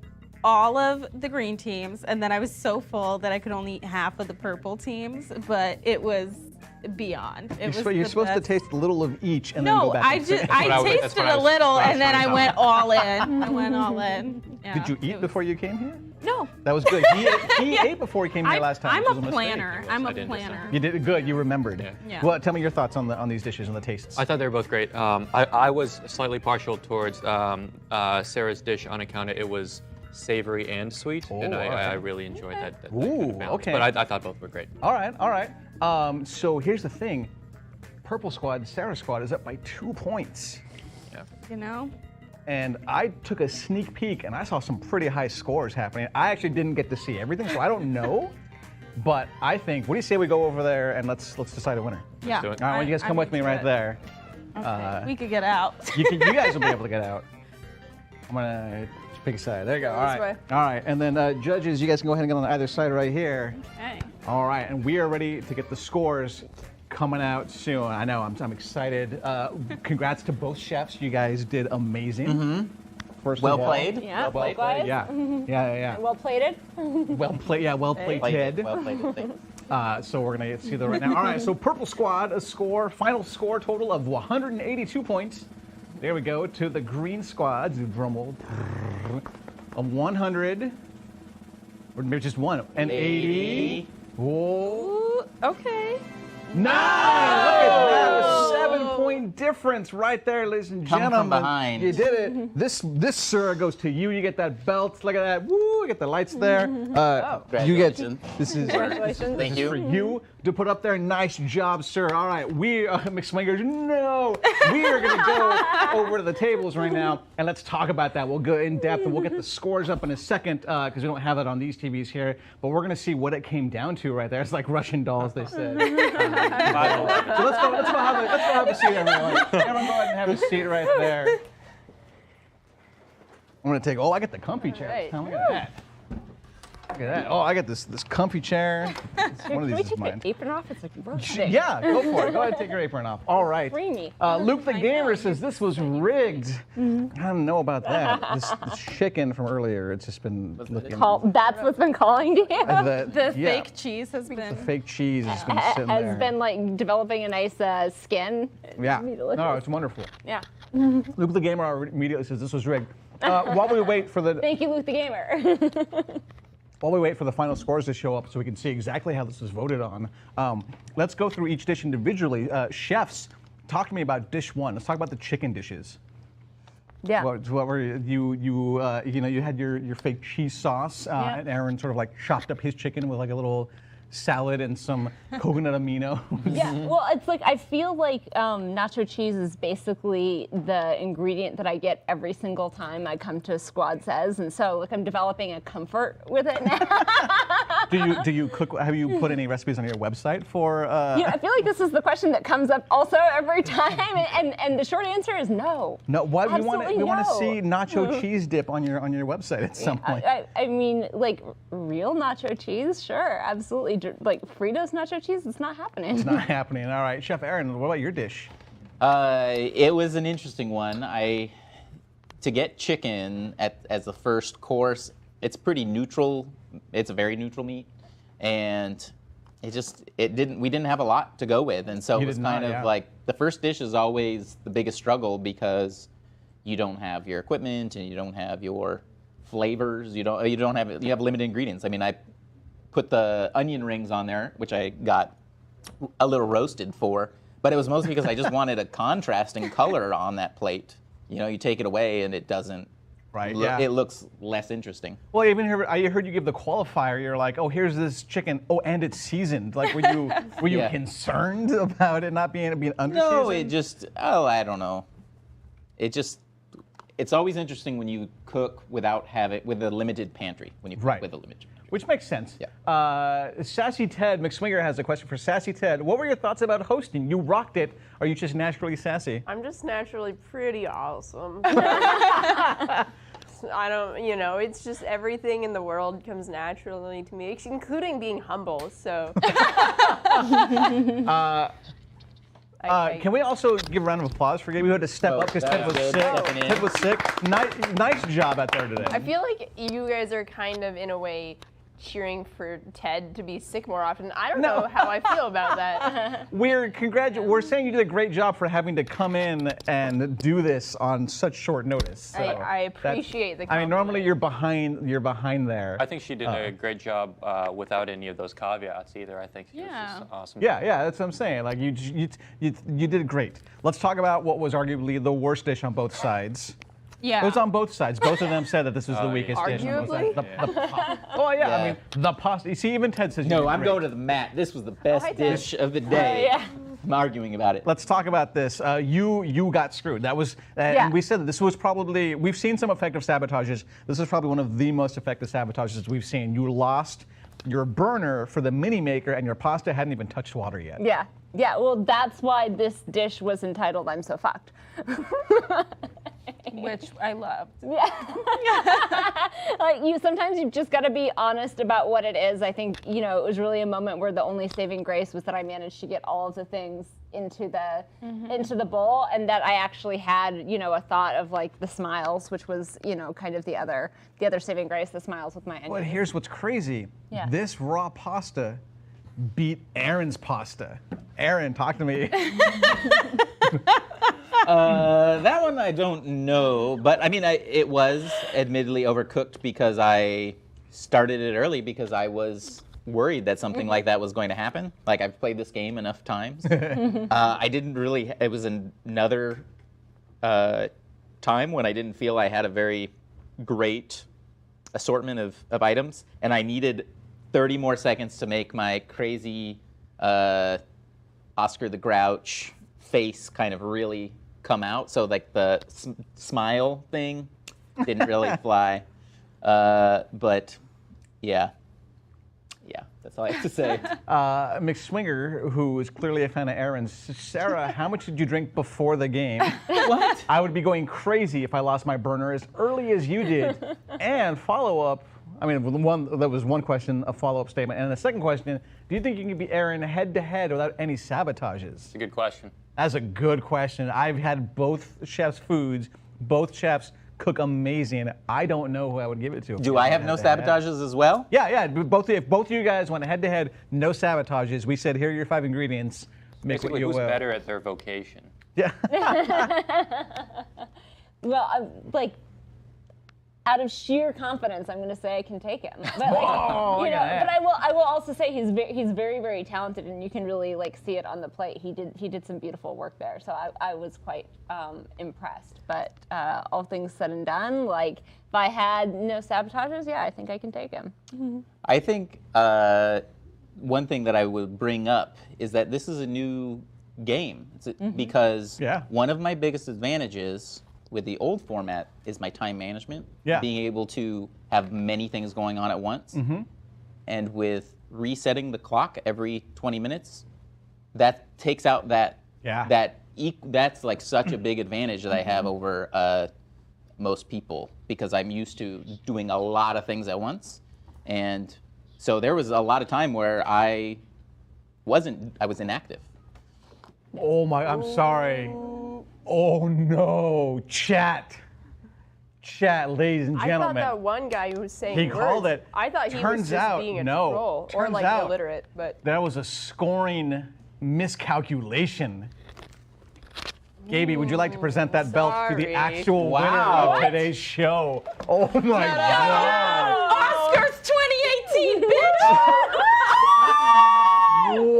[SPEAKER 7] all of the green teams, and then I was so full that I could only eat half of the purple teams, but it was beyond. It was
[SPEAKER 2] You're
[SPEAKER 7] the
[SPEAKER 2] supposed to
[SPEAKER 7] best.
[SPEAKER 2] taste a little of each and then go
[SPEAKER 7] No,
[SPEAKER 2] back.
[SPEAKER 7] I
[SPEAKER 2] and
[SPEAKER 7] just
[SPEAKER 2] finish.
[SPEAKER 7] I
[SPEAKER 6] that's
[SPEAKER 7] tasted
[SPEAKER 6] what I
[SPEAKER 7] a
[SPEAKER 6] was-
[SPEAKER 7] little,
[SPEAKER 6] that's
[SPEAKER 7] and then
[SPEAKER 6] what
[SPEAKER 7] I
[SPEAKER 6] I
[SPEAKER 7] went all in. I went all in. Yeah,
[SPEAKER 2] Did you
[SPEAKER 7] it
[SPEAKER 2] eat
[SPEAKER 7] was-
[SPEAKER 2] before you came here?
[SPEAKER 7] No.
[SPEAKER 2] That was good. He ate before he came here last time.
[SPEAKER 7] I'm
[SPEAKER 2] which was
[SPEAKER 7] a
[SPEAKER 2] mistake.
[SPEAKER 7] planner. I'm
[SPEAKER 6] I
[SPEAKER 7] a
[SPEAKER 6] didn't
[SPEAKER 7] planner.
[SPEAKER 2] You did good. You remembered.
[SPEAKER 7] Yeah.
[SPEAKER 2] Well, tell me your thoughts on these dishes and the tastes.
[SPEAKER 6] I thought they were both great. I was slightly partial towards Sarah's dish on account of it was savory and sweet, and
[SPEAKER 2] Oh,
[SPEAKER 6] I
[SPEAKER 2] okay.
[SPEAKER 6] really enjoyed that. That
[SPEAKER 2] Ooh,
[SPEAKER 6] kind of balance.
[SPEAKER 2] okay.
[SPEAKER 6] But I thought both were great.
[SPEAKER 2] All right. So here's the thing. Purple Squad, Sarah Squad is up by 2 points.
[SPEAKER 6] Yeah.
[SPEAKER 7] You know?
[SPEAKER 2] And I took a sneak peek and I saw some pretty high scores happening. I actually didn't get to see everything, so I don't know. But I think, what do you say we go over there and let's decide a winner?
[SPEAKER 7] Yeah.
[SPEAKER 6] do it.
[SPEAKER 2] All right, well, you guys come with me right there.
[SPEAKER 7] Okay. We could get out.
[SPEAKER 2] You guys will be able to get out. I'm gonna pick a side. There you go. All
[SPEAKER 3] This
[SPEAKER 2] right.
[SPEAKER 3] way.
[SPEAKER 2] All right. And then judges, you guys can go ahead and get on either side right here.
[SPEAKER 7] Okay.
[SPEAKER 2] All right. And we are ready to get the scores coming out soon. I know. I'm excited. Congrats to both chefs. You guys did amazing. First
[SPEAKER 4] Well
[SPEAKER 2] of all,
[SPEAKER 4] played.
[SPEAKER 5] Yeah,
[SPEAKER 2] Well played. Yeah.
[SPEAKER 5] Well plated.
[SPEAKER 2] Well played. Yeah. Well played, Ted.
[SPEAKER 4] Well played.
[SPEAKER 2] So we're gonna see that right now. All right. So Purple Squad, final score total of 182 points. There we go to the Green Squad's drum roll of 100, or maybe just one, and 80. Whoa.
[SPEAKER 7] Ooh, okay.
[SPEAKER 2] Nice! Look at that, a 7-point difference right there, ladies and
[SPEAKER 4] Come from
[SPEAKER 2] gentlemen.
[SPEAKER 4] behind.
[SPEAKER 2] You did it. This sir goes to you. You get that belt. Look at that. Woo! You get the lights there. You get
[SPEAKER 4] Congratulations.
[SPEAKER 2] this is
[SPEAKER 4] Thank
[SPEAKER 2] for
[SPEAKER 4] you.
[SPEAKER 2] you to put up there. Nice job, sir. All right, we McSwingers. No, we are gonna go over to the tables right now and let's talk about that. We'll go in depth and we'll get the scores up in a second because we don't have it on these TVs here. But we're gonna see what it came down to right there. It's like Russian dolls, they said. So let's go have a seat, everyone. Everyone go ahead and have a seat right there. I'm gonna take. Oh, I get the comfy chair.
[SPEAKER 3] Right.
[SPEAKER 2] Look at that. Look at that. Oh, I got this comfy chair. One of
[SPEAKER 5] Can we
[SPEAKER 2] these is
[SPEAKER 5] take
[SPEAKER 2] mine.
[SPEAKER 5] the apron off? It's like roasting.
[SPEAKER 2] Yeah, go for it. Go ahead and take your apron off. All right.
[SPEAKER 5] Creamy.
[SPEAKER 2] Luke the Gamer says this was rigged. I don't know about that. This chicken from earlier, it's just been looking.
[SPEAKER 5] That's what's been calling to you.
[SPEAKER 7] The
[SPEAKER 2] yeah,
[SPEAKER 7] fake cheese has been.
[SPEAKER 2] The fake cheese has been sitting there.
[SPEAKER 5] Has been like developing a nice skin.
[SPEAKER 2] Yeah.
[SPEAKER 5] It's delicious.
[SPEAKER 2] No, it's wonderful.
[SPEAKER 5] Yeah.
[SPEAKER 2] Luke the Gamer immediately says this was rigged. While we wait for the
[SPEAKER 5] Thank you, Luke the Gamer.
[SPEAKER 2] While we wait for the final scores to show up so we can see exactly how this is voted on, let's go through each dish individually. Chefs, talk to me about dish one. Let's talk about the chicken dishes.
[SPEAKER 5] Yeah.
[SPEAKER 2] What were you had your fake cheese sauce, and Aaron sort of like chopped up his chicken with like a little salad and some coconut amino.
[SPEAKER 5] Yeah, well, it's like I feel like nacho cheese is basically the ingredient that I get every single time I come to SquadSays, and so like I'm developing a comfort with it now.
[SPEAKER 2] Do you cook? Have you put any recipes on your website for?
[SPEAKER 5] I feel like this is the question that comes up also every time, and the short answer is no.
[SPEAKER 2] No. Why we want to
[SPEAKER 5] Absolutely
[SPEAKER 2] see nacho cheese dip on your website at some point.
[SPEAKER 5] I mean, like real nacho cheese, sure, absolutely. Like Fritos nacho cheese, it's not happening.
[SPEAKER 2] It's not happening. All right, Chef Aaron, what about your dish?
[SPEAKER 4] It was an interesting one. To get chicken as the first course, it's pretty neutral. It's a very neutral meat, and we didn't have a lot to go with, and so it was kind of like the first dish is always the biggest struggle because you don't have your equipment and you don't have your flavors. You have limited ingredients. I mean, I put the onion rings on there, which I got a little roasted for, but it was mostly because I just wanted a contrasting color on that plate. You take it away and it doesn't
[SPEAKER 2] Right, yeah.
[SPEAKER 4] it looks less interesting.
[SPEAKER 2] Well, I heard you give the qualifier. You're like, oh, here's this chicken. Oh, and it's seasoned. Like, were you
[SPEAKER 4] Yeah.
[SPEAKER 2] concerned about it not being under
[SPEAKER 4] No,
[SPEAKER 2] seasoned?
[SPEAKER 4] I don't know. It's always interesting when you cook with a limited pantry. When you cook
[SPEAKER 2] Right.
[SPEAKER 4] with a limited pantry.
[SPEAKER 2] Which makes sense.
[SPEAKER 4] Yeah.
[SPEAKER 2] Sassy Ted McSwinger has a question for Sassy Ted. What were your thoughts about hosting? You rocked it. Are you just naturally sassy?
[SPEAKER 3] I'm just naturally pretty awesome. I don't, it's just everything in the world comes naturally to me, including being humble. So.
[SPEAKER 2] Can we also give a round of applause for Gabe? We had to step up because Ted was
[SPEAKER 4] good.
[SPEAKER 2] sick.
[SPEAKER 4] Stepping in.
[SPEAKER 2] Ted was sick. Nice job out there today.
[SPEAKER 3] I feel like you guys are kind of, in a way, cheering for Ted to be sick more often. I don't know how I feel about that.
[SPEAKER 2] We're saying you did a great job for having to come in and do this on such short notice. So
[SPEAKER 3] I appreciate the compliment.
[SPEAKER 2] normally you're behind there.
[SPEAKER 6] I think she did a great job without any of those caveats either. I think she was just awesome.
[SPEAKER 2] Yeah, that's what I'm saying. Like you did great. Let's talk about what was arguably the worst dish on both sides.
[SPEAKER 7] Yeah.
[SPEAKER 2] It was on both sides. Both of them said that this was the weakest dish on both sides.
[SPEAKER 3] Arguably?
[SPEAKER 2] Oh yeah, I
[SPEAKER 4] Yeah.
[SPEAKER 2] mean the pasta. You see, even Ted says you
[SPEAKER 4] No,
[SPEAKER 2] did
[SPEAKER 4] I'm
[SPEAKER 2] great.
[SPEAKER 4] going to the mat. This was the best
[SPEAKER 3] hi, Ted.
[SPEAKER 4] dish of the day.
[SPEAKER 5] yeah.
[SPEAKER 4] I'm arguing about it.
[SPEAKER 2] Let's talk about this. You got screwed. That was, and we said that this was probably, we've seen some effective sabotages. This is probably one of the most effective sabotages we've seen. You lost your burner for the mini maker and your pasta hadn't even touched water yet.
[SPEAKER 5] Yeah. Yeah, well, that's why this dish was entitled I'm So Fucked.
[SPEAKER 7] Which I loved.
[SPEAKER 5] Like sometimes you've just got to be honest about what it is. I think, it was really a moment where the only saving grace was that I managed to get all of the things into the bowl, and that I actually had, a thought of like the smiles, which was, kind of the other saving grace, the smiles with my onions.
[SPEAKER 2] But here's what's crazy.
[SPEAKER 5] Yeah.
[SPEAKER 2] This raw pasta beat Aaron's pasta. Aaron, talk to me.
[SPEAKER 4] That one I don't know, but I mean, it was admittedly overcooked because I started it early because I was worried that something like that was going to happen. Like, I've played this game enough times. I didn't really, it was another time when I didn't feel I had a very great assortment of items, and I needed 30 more seconds to make my crazy Oscar the Grouch face kind of really come out. So like the smile thing didn't really fly. But yeah, that's all I have to say.
[SPEAKER 2] McSwinger, who is clearly a fan of Aaron's, Sarah, how much did you drink before the game?
[SPEAKER 4] What?
[SPEAKER 2] I would be going crazy if I lost my burner as early as you did. And follow-up, that was one question, a follow-up statement. And the second question, do you think you can beat Aaron head-to-head without any sabotages?
[SPEAKER 6] It's a good question.
[SPEAKER 2] That's a good question. I've had both chefs' foods. Both chefs cook amazing. I don't know who I would give it to.
[SPEAKER 4] Do I have no sabotages as well?
[SPEAKER 2] Yeah. If both of you guys went head-to-head, no sabotages. We said, here are your 5 ingredients. Make
[SPEAKER 6] Basically,
[SPEAKER 2] what you
[SPEAKER 6] who's
[SPEAKER 2] will.
[SPEAKER 6] better at their vocation?
[SPEAKER 2] Yeah.
[SPEAKER 5] Well, out of sheer confidence, I'm going to say I can take him. But but I will also say he's very, very talented, and you can really see it on the plate. He did some beautiful work there, so I was quite impressed. But all things said and done, if I had no sabotages, yeah, I think I can take him.
[SPEAKER 4] I think one thing that I would bring up is that this is a new game. Because one of my biggest advantages with the old format is my time management.
[SPEAKER 2] Yeah.
[SPEAKER 4] Being able to have many things going on at once. Mm-hmm. And with resetting the clock every 20 minutes, that takes out that's such a big advantage that I have over most people, because I'm used to doing a lot of things at once. And so there was a lot of time where I was inactive.
[SPEAKER 2] Oh my, I'm sorry. Oh no, chat, ladies and
[SPEAKER 3] I
[SPEAKER 2] gentlemen.
[SPEAKER 3] thought that one guy who was saying
[SPEAKER 2] He
[SPEAKER 3] words,
[SPEAKER 2] called it.
[SPEAKER 3] I thought he was
[SPEAKER 2] Turns
[SPEAKER 3] just
[SPEAKER 2] out,
[SPEAKER 3] being a
[SPEAKER 2] no.
[SPEAKER 3] troll or
[SPEAKER 2] Turns out
[SPEAKER 3] illiterate, but
[SPEAKER 2] that was a scoring miscalculation. Gaby, would you like to present that belt to the
[SPEAKER 3] sorry.
[SPEAKER 2] actual winner
[SPEAKER 4] Wow.
[SPEAKER 2] of today's show? Oh my God!
[SPEAKER 7] Oscars 2018, bitch!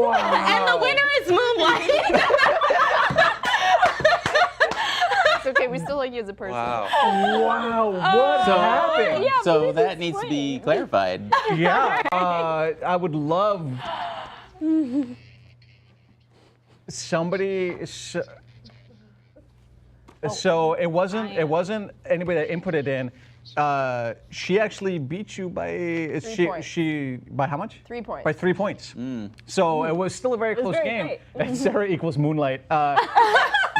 [SPEAKER 2] Wow!
[SPEAKER 7] And the winner is Moonlight.
[SPEAKER 3] so okay. We still like you as a person.
[SPEAKER 6] Wow.
[SPEAKER 2] Wow, what happened?
[SPEAKER 5] Yeah,
[SPEAKER 4] So
[SPEAKER 5] please
[SPEAKER 4] that needs to be clarified.
[SPEAKER 2] Yeah, I would love somebody. So it wasn't anybody that inputted in. She actually beat you by
[SPEAKER 3] points.
[SPEAKER 2] she by how much?
[SPEAKER 3] 3 points.
[SPEAKER 2] By 3 points. So it was still a very close
[SPEAKER 5] very
[SPEAKER 2] game.
[SPEAKER 5] tight.
[SPEAKER 2] And Sarah equals Moonlight.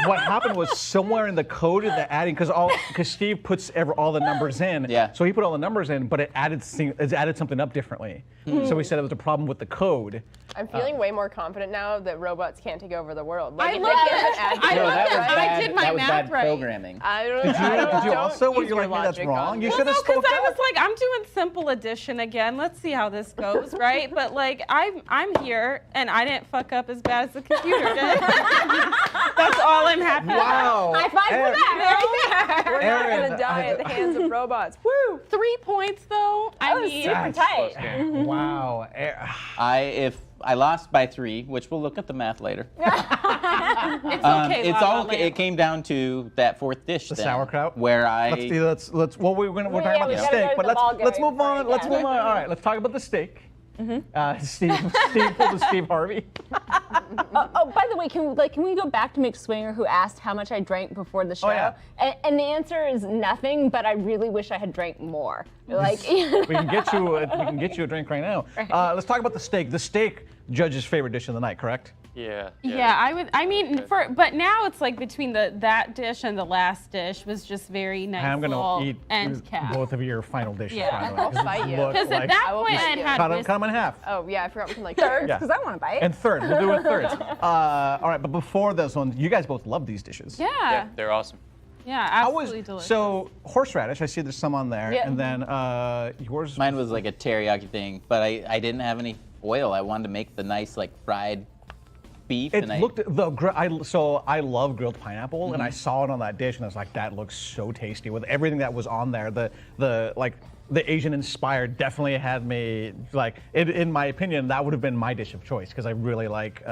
[SPEAKER 2] What happened was somewhere in the code of the adding, because Steve puts all the numbers in.
[SPEAKER 4] Yeah.
[SPEAKER 2] So he put all the numbers in, but it added something up differently. So we said it was a problem with the code.
[SPEAKER 3] I'm feeling way more confident now that robots can't take over the world. Like,
[SPEAKER 7] I
[SPEAKER 3] if
[SPEAKER 7] love
[SPEAKER 3] they can't
[SPEAKER 7] it.
[SPEAKER 3] add
[SPEAKER 7] I
[SPEAKER 4] No,
[SPEAKER 7] love
[SPEAKER 4] that
[SPEAKER 7] it.
[SPEAKER 4] was
[SPEAKER 7] I
[SPEAKER 4] bad.
[SPEAKER 7] did my
[SPEAKER 4] That was
[SPEAKER 7] math
[SPEAKER 4] bad
[SPEAKER 7] right.
[SPEAKER 4] programming.
[SPEAKER 3] I don't.
[SPEAKER 2] Did you also? Were
[SPEAKER 3] use
[SPEAKER 2] you
[SPEAKER 3] your
[SPEAKER 2] like, me? That's
[SPEAKER 3] logic
[SPEAKER 2] wrong.
[SPEAKER 3] on
[SPEAKER 2] You
[SPEAKER 3] this.
[SPEAKER 2] should have
[SPEAKER 7] Because
[SPEAKER 2] spoken
[SPEAKER 7] I
[SPEAKER 2] up.
[SPEAKER 7] was like, I'm doing simple addition again. Let's see how this goes, right? But like, I'm here, and I didn't fuck up as bad as the computer did. That's all I'm happy about.
[SPEAKER 2] Wow.
[SPEAKER 5] High five for that, right there.
[SPEAKER 3] We're not
[SPEAKER 2] Aaron,
[SPEAKER 3] gonna die at the hands of robots. Woo!
[SPEAKER 7] 3 points though. I
[SPEAKER 5] was
[SPEAKER 7] mean,
[SPEAKER 5] super tight.
[SPEAKER 2] Wow.
[SPEAKER 4] If I lost by 3, which we'll look at the math later.
[SPEAKER 7] it's okay.
[SPEAKER 4] It's
[SPEAKER 7] Lala
[SPEAKER 4] all.
[SPEAKER 7] Lamb.
[SPEAKER 4] It came down to that 4th dish.
[SPEAKER 2] The
[SPEAKER 4] then,
[SPEAKER 2] sauerkraut?
[SPEAKER 4] Where I.
[SPEAKER 2] Let's. Well, we're talking
[SPEAKER 5] yeah,
[SPEAKER 2] about
[SPEAKER 5] we
[SPEAKER 2] the
[SPEAKER 5] gotta go
[SPEAKER 2] steak,
[SPEAKER 5] to
[SPEAKER 2] but
[SPEAKER 5] the
[SPEAKER 2] let's
[SPEAKER 5] Bulgarian
[SPEAKER 2] move on.
[SPEAKER 5] part,
[SPEAKER 2] Let's
[SPEAKER 5] yeah.
[SPEAKER 2] move on. All right, let's talk about the steak. Steve pulled the Steve Harvey.
[SPEAKER 5] Oh, by the way, can we go back to McSwinger, who asked how much I drank before the show?
[SPEAKER 2] yeah.
[SPEAKER 5] And the answer is nothing, but I really wish I had drank more. Like,
[SPEAKER 2] We can get you. We can get you a drink right now. Let's talk about the steak. The steak, judge's favorite dish of the night, correct?
[SPEAKER 6] Yeah.
[SPEAKER 7] Yeah, I would. I mean, but now it's like between that dish and the last dish was just very nice.
[SPEAKER 2] I'm
[SPEAKER 7] little
[SPEAKER 2] gonna eat
[SPEAKER 7] end cap.
[SPEAKER 2] both of your final dishes.
[SPEAKER 7] Yeah.
[SPEAKER 2] By the way, 'cause
[SPEAKER 3] I'll fight
[SPEAKER 2] it
[SPEAKER 3] you.
[SPEAKER 2] looked
[SPEAKER 7] Because
[SPEAKER 2] like-
[SPEAKER 7] at that
[SPEAKER 3] I will
[SPEAKER 7] point I
[SPEAKER 3] fight
[SPEAKER 7] had
[SPEAKER 3] you.
[SPEAKER 7] had
[SPEAKER 2] cut
[SPEAKER 7] whiskey.
[SPEAKER 2] them in half.
[SPEAKER 3] Oh yeah, I forgot we can like
[SPEAKER 5] thirds,
[SPEAKER 2] Yeah.
[SPEAKER 5] because I want to bite.
[SPEAKER 2] And third, we'll do a third. All right, but before this one, you guys both love these dishes.
[SPEAKER 7] Yeah,
[SPEAKER 6] Yeah, they're awesome.
[SPEAKER 7] yeah,
[SPEAKER 2] How was
[SPEAKER 7] absolutely delicious.
[SPEAKER 2] so horseradish? I see there's some on there,
[SPEAKER 5] Yeah.
[SPEAKER 2] and then yours.
[SPEAKER 4] Mine was like a teriyaki thing, but I didn't have any oil. I wanted to make the nice like fried beef.
[SPEAKER 2] It
[SPEAKER 4] and
[SPEAKER 2] looked I love grilled pineapple, and I saw it on that dish, and I was like, that looks so tasty with everything that was on there. The Asian inspired definitely had me like. In my opinion, that would have been my dish of choice because I really like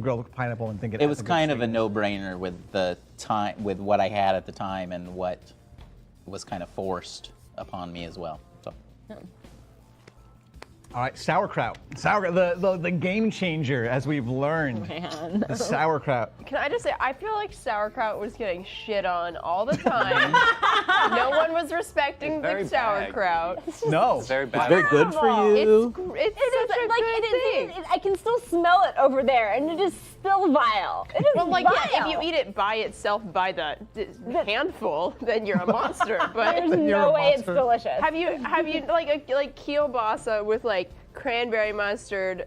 [SPEAKER 2] grilled pineapple and think
[SPEAKER 4] it was kind of a no-brainer with the time, with what I had at the time, and what was kind of forced upon me as well. So.
[SPEAKER 2] All right, sauerkraut. The game changer, as we've learned.
[SPEAKER 5] Man.
[SPEAKER 2] The sauerkraut.
[SPEAKER 3] Can I just say, I feel like sauerkraut was getting shit on all the time. No one was respecting
[SPEAKER 6] It's very
[SPEAKER 3] the sauerkraut.
[SPEAKER 2] No.
[SPEAKER 6] It's very bad.
[SPEAKER 4] Very good for you.
[SPEAKER 3] It's
[SPEAKER 5] It is
[SPEAKER 3] such a
[SPEAKER 5] like
[SPEAKER 3] good thing.
[SPEAKER 5] I can still smell it over there, and it is still vile. It is
[SPEAKER 3] Well, like,
[SPEAKER 5] vile.
[SPEAKER 3] yeah, if you eat it by itself by the handful, then you're a monster. But
[SPEAKER 5] There's
[SPEAKER 2] You're
[SPEAKER 5] no
[SPEAKER 2] a
[SPEAKER 5] way it's
[SPEAKER 2] monster.
[SPEAKER 5] delicious.
[SPEAKER 3] have you like kielbasa with like cranberry mustard,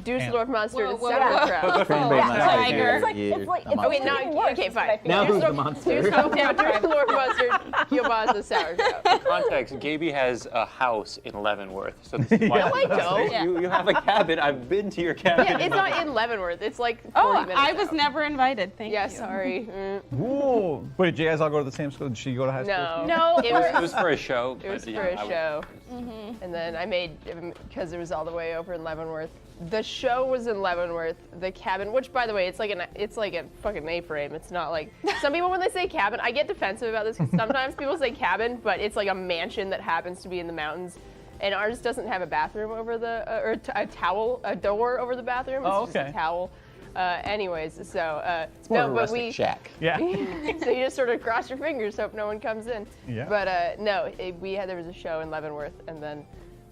[SPEAKER 3] Dusseldorf mustard, and
[SPEAKER 7] Whoa, whoa,
[SPEAKER 3] sauerkraut?
[SPEAKER 4] Cranberry
[SPEAKER 5] Yeah,
[SPEAKER 4] mustard.
[SPEAKER 7] tiger.
[SPEAKER 5] It's like
[SPEAKER 4] I'm
[SPEAKER 5] it's
[SPEAKER 4] out.
[SPEAKER 3] Wait, now
[SPEAKER 5] even worse,
[SPEAKER 3] okay,
[SPEAKER 5] is what I
[SPEAKER 3] fine.
[SPEAKER 5] feel.
[SPEAKER 4] Now who's the
[SPEAKER 3] Dusseldorf mustard, kielbasa, sauerkraut.
[SPEAKER 6] Context: Gaby has a house in Leavenworth, so this is why
[SPEAKER 2] Yeah.
[SPEAKER 3] I don't.
[SPEAKER 6] You have a cabin. I've been to your cabin.
[SPEAKER 3] Yeah, it's not in Leavenworth. It's like 40
[SPEAKER 7] Oh,
[SPEAKER 3] minutes
[SPEAKER 7] I was
[SPEAKER 3] out.
[SPEAKER 7] never invited. Thank
[SPEAKER 3] Yeah,
[SPEAKER 7] you.
[SPEAKER 3] sorry.
[SPEAKER 2] Ooh. Wait, did you guys all go to the same school? Did she go to high school?
[SPEAKER 3] No.
[SPEAKER 5] No,
[SPEAKER 3] It
[SPEAKER 6] It
[SPEAKER 3] was
[SPEAKER 6] was for a show.
[SPEAKER 3] It was
[SPEAKER 6] but,
[SPEAKER 3] for
[SPEAKER 6] yeah,
[SPEAKER 3] a show. And then I made, because it was all the way over in Leavenworth. The show was in Leavenworth. The cabin, which by the way, it's like a fucking A-frame. It's not like, some people when they say cabin, I get defensive about this because sometimes people say cabin, but it's like a mansion that happens to be in the mountains. And ours doesn't have a bathroom over the, a door over the bathroom. It's
[SPEAKER 2] Oh,
[SPEAKER 3] just a
[SPEAKER 2] okay.
[SPEAKER 3] towel. Anyways, so,
[SPEAKER 4] It's more of a
[SPEAKER 3] but
[SPEAKER 4] rustic shack.
[SPEAKER 2] Yeah.
[SPEAKER 3] so you just sort of cross your fingers, hope no one comes in.
[SPEAKER 2] Yeah.
[SPEAKER 3] But no, there was a show in Leavenworth, and then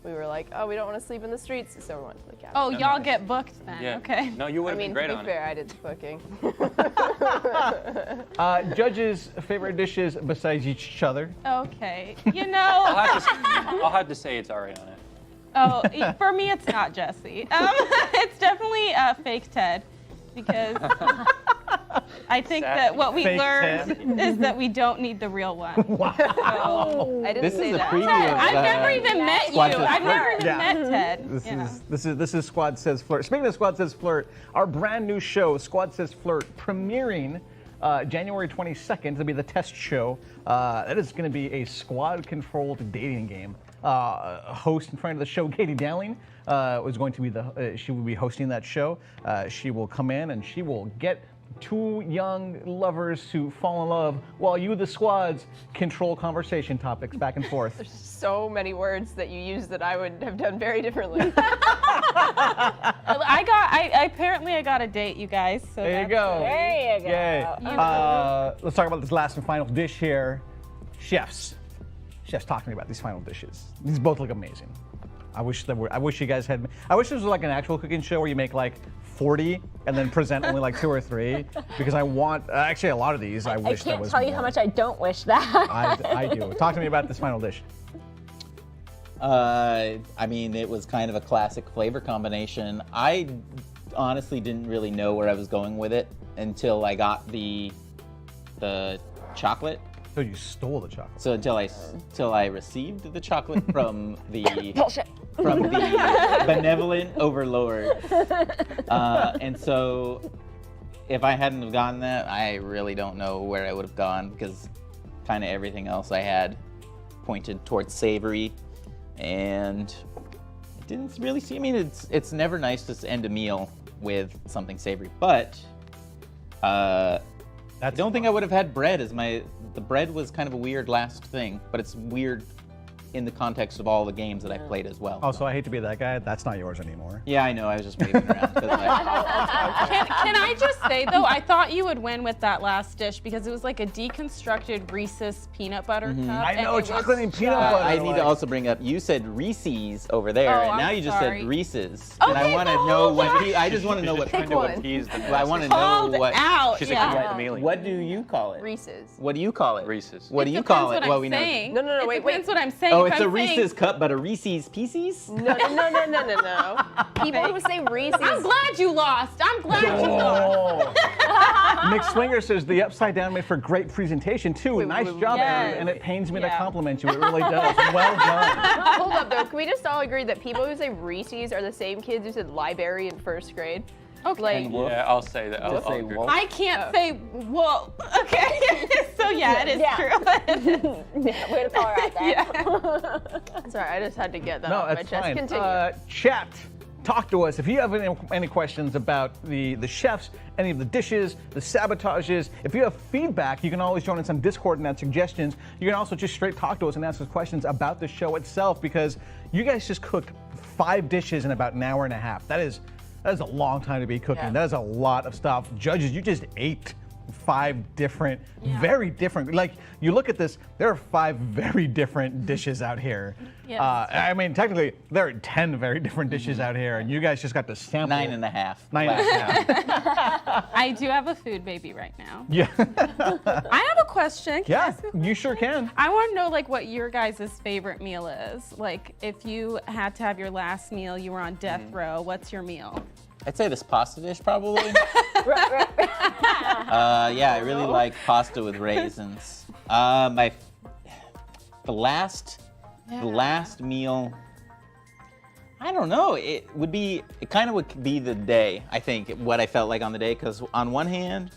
[SPEAKER 3] we were like, oh, we don't want to sleep in the streets, so we went to the cabin.
[SPEAKER 7] Oh, y'all get booked then.
[SPEAKER 6] Yeah.
[SPEAKER 7] Okay.
[SPEAKER 6] No, you would
[SPEAKER 3] I
[SPEAKER 6] have
[SPEAKER 3] mean,
[SPEAKER 6] been
[SPEAKER 3] to
[SPEAKER 6] great
[SPEAKER 3] be
[SPEAKER 6] on
[SPEAKER 3] fair, I did the booking.
[SPEAKER 2] Judges' favorite dishes besides each other.
[SPEAKER 7] Okay. You
[SPEAKER 6] it.
[SPEAKER 7] know.
[SPEAKER 6] I'll have to say it's Ariana.
[SPEAKER 7] Oh, for me, it's not Jesse. It's definitely fake Ted, because I think that what we
[SPEAKER 2] Fake
[SPEAKER 7] learned is that we don't need the real one. So,
[SPEAKER 3] I didn't
[SPEAKER 4] This
[SPEAKER 3] say
[SPEAKER 4] is a
[SPEAKER 3] that.
[SPEAKER 4] preview
[SPEAKER 7] Ted,
[SPEAKER 4] of
[SPEAKER 7] I've never even met you.
[SPEAKER 4] Squad Says
[SPEAKER 7] I've never
[SPEAKER 4] Flirt.
[SPEAKER 7] even
[SPEAKER 2] Yeah.
[SPEAKER 7] met Ted.
[SPEAKER 2] This is Squad Says Flirt. Speaking of Squad Says Flirt, our brand new show, Squad Says Flirt, premiering January 22nd. It'll be the test show. That is going to be a squad-controlled dating game. Host in front of the show, Katie Dowling, was going to be she will be hosting that show. She will come in and she will get two young lovers to fall in love while you, the squads, control conversation topics back and forth.
[SPEAKER 3] So many words that you use that I would have done very differently.
[SPEAKER 7] Apparently I got a date, you guys. So
[SPEAKER 2] There you go.
[SPEAKER 5] There you go.
[SPEAKER 2] Yay. Let's talk about this last and final dish here. Chefs. Chefs, talk to me about these final dishes. These both look amazing. I wish you guys had. I wish this was like an actual cooking show where you make like 40 and then present only like 2 or 3, because I want actually a lot of these. I wish there
[SPEAKER 5] can't
[SPEAKER 2] was
[SPEAKER 5] tell you
[SPEAKER 2] more.
[SPEAKER 5] how much I don't wish that.
[SPEAKER 2] I do. Talk to me about this final dish.
[SPEAKER 4] I mean, it was kind of a classic flavor combination. I honestly didn't really know where I was going with it until I got the chocolate.
[SPEAKER 2] So you stole the chocolate.
[SPEAKER 4] So until I received the chocolate from the
[SPEAKER 5] Bullshit.
[SPEAKER 4] from the benevolent overlord. And so if I hadn't have gotten that, I really don't know where I would have gone, because kind of everything else I had pointed towards savory, and it didn't really see. I mean, it's never nice to end a meal with something savory, but I don't think I would have had bread as the bread was kind of a weird last thing, but it's weird in the context of all the games that I've played as well.
[SPEAKER 2] Also, I hate to be that guy. That's not yours anymore.
[SPEAKER 4] Yeah, I know. I was just waving around. 'Cause
[SPEAKER 7] Can I just say though, I thought you would win with that last dish because it was like a deconstructed Reese's peanut butter cup.
[SPEAKER 2] I
[SPEAKER 7] and
[SPEAKER 2] know,
[SPEAKER 7] it was
[SPEAKER 2] chocolate and peanut
[SPEAKER 7] just-
[SPEAKER 2] butter.
[SPEAKER 4] I need to also bring up, you said Reese's over there,
[SPEAKER 7] Oh,
[SPEAKER 4] and now
[SPEAKER 7] I'm
[SPEAKER 4] you just
[SPEAKER 7] sorry.
[SPEAKER 4] said Reese's. And I
[SPEAKER 7] Okay,
[SPEAKER 4] want to
[SPEAKER 7] well,
[SPEAKER 4] know
[SPEAKER 7] hold on.
[SPEAKER 4] I just want to know what
[SPEAKER 6] Trying to appease the
[SPEAKER 4] I want to know
[SPEAKER 7] Called
[SPEAKER 4] what.
[SPEAKER 7] out.
[SPEAKER 6] She's
[SPEAKER 7] yeah.
[SPEAKER 6] a chameleon.
[SPEAKER 4] What do you call it?
[SPEAKER 3] Reese's.
[SPEAKER 4] What do you call it?
[SPEAKER 6] Reese's.
[SPEAKER 4] What do you
[SPEAKER 7] It
[SPEAKER 4] call
[SPEAKER 7] depends
[SPEAKER 4] it?
[SPEAKER 7] what
[SPEAKER 4] Well,
[SPEAKER 7] I'm
[SPEAKER 4] we know.
[SPEAKER 7] saying.
[SPEAKER 3] No, no, no,
[SPEAKER 7] It
[SPEAKER 3] wait, wait.
[SPEAKER 7] depends what I'm saying.
[SPEAKER 4] Oh,
[SPEAKER 7] If
[SPEAKER 4] it's a
[SPEAKER 7] I'm saying-
[SPEAKER 4] Reese's cup, but a Reese's Pieces?
[SPEAKER 3] No. People who say Reese's.
[SPEAKER 7] I'm glad you lost. I'm glad you lost.
[SPEAKER 2] Oh. Nick Swinger says the upside down made for great presentation too. Nice job,
[SPEAKER 7] yes.
[SPEAKER 2] Aaron, and it pains me to
[SPEAKER 7] Yeah.
[SPEAKER 2] compliment you. It really does. Well done.
[SPEAKER 3] Hold up though, can we just all agree that people who say Reese's are the same kids who said library in first grade?
[SPEAKER 7] Okay.
[SPEAKER 3] Like,
[SPEAKER 4] Wolf.
[SPEAKER 6] Yeah, I'll say that. I'll
[SPEAKER 4] say
[SPEAKER 6] agree.
[SPEAKER 4] wolf.
[SPEAKER 7] I can't say well. Okay. So yeah, it is true.
[SPEAKER 5] Way to call her out there.
[SPEAKER 3] sorry, I just had to get that
[SPEAKER 2] No,
[SPEAKER 3] off my
[SPEAKER 2] that's
[SPEAKER 3] chest.
[SPEAKER 2] fine.
[SPEAKER 3] Continue.
[SPEAKER 2] Chat, talk to us. If you have any questions about the chefs, any of the dishes, the sabotages, if you have feedback, you can always join us on Discord and add suggestions. You can also just straight talk to us and ask us questions about the show itself, because you guys just cooked 5 dishes in about an hour and a half. That is a long time to be cooking.
[SPEAKER 3] Yeah.
[SPEAKER 2] That is a lot of stuff. Judges, you just ate 5 different, very different. Like, you look at this, there are 5 very different dishes out here.
[SPEAKER 7] Yes.
[SPEAKER 2] I mean, technically, there are 10 very different dishes out here, and you guys just got to sample.
[SPEAKER 4] 9.5.
[SPEAKER 2] 9.5.
[SPEAKER 7] I do have a food baby right now.
[SPEAKER 2] Yeah.
[SPEAKER 7] I have a question. Can I
[SPEAKER 2] Yeah,
[SPEAKER 7] ask a
[SPEAKER 2] you sure can.
[SPEAKER 7] I want to know like what your guys' favorite meal is. Like if you had to have your last meal, you were on death row, what's your meal?
[SPEAKER 4] I'd say this pasta dish probably. Yeah, I really like pasta with raisins. The last meal, I don't know. It kind of would be the day, I think, what I felt like on the day. Because on one hand,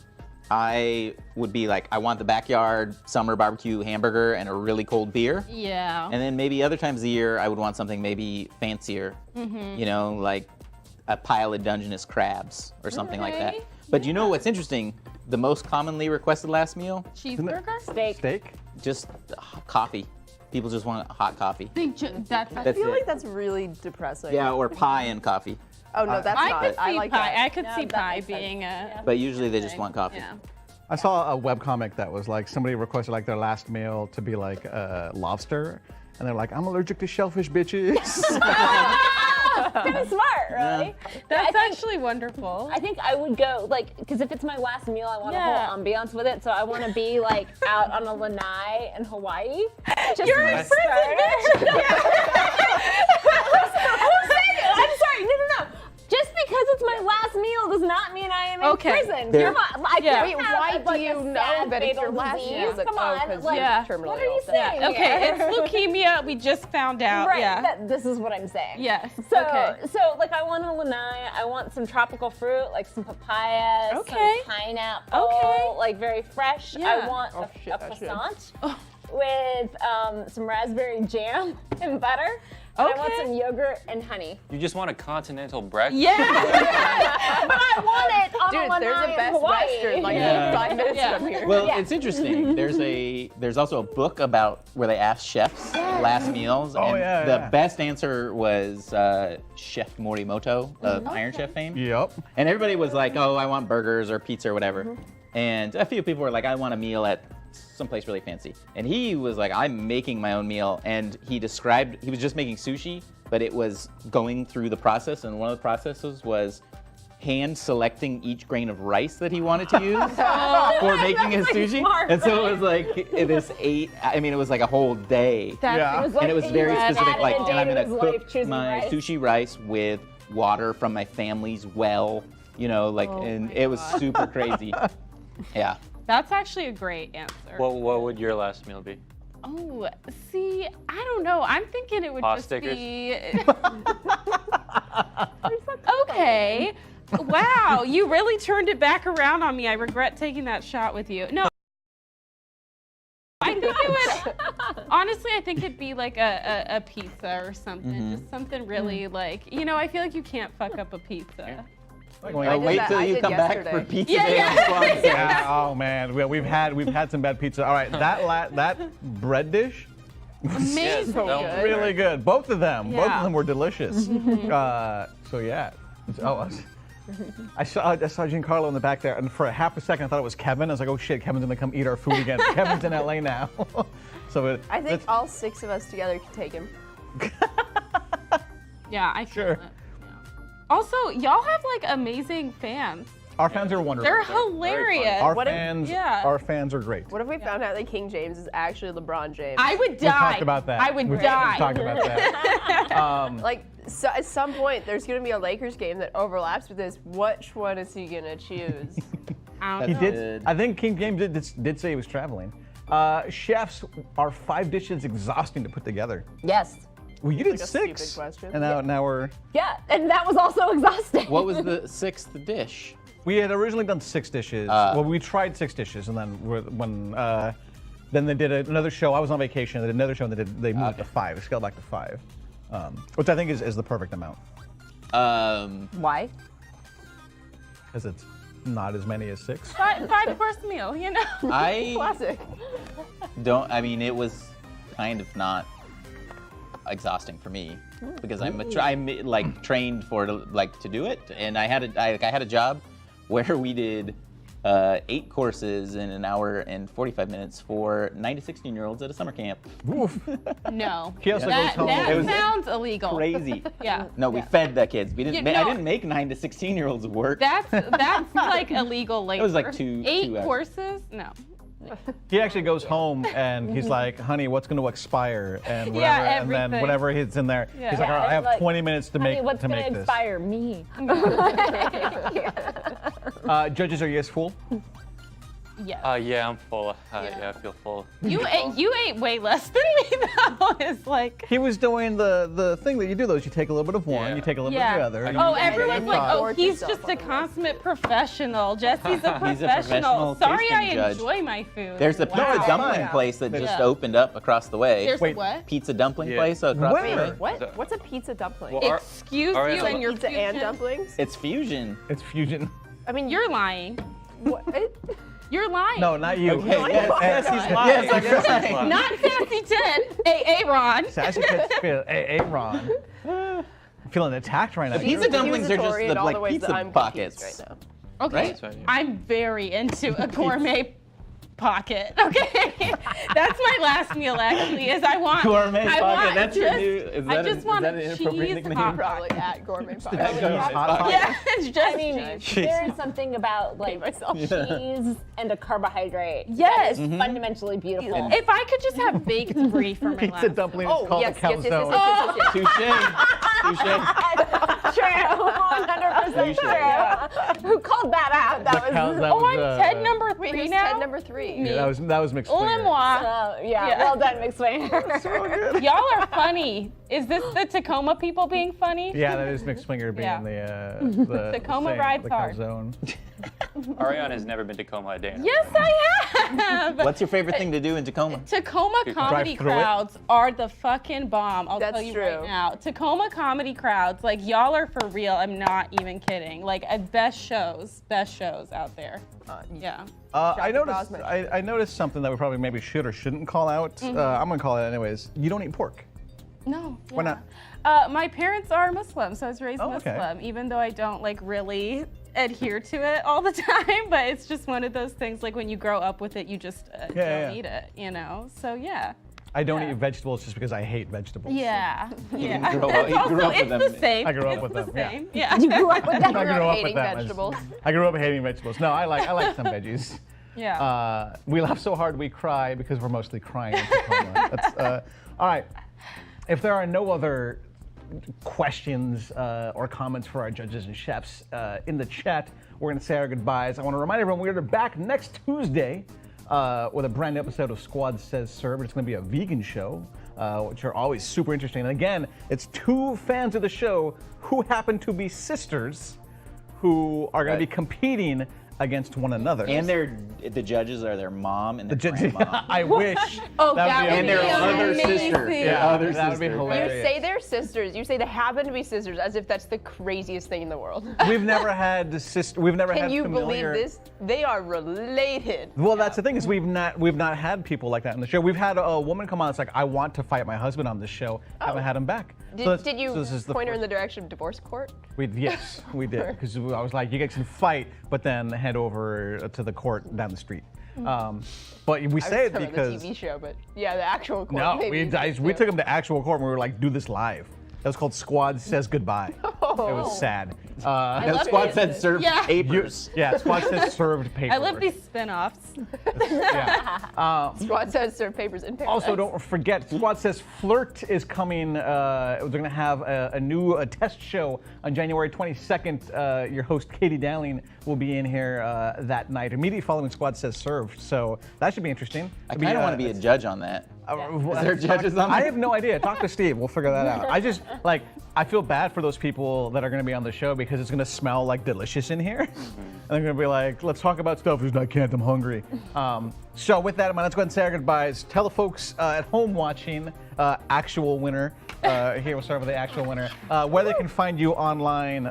[SPEAKER 4] I would be like, I want the backyard summer barbecue hamburger and a really cold beer.
[SPEAKER 7] Yeah.
[SPEAKER 4] And then maybe other times of the year, I would want something maybe fancier. You know, like a pile of Dungeness crabs or something like that.
[SPEAKER 7] Okay.
[SPEAKER 4] But you know what's interesting? The most commonly requested last meal?
[SPEAKER 7] Cheeseburger?
[SPEAKER 2] Steak?
[SPEAKER 4] Just coffee. People just want hot coffee.
[SPEAKER 7] That's
[SPEAKER 3] I
[SPEAKER 4] That's
[SPEAKER 3] feel
[SPEAKER 4] it.
[SPEAKER 3] like that's really depressing.
[SPEAKER 4] Yeah, or pie and coffee.
[SPEAKER 3] Oh no, that's
[SPEAKER 7] I
[SPEAKER 3] not.
[SPEAKER 7] could see
[SPEAKER 3] I like
[SPEAKER 7] pie.
[SPEAKER 3] that.
[SPEAKER 7] I could
[SPEAKER 5] Yeah,
[SPEAKER 7] see
[SPEAKER 5] that
[SPEAKER 7] pie
[SPEAKER 5] makes sense.
[SPEAKER 7] being a
[SPEAKER 4] But usually they just want coffee.
[SPEAKER 7] yeah.
[SPEAKER 2] I saw a webcomic that was like, somebody requested like their last meal to be like lobster, and they're like, I'm allergic to shellfish, bitches.
[SPEAKER 5] Kind of smart, really.
[SPEAKER 7] That's
[SPEAKER 5] I think-
[SPEAKER 7] actually wonderful.
[SPEAKER 5] I think I would go like, because if it's my last meal, I want
[SPEAKER 7] Yeah.
[SPEAKER 5] a whole ambiance with it. So I want to be like out on a lanai in Hawaii. Just
[SPEAKER 7] You're in
[SPEAKER 5] for starters. I'm sorry. No. Just because it's my last meal does not mean I am in
[SPEAKER 7] Okay.
[SPEAKER 5] prison.
[SPEAKER 4] There-
[SPEAKER 5] You're not, I
[SPEAKER 7] Yeah.
[SPEAKER 5] can't
[SPEAKER 3] Wait,
[SPEAKER 5] have,
[SPEAKER 3] why do
[SPEAKER 5] like,
[SPEAKER 3] you
[SPEAKER 5] a
[SPEAKER 3] know
[SPEAKER 5] sad,
[SPEAKER 3] that it's your
[SPEAKER 5] fatal
[SPEAKER 3] last
[SPEAKER 5] disease?
[SPEAKER 3] meal?
[SPEAKER 5] Come on.
[SPEAKER 3] 'cause
[SPEAKER 5] Like,
[SPEAKER 3] you're
[SPEAKER 7] Yeah.
[SPEAKER 3] terminally
[SPEAKER 5] what are
[SPEAKER 3] ill.
[SPEAKER 5] you saying?
[SPEAKER 7] Okay, it's leukemia. We just found out.
[SPEAKER 5] Right.
[SPEAKER 7] Yeah.
[SPEAKER 5] This is what I'm saying.
[SPEAKER 7] Yes.
[SPEAKER 5] So,
[SPEAKER 7] okay.
[SPEAKER 5] so like I want a lanai. I want some tropical fruit, like some papaya,
[SPEAKER 7] Okay.
[SPEAKER 5] some pineapple,
[SPEAKER 7] Okay.
[SPEAKER 5] like very fresh.
[SPEAKER 7] Yeah.
[SPEAKER 5] I want
[SPEAKER 3] Oh, shit,
[SPEAKER 5] a
[SPEAKER 3] that's good.
[SPEAKER 5] croissant with some raspberry jam and butter. And I want some yogurt and honey.
[SPEAKER 6] You just want a continental breakfast?
[SPEAKER 7] Yeah.
[SPEAKER 5] But I want it on a
[SPEAKER 3] Dude,
[SPEAKER 5] lanai
[SPEAKER 3] there's a
[SPEAKER 5] in
[SPEAKER 3] Best
[SPEAKER 5] Hawaii.
[SPEAKER 3] Western like
[SPEAKER 4] Yeah.
[SPEAKER 3] 5 minutes from here.
[SPEAKER 4] Well,
[SPEAKER 5] Yeah.
[SPEAKER 4] it's interesting. There's also a book about where they ask chefs last meals, and
[SPEAKER 2] yeah,
[SPEAKER 4] the
[SPEAKER 2] yeah.
[SPEAKER 4] best answer was Chef Morimoto of Iron Chef fame.
[SPEAKER 2] Yep.
[SPEAKER 4] And everybody was like, "Oh, I want burgers or pizza or whatever." And a few people were like, "I want a meal at someplace really fancy." And he was like, "I'm making my own meal." And he was just making sushi, but it was going through the process. And one of the processes was hand selecting each grain of rice that he wanted to use for making his sushi.
[SPEAKER 5] smart,
[SPEAKER 4] And so it was like it was like a whole day.
[SPEAKER 2] Yeah.
[SPEAKER 5] was like,
[SPEAKER 4] And it was very
[SPEAKER 5] he
[SPEAKER 4] specific,
[SPEAKER 5] added
[SPEAKER 4] like,
[SPEAKER 5] a
[SPEAKER 4] and I'm
[SPEAKER 5] day to
[SPEAKER 4] gonna
[SPEAKER 5] his life
[SPEAKER 4] cook
[SPEAKER 5] choosing
[SPEAKER 4] my
[SPEAKER 5] rice.
[SPEAKER 4] sushi rice with water from my family's well, and it was super crazy. Yeah.
[SPEAKER 7] That's actually a great answer.
[SPEAKER 6] What would your last meal be?
[SPEAKER 7] Oh, see, I don't know. I'm thinking it would
[SPEAKER 6] Paw
[SPEAKER 7] just
[SPEAKER 6] stickers?
[SPEAKER 7] be. Okay. Wow, you really turned it back around on me. I regret taking that shot with you. No. I think it would. Honestly, I think it'd be like a pizza or something. Just something really like, I feel like you can't fuck up a pizza.
[SPEAKER 4] Wait
[SPEAKER 3] that-
[SPEAKER 4] till
[SPEAKER 3] I
[SPEAKER 4] you
[SPEAKER 3] did
[SPEAKER 4] come back for
[SPEAKER 3] yesterday.
[SPEAKER 4] pizza
[SPEAKER 7] Yeah,
[SPEAKER 4] day
[SPEAKER 7] yeah.
[SPEAKER 4] on SquadSays.
[SPEAKER 2] Yeah, oh man, we've had some bad pizza. All right, that bread dish,
[SPEAKER 7] Amazing.
[SPEAKER 6] That-
[SPEAKER 2] really good. Both of them
[SPEAKER 7] Yeah.
[SPEAKER 2] were delicious. So yeah. I saw Giancarlo in the back there, and for a half a second I thought it was Kevin. I was like, oh shit, Kevin's gonna come eat our food again. Kevin's in LA now.
[SPEAKER 3] I think all 6 of us together could take him.
[SPEAKER 7] Yeah, I feel
[SPEAKER 2] Sure.
[SPEAKER 7] it. Yeah. Also, y'all have like amazing fans.
[SPEAKER 2] our fans are wonderful.
[SPEAKER 7] They're hilarious.
[SPEAKER 2] Our
[SPEAKER 3] What if-
[SPEAKER 2] fans are great.
[SPEAKER 3] What if we found out that King James is actually LeBron James?
[SPEAKER 7] I would die.
[SPEAKER 2] We've talked about that.
[SPEAKER 7] I would
[SPEAKER 2] We've
[SPEAKER 7] die.
[SPEAKER 2] talked about that.
[SPEAKER 3] Like, so at some point, there's going to be a Lakers game that overlaps with this. Which one is he going to choose?
[SPEAKER 7] I don't
[SPEAKER 2] He
[SPEAKER 7] know.
[SPEAKER 2] did. I think King James did say he was traveling. Chefs, are 5 dishes exhausting to put together?
[SPEAKER 5] Yes.
[SPEAKER 2] Well, you did
[SPEAKER 3] like a
[SPEAKER 2] 6.
[SPEAKER 3] stupid question.
[SPEAKER 2] And now we're.
[SPEAKER 5] Yeah, and that was also exhausting.
[SPEAKER 4] What was the 6th dish?
[SPEAKER 2] We had originally done 6 dishes. Well, we tried 6 dishes, and then then they did another show. I was on vacation. They did another show, and they moved it to 5. They scaled back to 5, which I think is the perfect amount
[SPEAKER 5] Why?
[SPEAKER 2] because it's not as many as 6.
[SPEAKER 7] Five-course meal,
[SPEAKER 4] I
[SPEAKER 3] Classic.
[SPEAKER 4] it was kind of not exhausting for me because I'm like trained to do it, and I had a job where we did 8 courses in an hour and 45 minutes for 9 to 16-year-olds at a summer camp.
[SPEAKER 7] No.
[SPEAKER 2] He also goes home.
[SPEAKER 7] That
[SPEAKER 4] It was
[SPEAKER 7] sounds illegal.
[SPEAKER 4] Crazy.
[SPEAKER 7] Yeah.
[SPEAKER 4] No, we fed the kids. We didn't.
[SPEAKER 7] Yeah,
[SPEAKER 4] I
[SPEAKER 7] no.
[SPEAKER 4] didn't make 9 to 16-years work.
[SPEAKER 7] That's like illegal labor.
[SPEAKER 4] It was like two
[SPEAKER 7] 8
[SPEAKER 4] hours.
[SPEAKER 7] courses? No.
[SPEAKER 2] He actually goes home and he's like, "Honey, what's going to expire?" And whatever,
[SPEAKER 7] Yeah,
[SPEAKER 2] and then
[SPEAKER 7] everything.
[SPEAKER 2] whatever hits in there, he's like,
[SPEAKER 5] Yeah,
[SPEAKER 2] "All right, I have
[SPEAKER 5] like,
[SPEAKER 2] 20 minutes to
[SPEAKER 5] Honey,
[SPEAKER 2] make
[SPEAKER 5] what's
[SPEAKER 2] to
[SPEAKER 5] gonna
[SPEAKER 2] make this."
[SPEAKER 5] inspire me?
[SPEAKER 2] Judges, are you guys full?
[SPEAKER 7] Yeah.
[SPEAKER 6] Yeah, I'm full. Yeah, I feel full.
[SPEAKER 7] You ate way less than me though. It's like
[SPEAKER 2] He was doing the thing that you do. Those you take a little bit of one,
[SPEAKER 6] Yeah.
[SPEAKER 2] you take a little bit of the other.
[SPEAKER 7] Oh,
[SPEAKER 2] and
[SPEAKER 7] everyone's like,
[SPEAKER 2] thought-
[SPEAKER 7] oh,
[SPEAKER 3] Gorge
[SPEAKER 7] he's
[SPEAKER 3] yourself
[SPEAKER 7] just a
[SPEAKER 3] on the
[SPEAKER 7] consummate professional. Jesse's a
[SPEAKER 4] He's a
[SPEAKER 7] professional.
[SPEAKER 4] professional
[SPEAKER 7] Sorry, I
[SPEAKER 4] tasting judge.
[SPEAKER 7] enjoy my food.
[SPEAKER 4] There's a
[SPEAKER 7] Wow.
[SPEAKER 4] pizza
[SPEAKER 2] it's
[SPEAKER 4] dumpling
[SPEAKER 2] fine.
[SPEAKER 4] place that just
[SPEAKER 7] Yeah.
[SPEAKER 4] opened up across the way.
[SPEAKER 7] There's
[SPEAKER 2] Wait.
[SPEAKER 7] a what?
[SPEAKER 4] Pizza dumpling
[SPEAKER 6] Yeah.
[SPEAKER 4] place across
[SPEAKER 2] Where?
[SPEAKER 4] the way.
[SPEAKER 3] What? What's a pizza dumpling?
[SPEAKER 6] Well,
[SPEAKER 7] Excuse
[SPEAKER 6] all right,
[SPEAKER 7] you
[SPEAKER 6] so-
[SPEAKER 7] and your
[SPEAKER 3] Pizza and
[SPEAKER 7] fusion.
[SPEAKER 3] dumplings?
[SPEAKER 4] It's fusion.
[SPEAKER 2] It's fusion.
[SPEAKER 3] I mean,
[SPEAKER 7] You're lying.
[SPEAKER 3] what?
[SPEAKER 7] You're lying.
[SPEAKER 2] No, not you.
[SPEAKER 4] Okay, yes,
[SPEAKER 2] he's
[SPEAKER 4] lying. Yes, I'm lying.
[SPEAKER 7] Not Sassy 10. Hey, Ron.
[SPEAKER 2] Sassy Pits feel. Hey, Ron. I'm feeling attacked right now.
[SPEAKER 4] Pizza dumplings are just
[SPEAKER 3] accusatory in
[SPEAKER 4] the
[SPEAKER 3] all
[SPEAKER 4] like
[SPEAKER 3] the ways that
[SPEAKER 4] pizza
[SPEAKER 3] I'm
[SPEAKER 4] pockets.
[SPEAKER 3] confused right now.
[SPEAKER 7] Okay.
[SPEAKER 4] Right?
[SPEAKER 6] That's right, yeah.
[SPEAKER 7] I'm very into a gourmet pocket. Okay. That's my last meal actually. Is I want
[SPEAKER 4] Gourmet
[SPEAKER 7] I
[SPEAKER 4] pocket.
[SPEAKER 7] want
[SPEAKER 4] That's your new. Is
[SPEAKER 7] I
[SPEAKER 4] that
[SPEAKER 7] just
[SPEAKER 4] is
[SPEAKER 7] want
[SPEAKER 4] that
[SPEAKER 7] a
[SPEAKER 4] an inappropriate
[SPEAKER 7] cheese
[SPEAKER 4] nickname?
[SPEAKER 7] hot
[SPEAKER 3] Probably at gourmet
[SPEAKER 2] Gourmet
[SPEAKER 3] pocket.
[SPEAKER 2] pocket.
[SPEAKER 7] Yeah, it's just
[SPEAKER 5] I mean, there is something about like
[SPEAKER 3] myself.
[SPEAKER 5] cheese and a carbohydrate.
[SPEAKER 7] Yes.
[SPEAKER 5] that is fundamentally beautiful.
[SPEAKER 7] If I could just have baked brie for my
[SPEAKER 2] Pizza
[SPEAKER 7] last
[SPEAKER 2] dumpling
[SPEAKER 3] Oh,
[SPEAKER 2] is called
[SPEAKER 3] yes,
[SPEAKER 2] a
[SPEAKER 3] yes, yes, yes,
[SPEAKER 2] calzone.
[SPEAKER 3] yes, yes, yes.
[SPEAKER 4] Touche. Touche.
[SPEAKER 5] True, 100% true. Who called that out? That was.
[SPEAKER 7] Oh, I'm Ted number 3
[SPEAKER 3] Wait, who's
[SPEAKER 7] now.
[SPEAKER 3] Ted number 3?
[SPEAKER 2] Yeah, that was mixed.
[SPEAKER 7] Lemois.
[SPEAKER 5] Yeah,
[SPEAKER 7] Yeah.
[SPEAKER 5] well done, McSwain.
[SPEAKER 7] Y'all are funny. Is this the Tacoma people being funny?
[SPEAKER 2] Yeah, that is Mick Swinger being
[SPEAKER 7] Yeah.
[SPEAKER 2] the
[SPEAKER 7] Tacoma
[SPEAKER 2] same-
[SPEAKER 7] rides
[SPEAKER 2] the
[SPEAKER 7] hard.
[SPEAKER 2] calzone.
[SPEAKER 6] Ariana's never been to Tacoma a day. in her
[SPEAKER 7] Yes,
[SPEAKER 6] life.
[SPEAKER 7] I have.
[SPEAKER 4] What's your favorite thing to do in Tacoma?
[SPEAKER 7] Tacoma comedy
[SPEAKER 2] through it?
[SPEAKER 7] crowds are the fucking bomb. I'll
[SPEAKER 3] That's
[SPEAKER 7] tell you
[SPEAKER 3] true.
[SPEAKER 7] right now. Tacoma comedy crowds, like y'all are for real. I'm not even kidding. Like best shows out there. Yeah.
[SPEAKER 2] I noticed.
[SPEAKER 3] Cosmic.
[SPEAKER 2] I noticed something that we probably maybe should or shouldn't call out. I'm gonna call it anyways. You don't eat pork.
[SPEAKER 7] No.
[SPEAKER 2] Why
[SPEAKER 7] yeah.
[SPEAKER 2] not?
[SPEAKER 7] My parents are Muslim, so I was raised
[SPEAKER 2] Oh, okay.
[SPEAKER 7] Muslim, even though I don't like really adhere to it all the time. But it's just one of those things. Like when you grow up with it, you just don't eat it. You know. So yeah.
[SPEAKER 2] I don't eat vegetables just because I hate vegetables.
[SPEAKER 7] Yeah. Yeah.
[SPEAKER 4] He grew up with them.
[SPEAKER 7] It's the same.
[SPEAKER 2] I grew up
[SPEAKER 7] It's
[SPEAKER 2] with
[SPEAKER 7] the
[SPEAKER 2] them, yeah.
[SPEAKER 7] same. Yeah.
[SPEAKER 3] You grew up with that.
[SPEAKER 2] I grew up with
[SPEAKER 3] hating
[SPEAKER 2] them.
[SPEAKER 3] vegetables.
[SPEAKER 2] I grew up hating vegetables. No, I like some veggies.
[SPEAKER 7] Yeah.
[SPEAKER 2] We laugh so hard we cry because we're mostly crying. in Tacoma. That's, all right. If there are no other questions or comments for our judges and chefs in the chat, we're going to say our goodbyes. I want to remind everyone we're back next Tuesday with a brand new episode of Squad Says Serve. It's going to be a vegan show, which are always super interesting. And again, it's two fans of the show who happen to be sisters who are going to be competing against one another.
[SPEAKER 4] And the judges are their mom and their grandma.
[SPEAKER 2] I wish.
[SPEAKER 7] Oh,
[SPEAKER 2] That would
[SPEAKER 7] that
[SPEAKER 2] be
[SPEAKER 7] would
[SPEAKER 4] And
[SPEAKER 7] be
[SPEAKER 4] their other
[SPEAKER 7] amazing.
[SPEAKER 4] sister. Their
[SPEAKER 2] Yeah,
[SPEAKER 4] other
[SPEAKER 2] that would be
[SPEAKER 4] sister.
[SPEAKER 2] hilarious.
[SPEAKER 3] You say they're sisters. You say they happen to be sisters, as if that's the craziest thing in the world.
[SPEAKER 2] We've never had We've never
[SPEAKER 3] Can
[SPEAKER 2] had
[SPEAKER 3] you
[SPEAKER 2] familiar.
[SPEAKER 3] believe this? They are related.
[SPEAKER 2] Well, that's the thing is we've not had people like that on the show. We've had a woman come on that's like, I want to fight my husband on this show. Haven't had him back.
[SPEAKER 3] Did you
[SPEAKER 2] this is the
[SPEAKER 3] point her in
[SPEAKER 2] first-
[SPEAKER 3] the direction of divorce court?
[SPEAKER 2] Yes, we did. Because I was like, you guys can fight, but then head over to the court down the street. But we say it
[SPEAKER 3] I was
[SPEAKER 2] because
[SPEAKER 3] the TV show, but yeah, the actual court.
[SPEAKER 2] no,
[SPEAKER 3] maybe.
[SPEAKER 2] we took him to actual court and we were like, do this live. That was called Squad Says Goodbye.
[SPEAKER 3] Oh.
[SPEAKER 2] It was sad.
[SPEAKER 4] And
[SPEAKER 7] love
[SPEAKER 4] Squad
[SPEAKER 7] it.
[SPEAKER 4] said serve
[SPEAKER 7] Yeah.
[SPEAKER 4] papers.
[SPEAKER 2] Squad Says served paper.
[SPEAKER 7] I love these spin-offs.
[SPEAKER 2] Yeah.
[SPEAKER 3] Squad says serve papers in paradise.
[SPEAKER 2] Also, don't forget, Squad Says Flirt is coming. We're going to have a new test show on January 22nd. Your host, Katie Dowling, will be in here that night, immediately following Squad Says Serve. So that should be interesting.
[SPEAKER 4] I kind of want to be a judge on that. Is there judges on
[SPEAKER 2] I
[SPEAKER 4] there?
[SPEAKER 2] have no idea. Talk to Steve. We'll figure that out. I feel bad for those people that are going to be on the show because it's going to smell like delicious in here. And they're going to be like, let's talk about stuff. I can't, I'm hungry. So with that in mind, let's go ahead and say our goodbyes. Tell the folks at home watching, actual winner. Here, we'll start with the actual winner. Where they can find you online,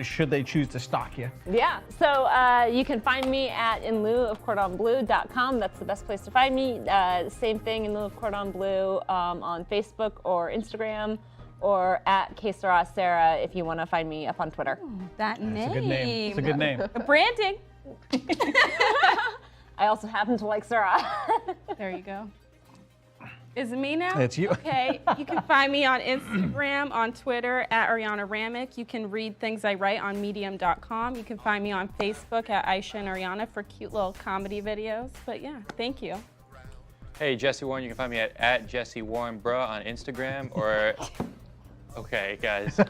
[SPEAKER 2] should they choose to stalk you.
[SPEAKER 5] Yeah, so you can find me at inlieuofcordonbleu.com. That's the best place to find me. Same thing, in lieu of cordon bleu on Facebook or Instagram, or at Kesara Sarah if you want to find me up on Twitter.
[SPEAKER 7] That name.
[SPEAKER 2] It's a good name. It's a good name.
[SPEAKER 7] Branding.
[SPEAKER 5] I also happen to like Sarah.
[SPEAKER 7] There you go. Is it me now?
[SPEAKER 2] It's you.
[SPEAKER 7] Okay. You can find me on Instagram, on Twitter, at Ariana Ramick. You can read things I write on medium.com. You can find me on Facebook at Aisha and Ariana for cute little comedy videos. But yeah, thank you.
[SPEAKER 6] Hey, Jesse Warren, you can find me at Jesse Warren Bruh on Instagram or. Okay, guys. Okay.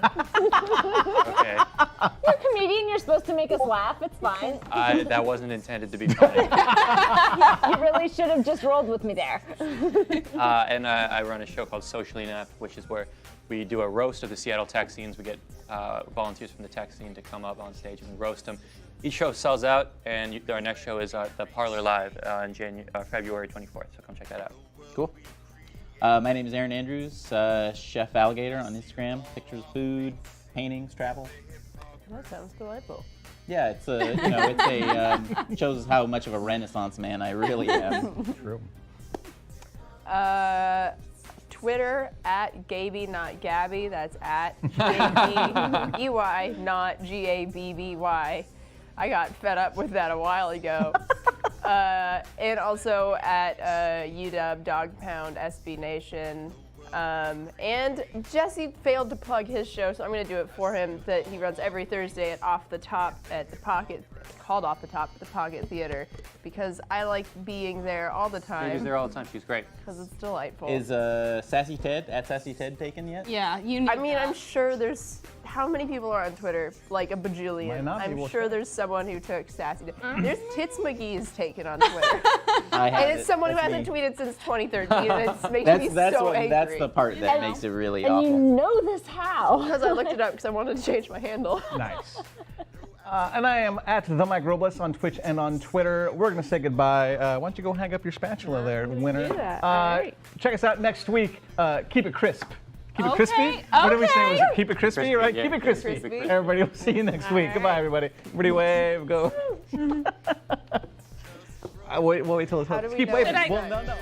[SPEAKER 5] You're a comedian, you're supposed to make us laugh, it's fine.
[SPEAKER 6] That wasn't intended to be funny.
[SPEAKER 5] You really should have just rolled with me there.
[SPEAKER 6] And I run a show called Socially Inept, which is where we do a roast of the Seattle tech scenes. We get volunteers from the tech scene to come up on stage and we roast them. Each show sells out, and our next show is the Parlor Live on February 24th, so come check that out.
[SPEAKER 4] Cool. My name is Aaron Andrews, Chef Alligator on Instagram. Pictures, food, paintings, travel.
[SPEAKER 3] That sounds delightful.
[SPEAKER 4] Yeah, it shows how much of a Renaissance man I really am.
[SPEAKER 2] True.
[SPEAKER 3] Twitter at Gaby, not Gabby. That's at G-A-B-E-Y, not G-A-B-B-Y. I got fed up with that a while ago. And also at UW, Dog Pound, SB Nation. And Jesse failed to plug his show, so I'm going to do it for him. That he runs every Thursday at Off the Top at the Pocket, called Off the Top at the Pocket Theater, because I like being there all the
[SPEAKER 6] She's
[SPEAKER 3] time.
[SPEAKER 6] there all the time. She's great.
[SPEAKER 3] Because it's delightful.
[SPEAKER 4] Is Sassy Ted taken yet?
[SPEAKER 7] Yeah, you need
[SPEAKER 3] I mean,
[SPEAKER 7] that.
[SPEAKER 3] I'm sure there's, how many people are on Twitter? Like a bajillion.
[SPEAKER 2] Might not be,
[SPEAKER 3] I'm
[SPEAKER 2] we'll
[SPEAKER 3] sure
[SPEAKER 2] check.
[SPEAKER 3] there's someone who took Sassy. There's Tits McGee's taken on Twitter.
[SPEAKER 4] I have
[SPEAKER 3] And it's
[SPEAKER 4] it.
[SPEAKER 3] someone who
[SPEAKER 4] That's
[SPEAKER 3] hasn't
[SPEAKER 4] me.
[SPEAKER 3] tweeted since 2013, and it makes me so angry.
[SPEAKER 4] That's the part that makes it really
[SPEAKER 5] And you
[SPEAKER 4] awful.
[SPEAKER 5] know this how?
[SPEAKER 3] Because I looked it up because I wanted to change my handle.
[SPEAKER 2] Nice. And I am at the Mike Robles on Twitch and on Twitter. We're going to say goodbye. Why don't you go hang up your spatula there, winner?
[SPEAKER 3] do that. All right.
[SPEAKER 2] Check us out next week. Keep it crisp. Keep it
[SPEAKER 7] Okay,
[SPEAKER 2] crispy? What did we say? Was it
[SPEAKER 7] okay.
[SPEAKER 2] keep it crispy,
[SPEAKER 6] Crispy,
[SPEAKER 2] right?
[SPEAKER 6] yeah.
[SPEAKER 2] Keep it crispy.
[SPEAKER 3] Crispy.
[SPEAKER 2] Everybody, we'll see you next week. Goodbye, everybody. Everybody wave, go. We'll wait till it's
[SPEAKER 3] How do we
[SPEAKER 2] keep
[SPEAKER 3] know?
[SPEAKER 2] waving.
[SPEAKER 7] Should I-
[SPEAKER 2] Well, no.